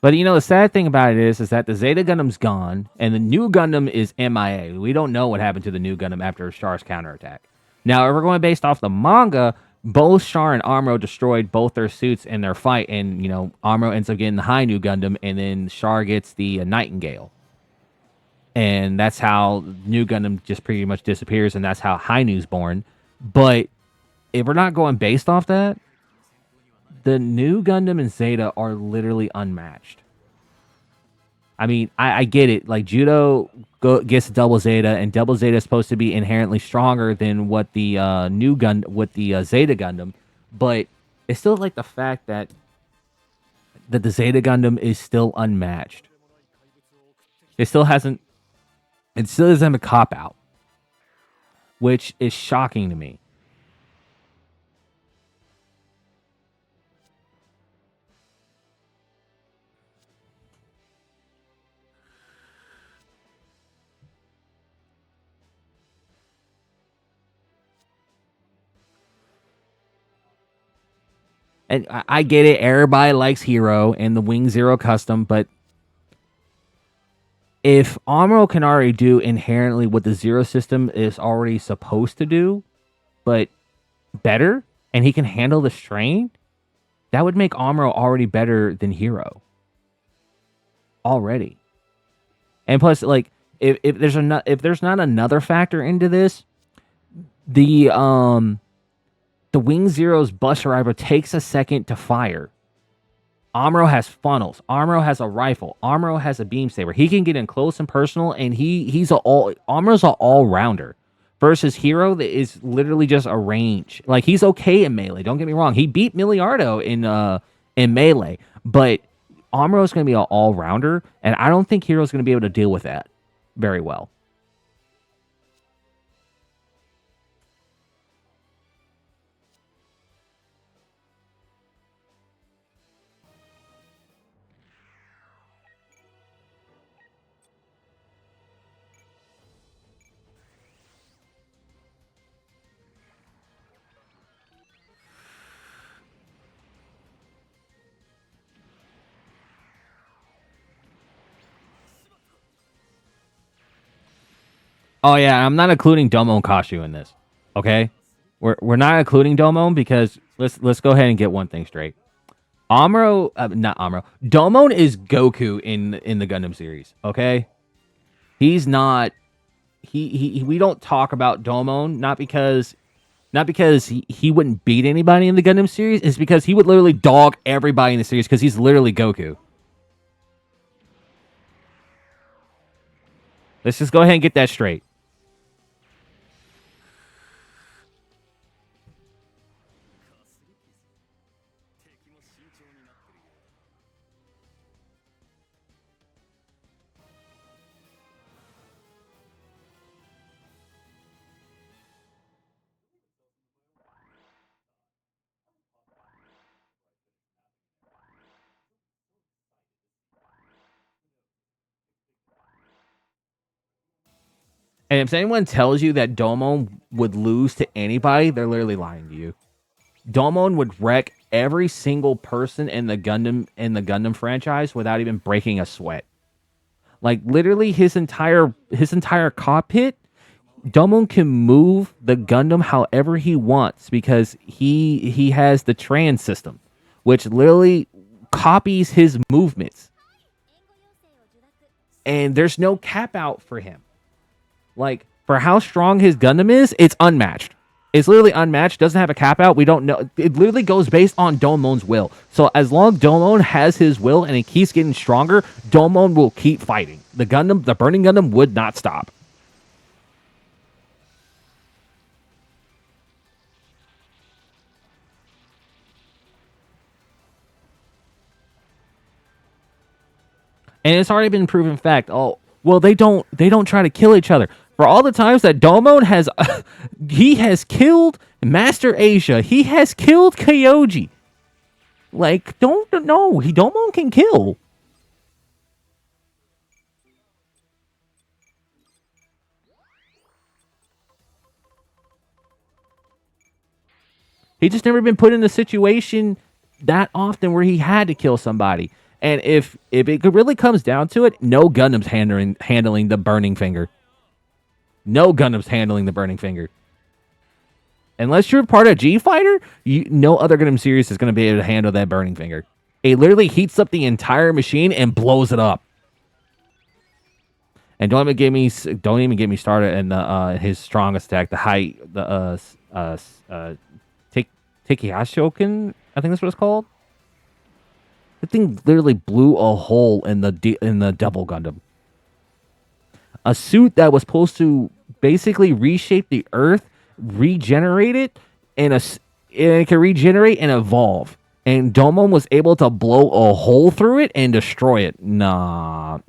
Speaker 1: But you know, the sad thing about it is that the Zeta Gundam's gone, and the new Gundam is MIA. We don't know what happened to the new Gundam after Char's counterattack. Now, if we're going based off the manga, both Char and Amuro destroyed both their suits in their fight, and you know, Amuro ends up getting the High New Gundam, and then Char gets the Nightingale. And that's how New Gundam just pretty much disappears, and that's how High New's born. But if we're not going based off that, the new Gundam and Zeta are literally unmatched. I mean, I get it. Like, Judo gets Double Zeta, and Double Zeta is supposed to be inherently stronger than what the Zeta Gundam, but it's still like the fact that the Zeta Gundam is still unmatched. It still hasn't. It still isn't a cop out, which is shocking to me. And I get it. Everybody likes Hero and the Wing Zero custom, but if Amuro can already do inherently what the Zero system is already supposed to do, but better, and he can handle the strain, that would make Amuro already better than Hero. Already. And plus, like, if there's not another factor into this, the Wing Zero's Buster Rifle takes a second to fire. Amuro has funnels. Amuro has a rifle. Amuro has a beam saber. He can get in close and personal, and Amuro's an all rounder. Versus Hero that is literally just a range. Like, he's okay in melee. Don't get me wrong. He beat Miliardo in melee, but Amuro's going to be an all rounder, and I don't think Hero's going to be able to deal with that very well. Oh yeah, I'm not including Domon Kashu in this. Okay, we're not including Domon because let's go ahead and get one thing straight. Amuro, not Amuro. Domon is Goku in the Gundam series. Okay, he's not. He we don't talk about Domon not because he wouldn't beat anybody in the Gundam series. It's because he would literally dog everybody in the series because he's literally Goku. Let's just go ahead and get that straight. And if anyone tells you that Domon would lose to anybody, they're literally lying to you. Domon would wreck every single person in the Gundam franchise without even breaking a sweat. Like literally his entire cockpit, Domon can move the Gundam however he wants because he has the trans system, which literally copies his movements. And there's no cap out for him. Like, for how strong his Gundam is, it's unmatched. It's literally unmatched. Doesn't have a cap out. We don't know. It literally goes based on Domon's will. So as long as Domon has his will and he keeps getting stronger, Domon will keep fighting. The Burning Gundam would not stop. And it's already been proven fact. Oh, well, they don't try to kill each other. For all the times that Domon has he has killed Master Asia, he has killed Kyoji. Like, Domon can kill. He just never been put in a situation that often where he had to kill somebody. And if it really comes down to it, no Gundam's handling the burning finger. No Gundam's handling the burning finger. Unless you're part of G Fighter, no other Gundam series is going to be able to handle that burning finger. It literally heats up the entire machine and blows it up. And don't even get me started in his strongest attack, Tekihashoken, I think that's what it's called. The thing literally blew a hole in the double Gundam. A suit that was supposed to basically reshape the Earth, regenerate it, and it can regenerate and evolve. And Domon was able to blow a hole through it and destroy it. No.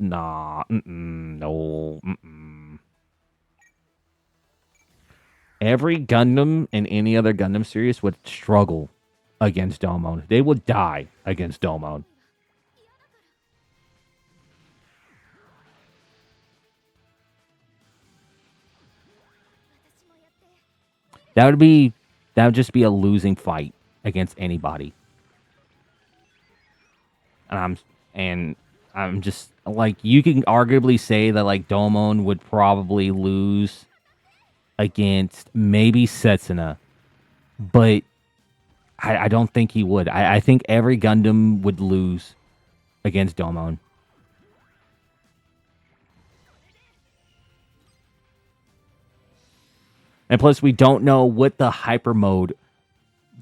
Speaker 1: Every Gundam in any other Gundam series would struggle against Domon. They would die against Domon. That would just be a losing fight against anybody. And I'm just like, you can arguably say that like Domon would probably lose against maybe Setsuna, but I don't think he would. I think every Gundam would lose against Domon. And plus, we don't know what the hyper mode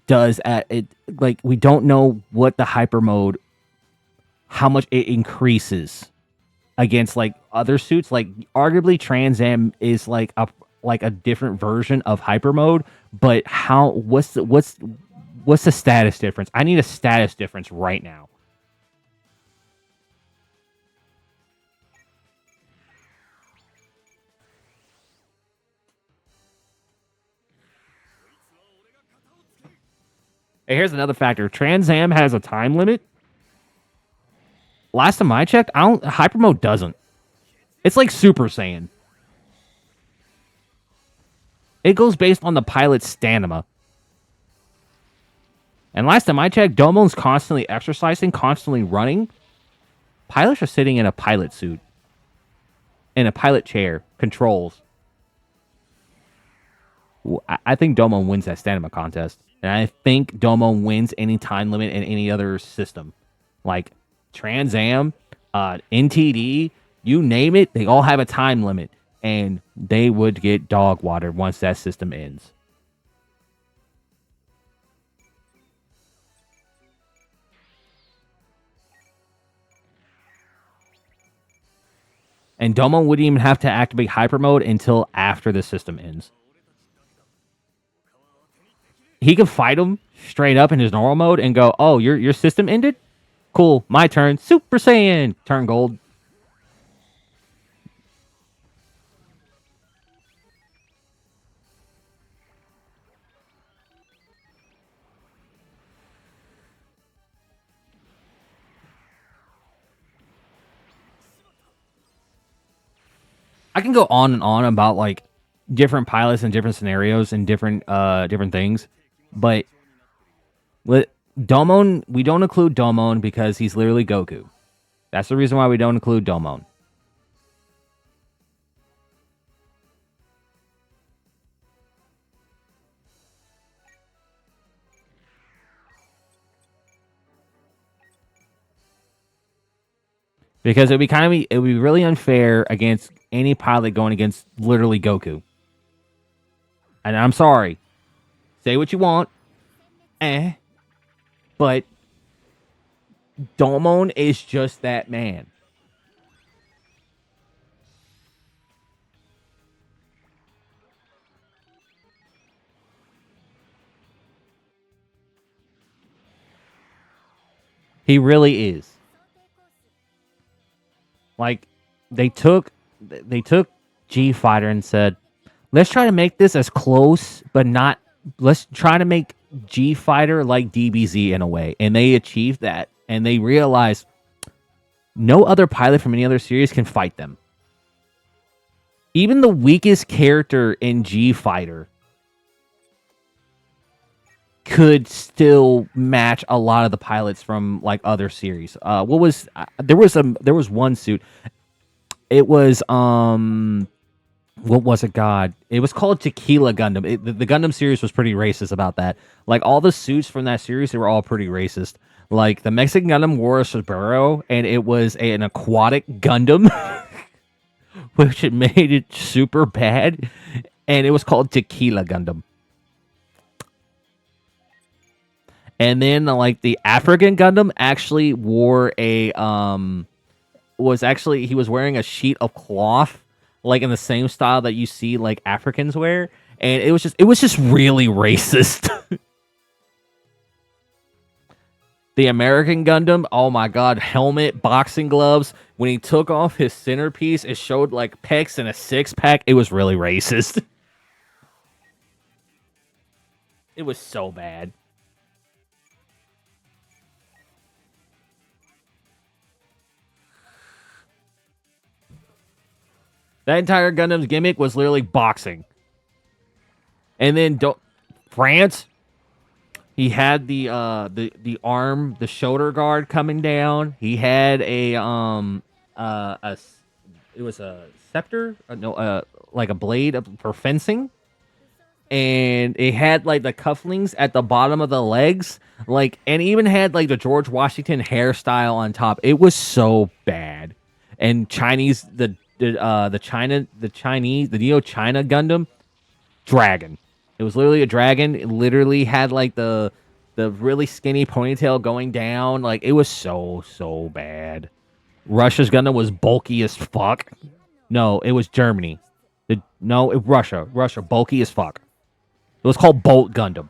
Speaker 1: does at it. Like, we don't know what the hyper mode, how much it increases against like other suits. Like, arguably, Trans Am is like a different version of hyper mode. But what's the status difference? I need a status difference right now. And here's another factor. Trans Am has a time limit. Last time I checked, hyper mode doesn't. It's like Super Saiyan. It goes based on the pilot's stamina. And last time I checked, Domon's constantly exercising, constantly running. Pilots are sitting in a pilot suit. In a pilot chair. Controls. I think Domon wins that stamina contest, and I think Domon wins any time limit in any other system, like Trans Am, NTD, you name it. They all have a time limit, and they would get dog water once that system ends. And Domon wouldn't even have to activate hyper mode until after the system ends. He could fight him straight up in his normal mode and go, "Oh, your system ended? Cool, my turn. Super Saiyan, turn gold." I can go on and on about like different pilots and different scenarios and different things, but Domon, we don't include Domon because he's literally Goku. That's the reason why we don't include Domon. Because it would be really unfair against any pilot going against literally Goku. And I'm sorry, say what you want, but Domon is just that man. He really is. Like they took G Fighter and said, let's try to make this as close, but not. Let's try to make G Fighter like DBZ in a way, and they achieved that. And they realized no other pilot from any other series can fight them. Even the weakest character in G Fighter could still match a lot of the pilots from like other series. What was there was one suit. It was what was it? God, it was called Tequila Gundam. The Gundam series was pretty racist about that. Like all the suits from that series, they were all pretty racist. Like the Mexican Gundam wore a sombrero, and it was an aquatic Gundam, which it made it super bad. And it was called Tequila Gundam. And then like the African Gundam actually wore a was actually he was wearing a sheet of cloth like in the same style that you see like Africans wear, and it was just really racist. The American Gundam, oh my god, helmet, boxing gloves. When he took off his centerpiece, it showed like pecs and a six pack. It was really racist. It was so bad. That entire Gundam's gimmick was literally boxing. And then France, he had the arm, the shoulder guard coming down. He had it was a scepter, no, like a blade for fencing, and it had like the cufflinks at the bottom of the legs, like, and even had like the George Washington hairstyle on top. It was so bad. And Chinese, the Neo China Gundam dragon. It was literally a dragon. It literally had like the really skinny ponytail going down. Like it was so bad. Russia's Gundam was bulky as fuck. No, it was Germany. Russia, bulky as fuck. It was called Bolt Gundam.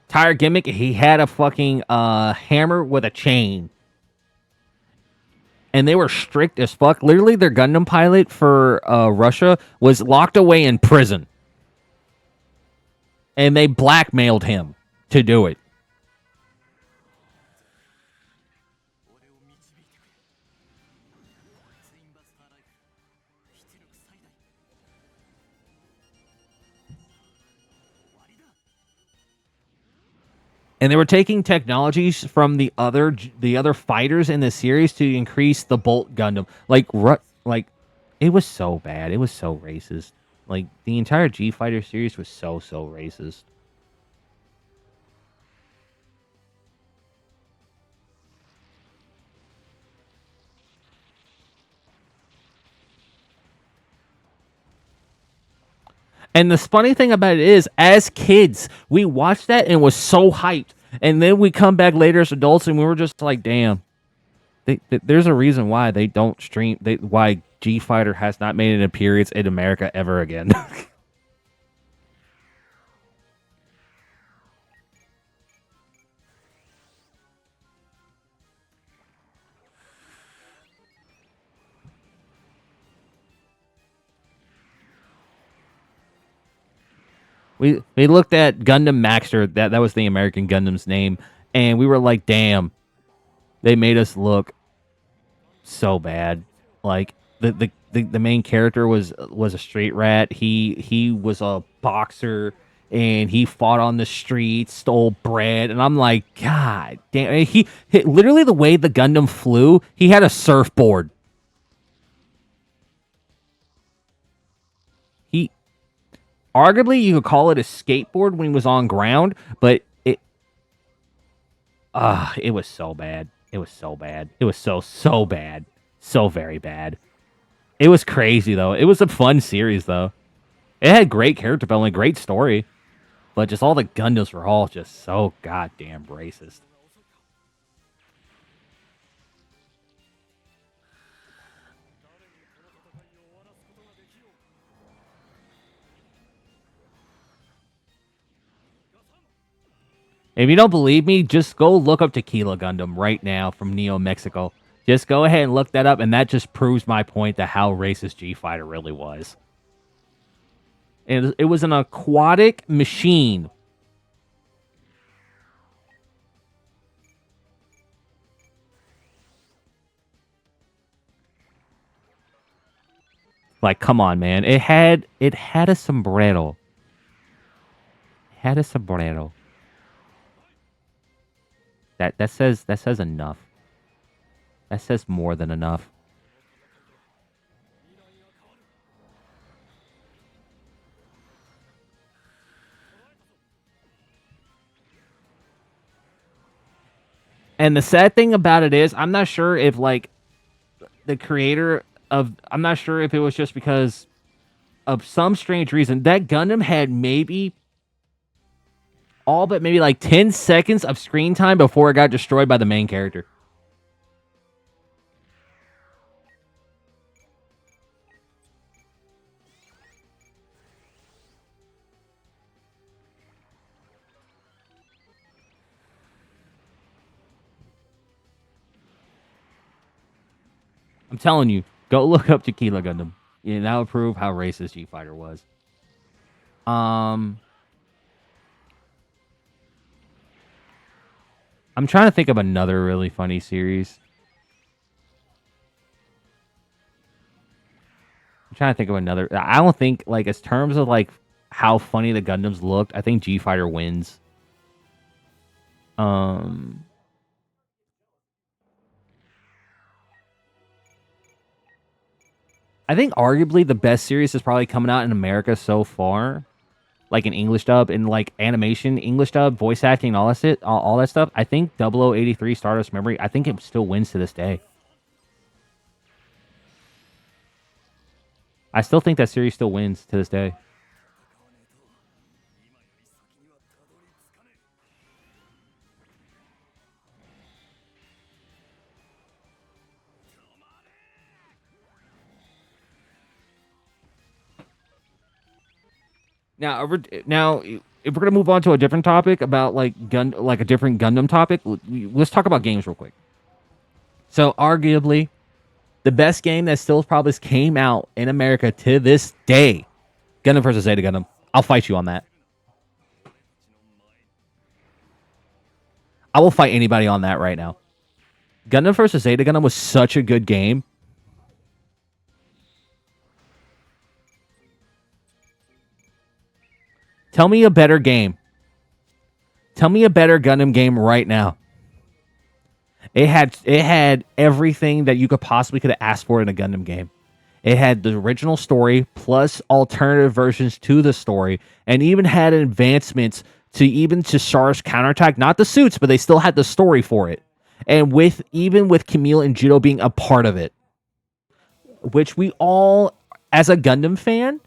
Speaker 1: Tire gimmick, he had a fucking hammer with a chain. And they were strict as fuck. Literally, their Gundam pilot for Russia was locked away in prison. And they blackmailed him to do it. And they were taking technologies from the other fighters in the series to increase the Bolt Gundam. Like it was so bad. It was so racist. Like the entire G Fighter series was so racist. And the funny thing about it is, as kids, we watched that and was so hyped. And then we come back later as adults and we were just like, damn, there's a reason why they don't stream, why G Fighter has not made an appearance in America ever again. we looked at Gundam Maxter, that was the American Gundam's name, and we were like, damn, they made us look so bad. Like the main character was a straight rat. He was a boxer and he fought on the streets, stole bread, and I'm like, God damn! He literally, the way the Gundam flew, he had a surfboard. He arguably you could call it a skateboard when he was on ground, but it was so bad. It was so bad. It was so bad. So very bad. It was crazy though. It was a fun series though. It had great character development, great story, but just all the Gundams were all just so goddamn racist. If you don't believe me, just go look up Tequila Gundam right now from Neo Mexico. Just go ahead and look that up, and that just proves my point to how racist G Fighter really was. It was an aquatic machine. Like, come on, man. It had a sombrero. It had a sombrero. That says enough. That says more than enough. And the sad thing about it is, I'm not sure if like the creator of I'm not sure if it was just because of some strange reason that Gundam had maybe all but maybe like 10 seconds of screen time before it got destroyed by the main character. I'm telling you, go look up Tequila Gundam. Yeah, that would prove how racist G Fighter was. Um, I'm trying to think of another really funny series. I'm trying to think of another. I don't think like as terms of like how funny the Gundams looked. I think G Fighter wins. Um, I think arguably the best series is probably coming out in America so far, like in English dub and like animation, English dub, voice acting, all that shit, all that stuff. I think 0083 Stardust Memory. I think it still wins to this day. I still think that series still wins to this day. Now, if we're gonna move on to a different topic about like a different Gundam topic, let's talk about games real quick. So, arguably, the best game that still probably came out in America to this day, Gundam versus Zeta Gundam. I'll fight you on that. I will fight anybody on that right now. Gundam versus Zeta Gundam was such a good game. Tell me a better game. Tell me a better Gundam game right now. It had everything that you could have asked for in a Gundam game. It had the original story plus alternative versions to the story, and even had advancements to Char's counterattack. Not the suits, but they still had the story for it. And with Camille and Judo being a part of it, which we all, as a Gundam fan,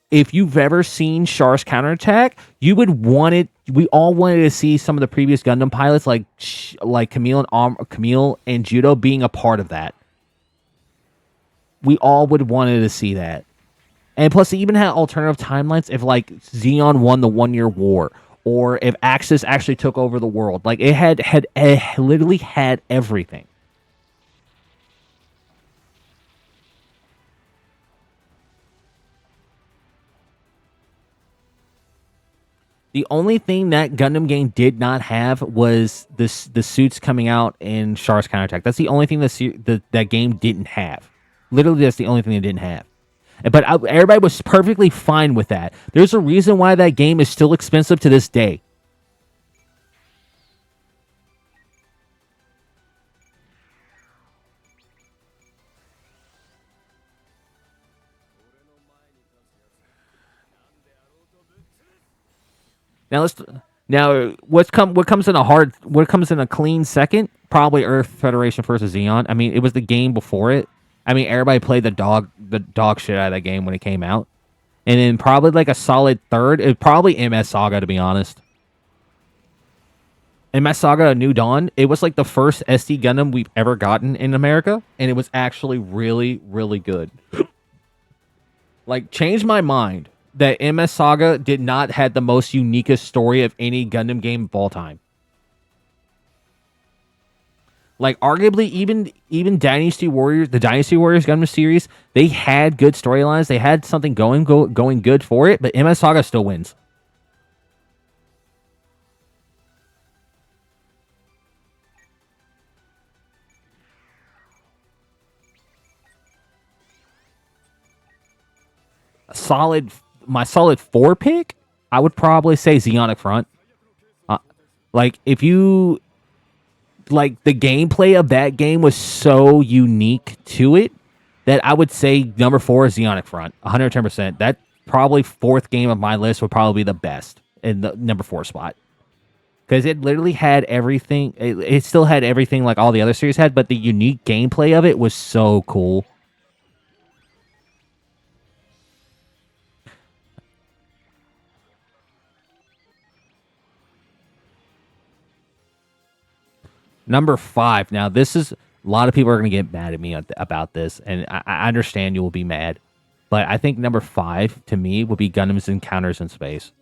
Speaker 1: if you've ever seen Char's counterattack, you would want it. We all wanted to see some of the previous Gundam pilots, like Camille and Judo, being a part of that. We all would wanted to see that, and plus, they even had alternative timelines if like Zeon won the 1-year war, or if Axis actually took over the world. Like it literally had everything. The only thing that Gundam game did not have was the suits coming out in Char's counterattack. That's the only thing that game didn't have. Literally, that's the only thing it didn't have. But everybody was perfectly fine with that. There's a reason why that game is still expensive to this day. What comes in a clean second? Probably Earth Federation versus Xeon. I mean, it was the game before it. I mean, everybody played the dog shit out of that game when it came out. And then probably like a solid third, it probably MS Saga, to be honest. MS Saga: A New Dawn. It was like the first SD Gundam we've ever gotten in America, and it was actually really, really good. Like, changed my mind that MS Saga did not have the most uniquest story of any Gundam game of all time. Like, arguably, even Dynasty Warriors, the Dynasty Warriors Gundam series, they had good storylines. They had something going good for it, but MS Saga still wins. My solid 4 pick, I would probably say Zeonic Front. Like, if you like, the gameplay of that game was so unique to it that I would say number 4 is Zeonic Front, 110%. That probably 4th game of my list would probably be the best in the number 4 spot, because it literally had everything. It still had everything like all the other series had, but the unique gameplay of it was so cool. Number 5. Now, this is a lot of people are going to get mad at me about this, and I understand you will be mad, but I think number 5 to me would be Gundam's Encounters in Space.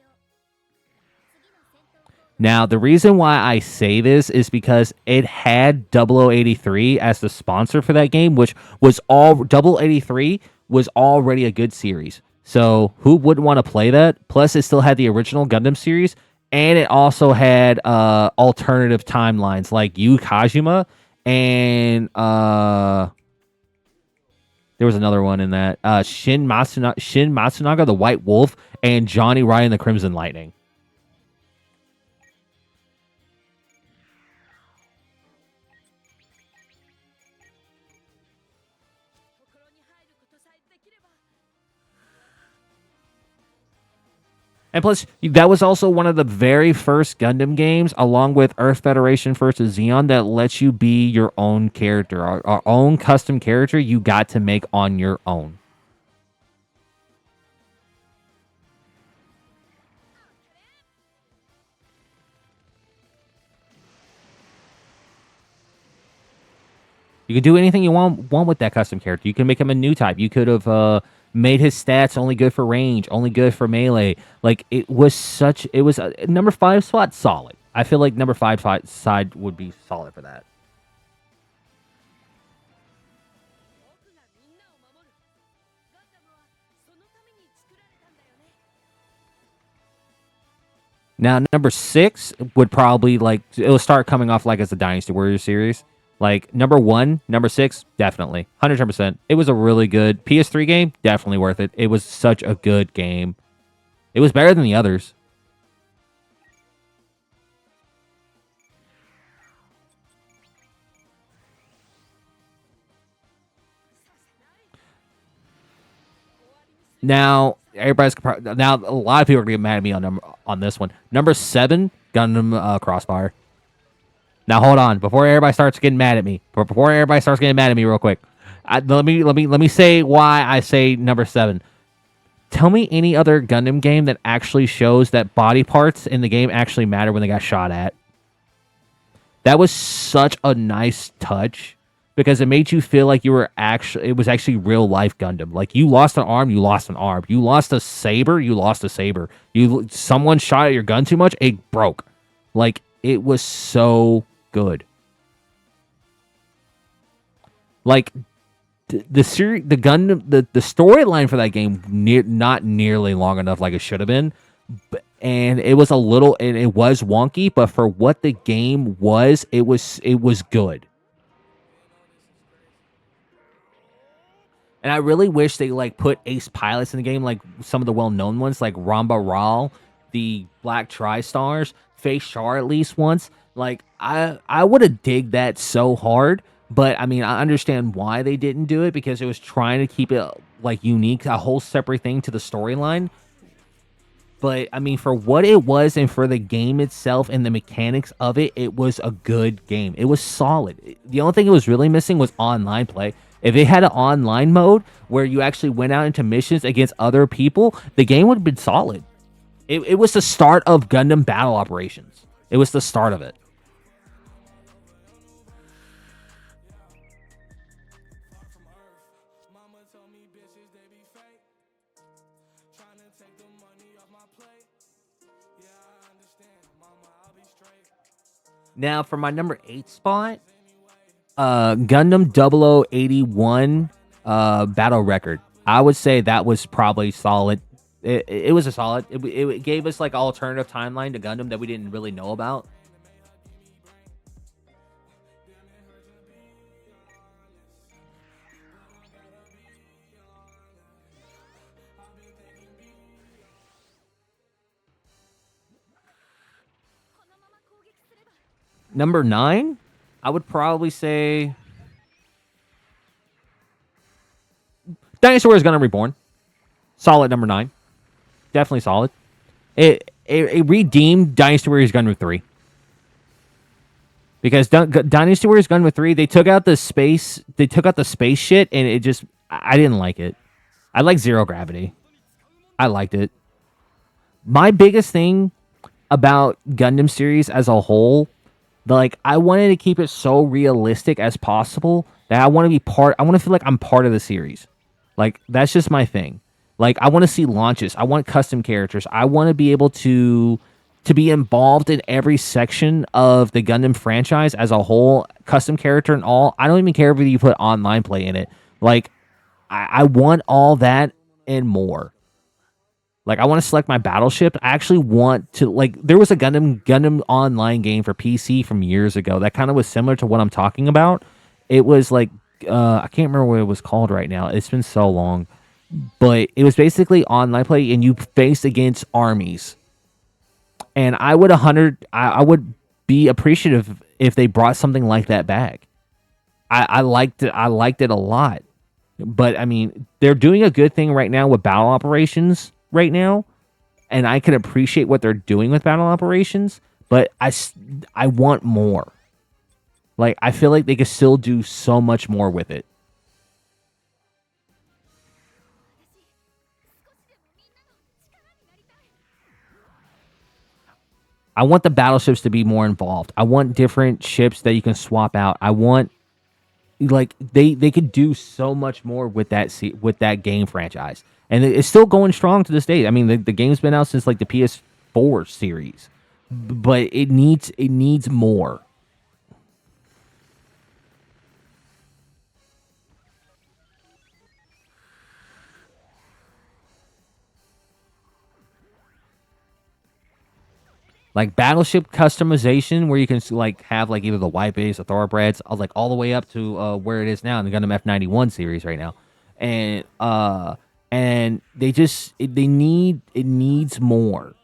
Speaker 1: Now, the reason why I say this is because it had 0083 as the sponsor for that game, which was all 0083 was already a good series. So who wouldn't want to play that? Plus, it still had the original Gundam series, and it also had alternative timelines like Yu Kajima, and there was another one in that, Shin Matsunaga, the White Wolf, and Johnny Ryan, the Crimson Lightning. And plus, that was also one of the very first Gundam games, along with Earth Federation versus Xeon, that lets you be your own character. Our own custom character you got to make on your own. You can do anything you want with that custom character. You can make him a new type. You could have made his stats only good for range, only good for melee. Like, it was number 5 spot solid. I feel like number 5 side would be solid for that. Now, number 6 would probably, like, it'll start coming off like as a Dynasty Warriors series. Like, number 1, number 6, definitely. 110%. It was a really good PS3 game. Definitely worth it. It was such a good game. It was better than the others. Now now a lot of people are gonna get mad at me on this one. Number 7, Gundam Crossfire. Now hold on, before everybody starts getting mad at me. Real quick. Let me say why I say number 7. Tell me any other Gundam game that actually shows that body parts in the game actually matter when they got shot at. That was such a nice touch because it made you feel like it was actually real life Gundam. Like you lost an arm, you lost an arm. You lost a saber, you lost a saber. Someone shot at your gun too much, it broke. Like it was so good. Like the Gundam, the storyline for that game not nearly long enough like it should have been. And it was it was wonky, but for what the game was, it was good. And I really wish they like put ace pilots in the game, like some of the well-known ones, like Ramba Ral, the Black Tri-Stars, Faye Shar at least once. Like I would have digged that so hard, but I mean I understand why they didn't do it because it was trying to keep it like unique, a whole separate thing to the storyline. But I mean, for what it was and for the game itself and the mechanics of it, it was a good game. It was solid. The only thing it was really missing was online play. If it had an online mode where you actually went out into missions against other people, the game would have been solid. It was the start of Gundam Battle Operations. It was the start of it. Now, for my number 8 spot, Gundam 0081 Battle Record. I would say that was probably solid. It was a solid. It gave us like alternative timeline to Gundam that we didn't really know about. Number 9, I would probably say Dynasty Warriors Gundam Reborn. Solid number 9. Definitely solid. It redeemed Dynasty Warriors Gundam 3. Because Dynasty Warriors Gundam 3, they took out the space shit, and it just, I didn't like it. I like Zero Gravity. I liked it. My biggest thing about Gundam series as a whole, like, I wanted to keep it so realistic as possible that I want to feel like I'm part of the series. Like, that's just my thing. Like, I want to see launches. I want custom characters. I want to be able to be involved in every section of the Gundam franchise as a whole, custom character and all. I don't even care if you put online play in it. Like, I want all that and more. Like, I want to select my battleship. I actually want to, like, there was a Gundam online game for PC from years ago that kind of was similar to what I'm talking about. It was like, I can't remember what it was called right now. It's been so long. But it was basically online play, and you faced against armies. And I would be appreciative if they brought something like that back. I liked it. I liked it a lot. But I mean, they're doing a good thing right now with battle operations right now, and I can appreciate what they're doing with battle operations. But I want more. Like, I feel like they could still do so much more with it. I want the battleships to be more involved. I want different ships that you can swap out. I want, like, they could do so much more with that game franchise, and it's still going strong to this day. I mean, the game's been out since like the PS4 series, but it needs more. Like battleship customization, where you can like have like either the white base or thoroughbreds, like all the way up to where it is now in the Gundam F91 series right now, and it needs more.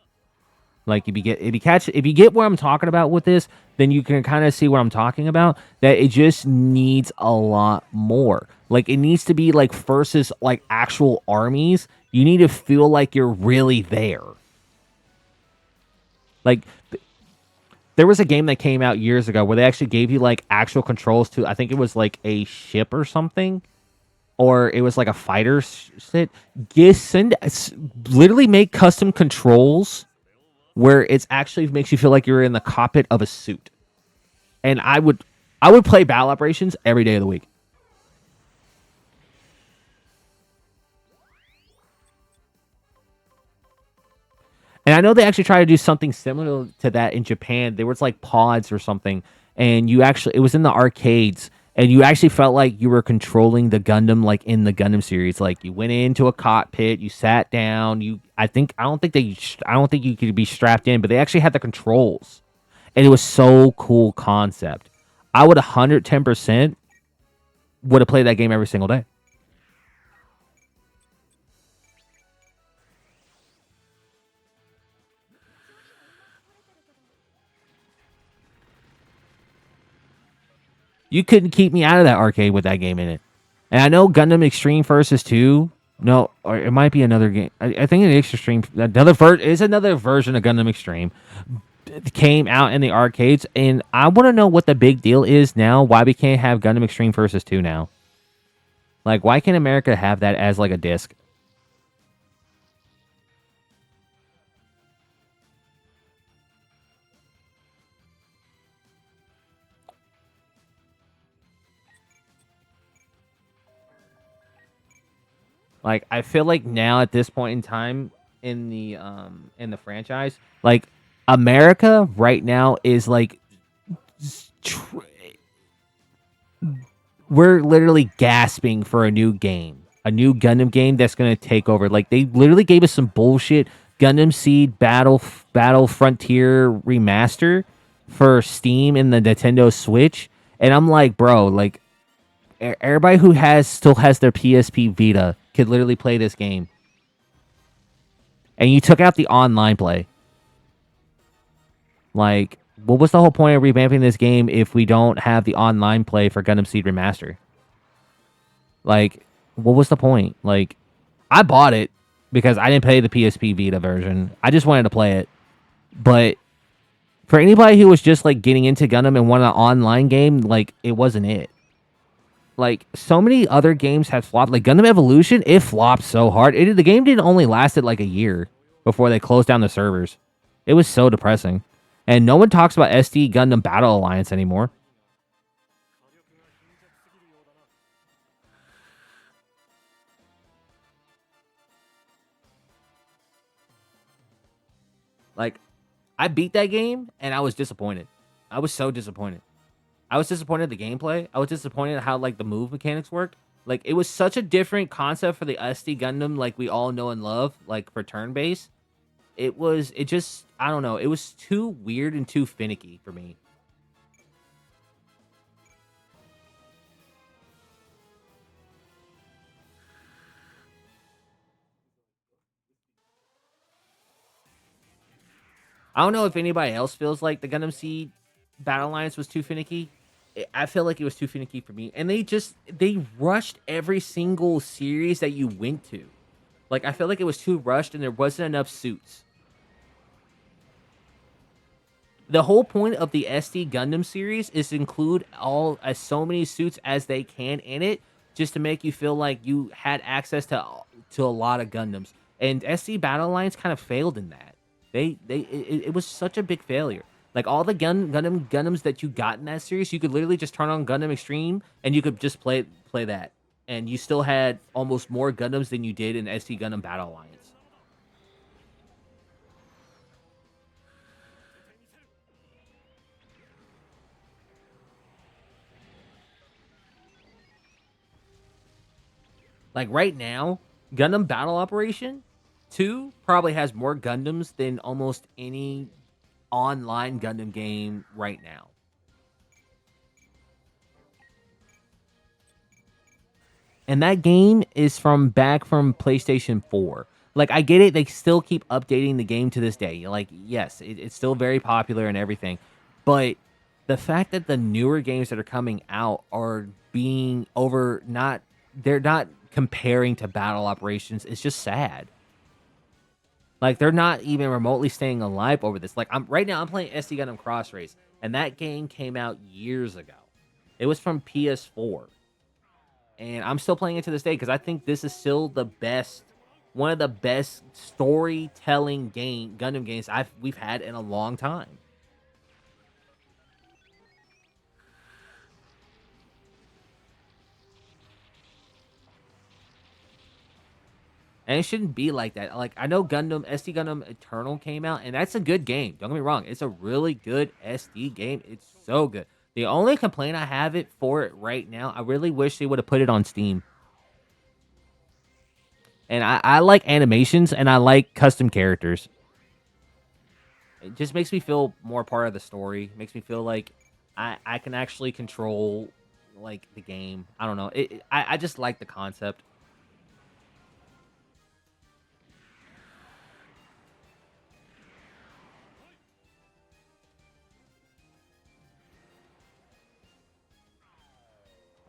Speaker 1: Like if you get what I'm talking about with this, then you can kind of see what I'm talking about. That it just needs a lot more. Like it needs to be like versus like actual armies You need to feel like you're really there. Like there was a game that came out years ago where they actually gave you like actual controls to, I think it was like a ship or something, or it was like a fighter set. Literally make custom controls where it's actually makes you feel like you're in the cockpit of a suit. And I would play battle operations every day of the week. And I know they actually tried to do something similar to that in Japan. There was like pods or something, and it was in the arcades, and you actually felt like you were controlling the Gundam like in the Gundam series. Like you went into a cockpit, you sat down, I don't think you could be strapped in, but they actually had the controls, and it was so cool concept. I would 110% would have played that game every single day. You couldn't keep me out of that arcade with that game in it. And I know Gundam Extreme Versus 2. No, or it might be another game. I think it's Extreme. Another version of Gundam Extreme came out in the arcades, and I want to know what the big deal is now. Why we can't have Gundam Extreme Versus 2 now? Like, why can't America have that as like a disc? Like, I feel like now at this point in time in the franchise, like America right now is like tr- we're literally gasping for a new game, a new Gundam game that's gonna take over. Like they literally gave us some bullshit Gundam Seed Battle Frontier remaster for Steam and the Nintendo Switch, and I'm like, bro, like everybody who still has their PSP Vita could literally play this game, and you took out the online play. Like, what was the whole point of revamping this game if we don't have the online play for Gundam Seed Remaster? Like, what was the point? Like, I bought it because I didn't pay the PSP Vita version. I just wanted to play it. But for anybody who was just like getting into Gundam and wanted an online game, like it wasn't it. Like so many other games have flopped. Like Gundam Evolution, it flopped so hard. The game didn't only lasted like a year before they closed down the servers. It was so depressing. And no one talks about SD Gundam Battle Alliance anymore. Like, I beat that game and I was disappointed. I was so disappointed. I was disappointed in the gameplay. I was disappointed at how like the move mechanics worked. Like it was such a different concept for the SD Gundam like we all know and love, like for turn based. It just I don't know. It was too weird and too finicky for me. I don't know if anybody else feels like the Gundam Seed Battle Alliance was too finicky. I feel like it was too finicky for me. And they rushed every single series that you went to. Like I felt like it was too rushed and there wasn't enough suits. The whole point of the SD Gundam series is to include all as so many suits as they can in it, just to make you feel like you had access to a lot of Gundams. And SD Battle Alliance kind of failed in that. It was such a big failure. Like all the Gundams that you got in that series, you could literally just turn on Gundam Extreme and you could just play that, and you still had almost more Gundams than you did in SD Gundam Battle Alliance. Like right now, Gundam Battle Operation 2 probably has more Gundams than almost any online Gundam game right now. And that game is from PlayStation 4. Like I get it, they still keep updating the game to this day. Like yes, it's still very popular and everything. But the fact that the newer games that are coming out are being over not they're not comparing to Battle Operations is just sad. Like they're not even remotely staying alive over this. Like I'm right now I'm playing SD Gundam Cross Race, and that game came out years ago. It was from PS4. And I'm still playing it to this day because I think this is still the best, one of the best storytelling Gundam games we've had in a long time. And it shouldn't be like that. Like I know Gundam SD Gundam Eternal came out, and that's a good game. Don't get me wrong; it's a really good SD game. It's so good. The only complaint I have it for it right now, I really wish they would have put it on Steam. And I like animations and I like custom characters. It just makes me feel more part of the story. Makes me feel like I can actually control like the game. I don't know. I just like the concept.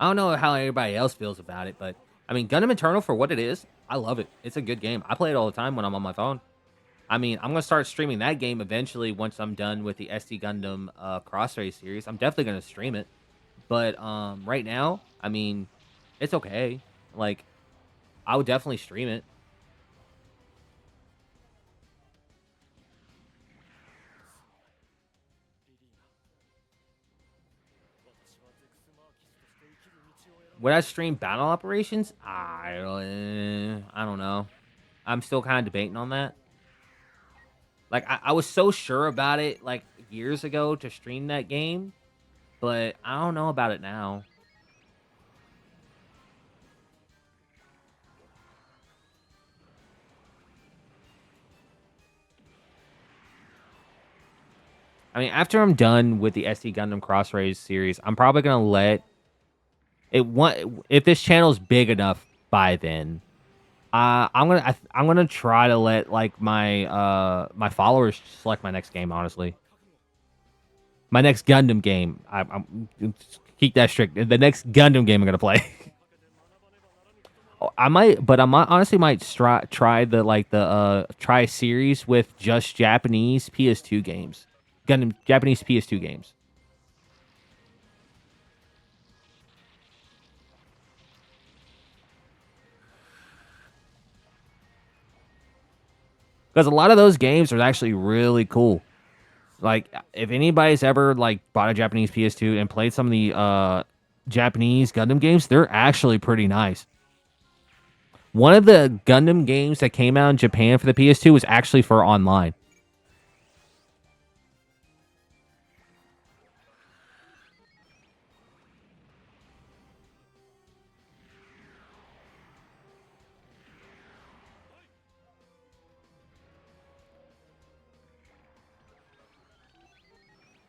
Speaker 1: I don't know how everybody else feels about it, but I mean, Gundam Eternal for what it is, I love it. It's a good game. I play it all the time when I'm on my phone. I mean, I'm gonna start streaming that game eventually once I'm done with the SD Gundam Crossrays series. I'm definitely gonna stream it, but right now, I mean, it's okay. Like, I would definitely stream it. Would I stream battle operations? I don't know. I'm still kind of debating on that. Like I was so sure about it like years ago to stream that game, but I don't know about it now. I mean, after I'm done with the SD Gundam Crossrays series, I'm probably gonna let it one if this channel's big enough by then. I'm gonna try to let like my followers select my next game. Honestly, my next Gundam game. I'm keep that strict. The next Gundam game I'm gonna play. I might, but I might honestly might try the try a series with just Japanese PS2 games, Gundam Japanese PS2 games. Because a lot of those games are actually really cool. Like if anybody's ever like bought a Japanese PS2 and played some of the Japanese Gundam games, they're actually pretty nice. One of the Gundam games that came out in Japan for the PS2 was actually for online.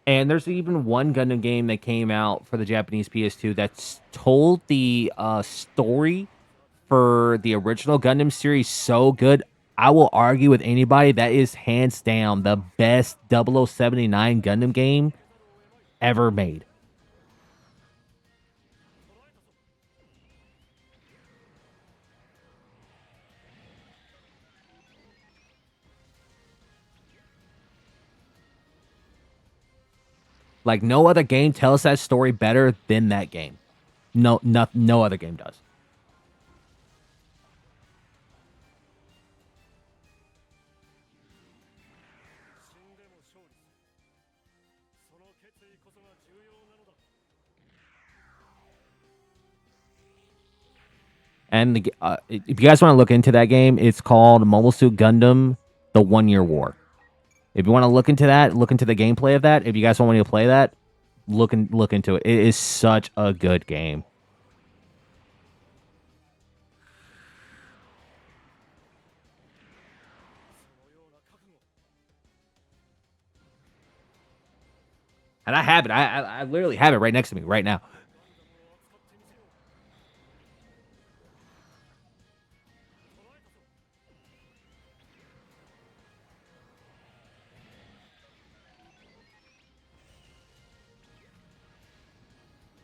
Speaker 1: And there's even one Gundam game that came out for the Japanese PS2 that's told the story for the original Gundam series so good. I will argue with anybody that is hands down the best 0079 Gundam game ever made. Like no other game tells that story better than that game. No other game does. And if you guys want to look into that game, it's called Mobile Suit Gundam: The 1 Year War. If you want to look into that, look into the gameplay of that. If you guys want me to play that, look into it. It is such a good game. And I have it. I literally have it right next to me right now.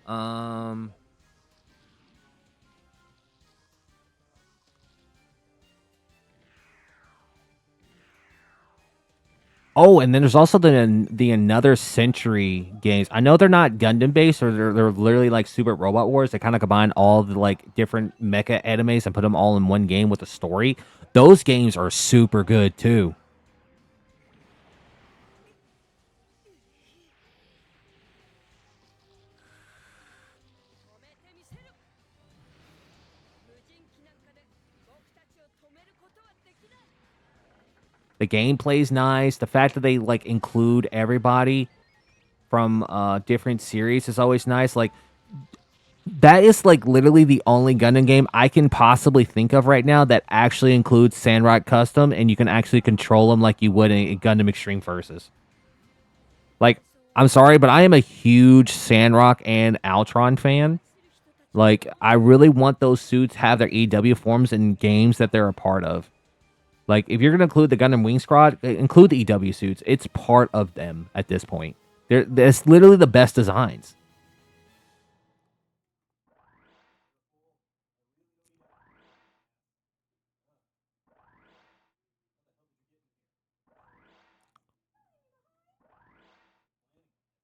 Speaker 1: Um, Oh, and then there's also the Another Century games. I know they're not Gundam based, or they're literally like Super Robot Wars. They kind of combine all the like different mecha animes and put them all in one game with a story. Those games are super good too. The gameplay's nice. The fact that they like include everybody from different series is always nice. Like that is like literally the only Gundam game I can possibly think of right now that actually includes Sandrock Custom, and you can actually control them like you would in Gundam Extreme Versus. Like, I'm sorry, but I am a huge Sandrock and Altron fan. Like, I really want those suits have their EW forms in games that they're a part of. Like, if you're gonna include the Gundam Wing Squad, include the EW suits. It's part of them at this point. That's literally the best designs.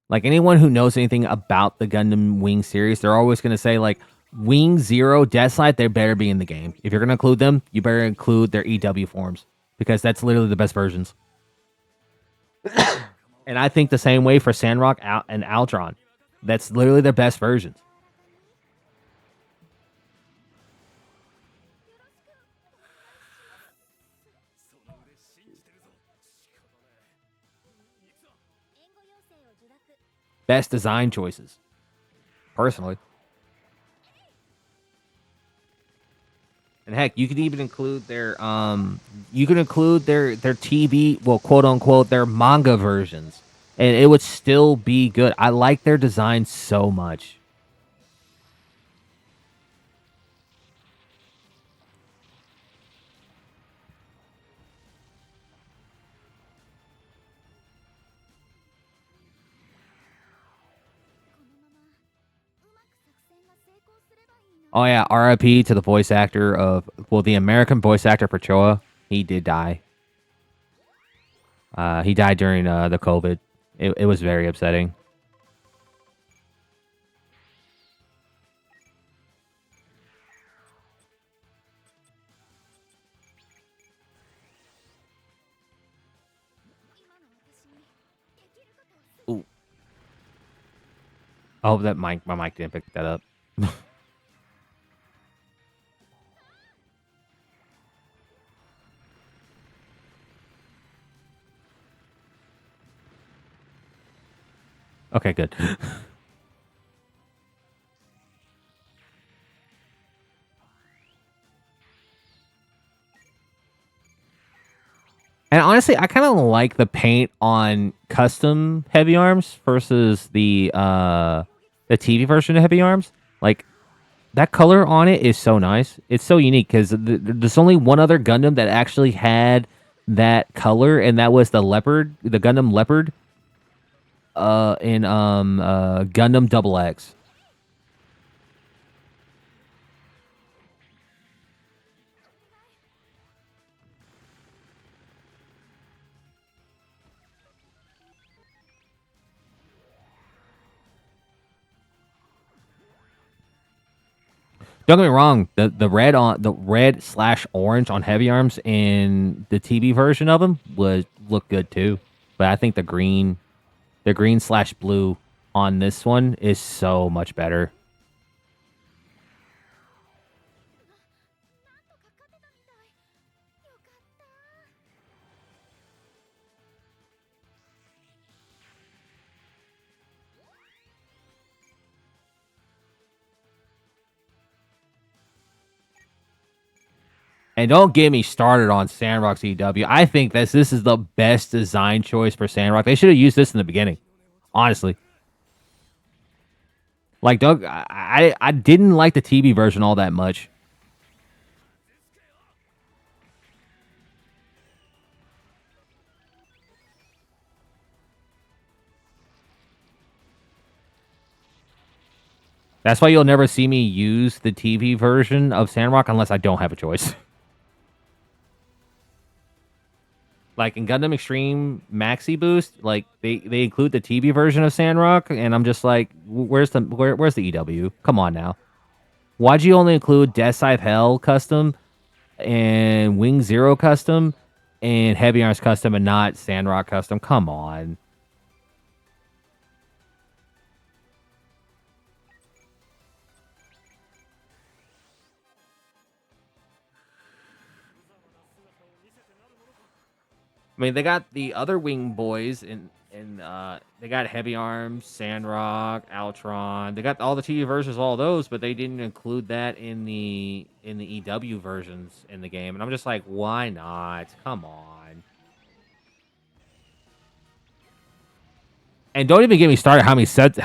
Speaker 1: Like anyone who knows anything about the Gundam Wing series, they're always gonna say like Wing Zero, Deathlight, they better be in the game. If you're gonna include them, you better include their EW forms because that's literally the best versions. And I think the same way for Sandrock and Altron. That's literally their best versions. Best design choices, personally. And heck, you could even include you can include their TV, well, quote unquote, their manga versions, and it would still be good. I like their design so much. Oh yeah, RIP to the voice actor of, well, the American voice actor for Choa. He did die. He died during the COVID. It was very upsetting. Ooh. I hope that my mic didn't pick that up. Okay, good. And honestly, I kind of like the paint on custom heavy arms versus the TV version of heavy arms. Like that color on it is so nice. It's so unique because there's only one other Gundam that actually had that color, and that was the Leopard, the Gundam Leopard, in Gundam Double X. Don't get me wrong. The red slash orange on heavy arms in the TV version of them would look good too. But I think the green slash blue on this one is so much better. And don't get me started on Sandrock's EW. I think this is the best design choice for Sandrock. They should have used this in the beginning, honestly. Like, Doug, I didn't like the TV version all that much. That's why you'll never see me use the TV version of Sandrock unless I don't have a choice. Like in Gundam Extreme Maxi Boost, like they include the TB version of Sandrock, and I'm just like, where's the EW? Come on now. Why'd you only include Death Scythe Hell custom and Wing Zero custom and Heavy Arms custom and not Sandrock custom? Come on. I mean, they got the other Wing boys and they got Heavy Arms, Sandrock, Altron. They got all the TV versions, all those, but they didn't include that in the EW versions in the game. And I'm just like, why not? Come on. And don't even get me started how many suits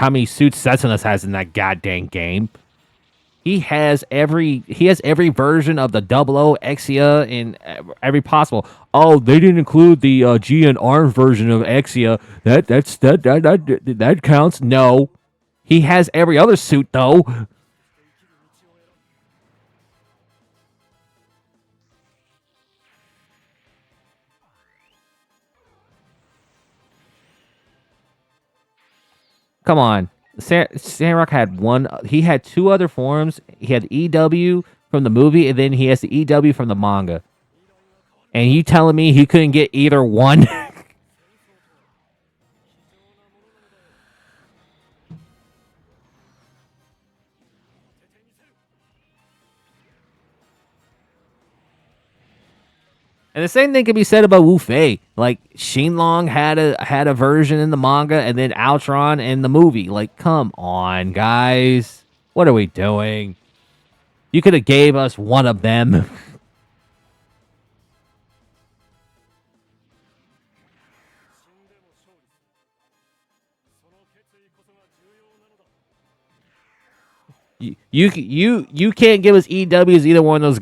Speaker 1: Setsunus has in that goddamn game. He has every version of the Double O Exia in every possible. Oh, they didn't include the G and Arms version of Exia. That counts. No, he has every other suit though. Come on, Sandrock had one. He had two other forms. He had EW from the movie, and then he has the EW from the manga. And you telling me he couldn't get either one? And the same thing can be said about Wu Fei. Like Shinlong had a version in the manga, and then Altron in the movie. Like, come on, guys, what are we doing? You could have gave us one of them. You can't give us EWs either one of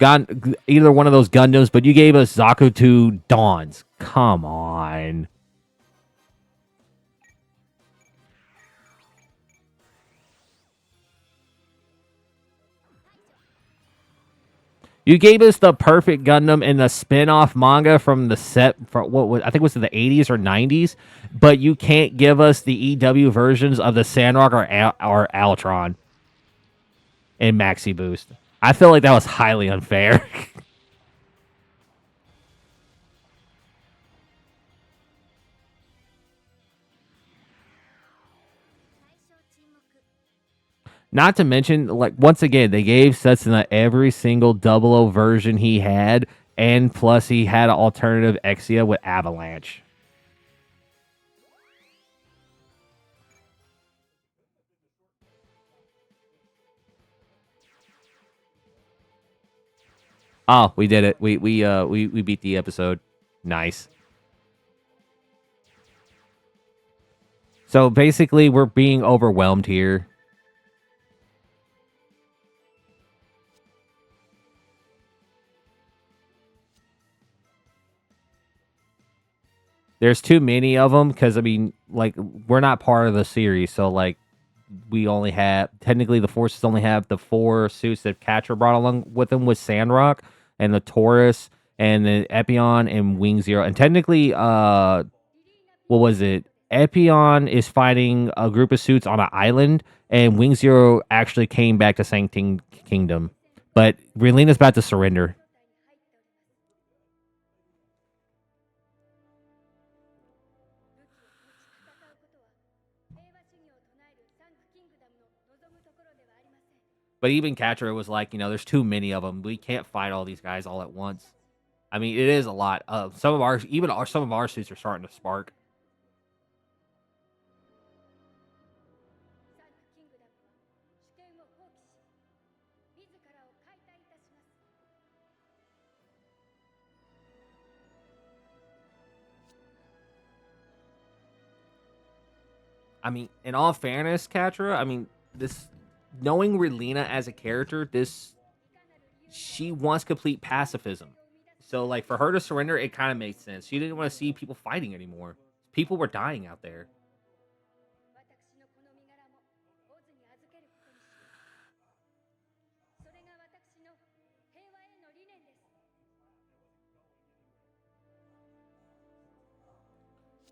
Speaker 1: those Gundams, but you gave us Zakuto Dawns. Come on. You gave us the perfect Gundam in the spin-off manga from the set for what was, I think it was in the 80s or 90s, but you can't give us the EW versions of the Sandrock or Altron in Maxi Boost. I feel like that was highly unfair. Not to mention, like once again, they gave Setsuna every single Double O version he had, and plus he had an alternative Exia with Avalanche. Oh, we did it. We beat the episode. Nice. So basically, we're being overwhelmed here. There's too many of them because I mean, like we're not part of the series, so like we only have technically the forces only have the four suits that Catcher brought along with him with Sandrock and the Taurus and the Epion and Wing Zero. And technically, what was it? Epion is fighting a group of suits on an island, and Wing Zero actually came back to Sancting Kingdom. But Relina's about to surrender. But even Catcher was like, there's too many of them. We can't fight all these guys all at once. I mean, it is a lot. Some of our suits are starting to spark. I mean, in all fairness, Catra, I mean, this knowing Relina as a character, this she wants complete pacifism. So, like, for her to surrender, it kind of makes sense. She didn't want to see people fighting anymore. People were dying out there.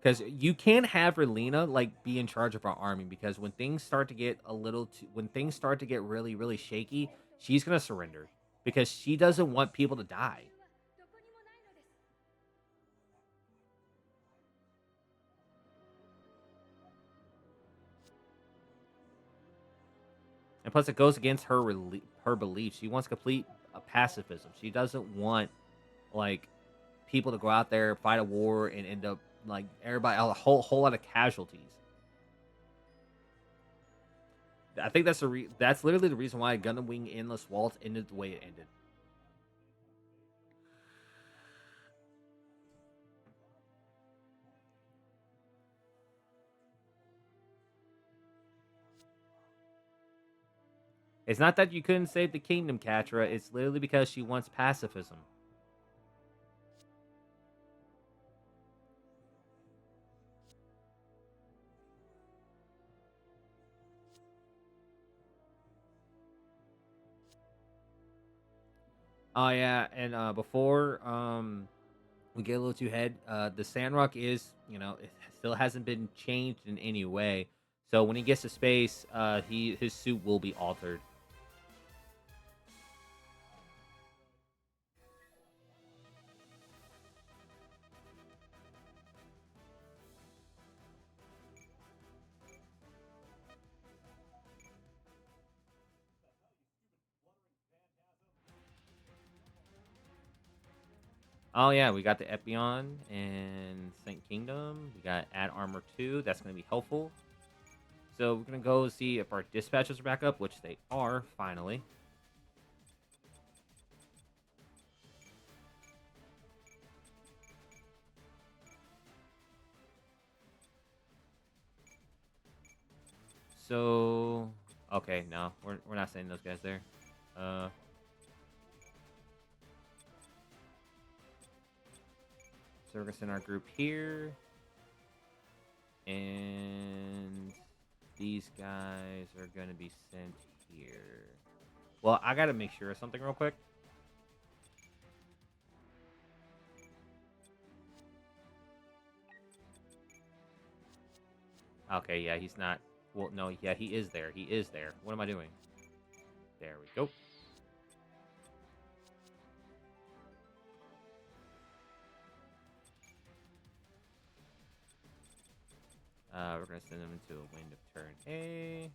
Speaker 1: because you can't have Relina like be in charge of our army, because when things start to get really really shaky, she's gonna surrender because she doesn't want people to die. And plus, it goes against her beliefs. She wants complete pacifism. She doesn't want like people to go out there, fight a war, and end up like everybody a whole lot of casualties. I think that's literally the reason why Gundam Wing Endless Waltz ended the way it ended. It's not that you couldn't save the kingdom, Catra. It's literally because she wants pacifism. Oh yeah, and before we get a little too ahead, the Sandrock is, it still hasn't been changed in any way. So when he gets to space, his suit will be altered. Oh yeah, we got the Epion and Saint Kingdom. We got add armor 2. That's going to be helpful. So we're going to go see if our dispatches are back up, which they are finally. So okay, no, we're not sending those guys there. Uh so we're going to send our group here. And these guys are going to be sent here. Well, I got to make sure of something real quick. Okay, yeah, he's not. Well, no, yeah, he is there. He is there. What am I doing? There we go. We're going to send them into a wind of turn A.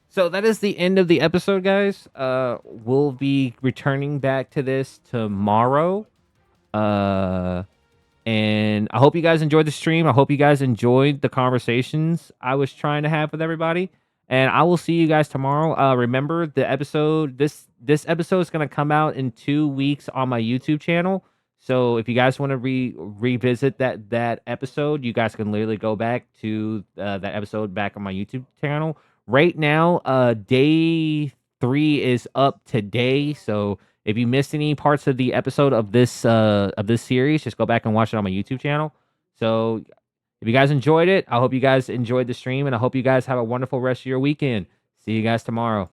Speaker 1: So that is the end of the episode, guys. We'll be returning back to this tomorrow. And I hope you guys enjoyed the stream. I hope you guys enjoyed the conversations I was trying to have with everybody. And I will see you guys tomorrow. Remember the episode. This episode is gonna come out in 2 weeks on my YouTube channel. So if you guys want to revisit that episode, you guys can literally go back to that episode back on my YouTube channel. Right now, day 3 is up today. So if you missed any parts of the episode of this series, just go back and watch it on my YouTube channel. So if you guys enjoyed it, I hope you guys enjoyed the stream, and I hope you guys have a wonderful rest of your weekend. See you guys tomorrow.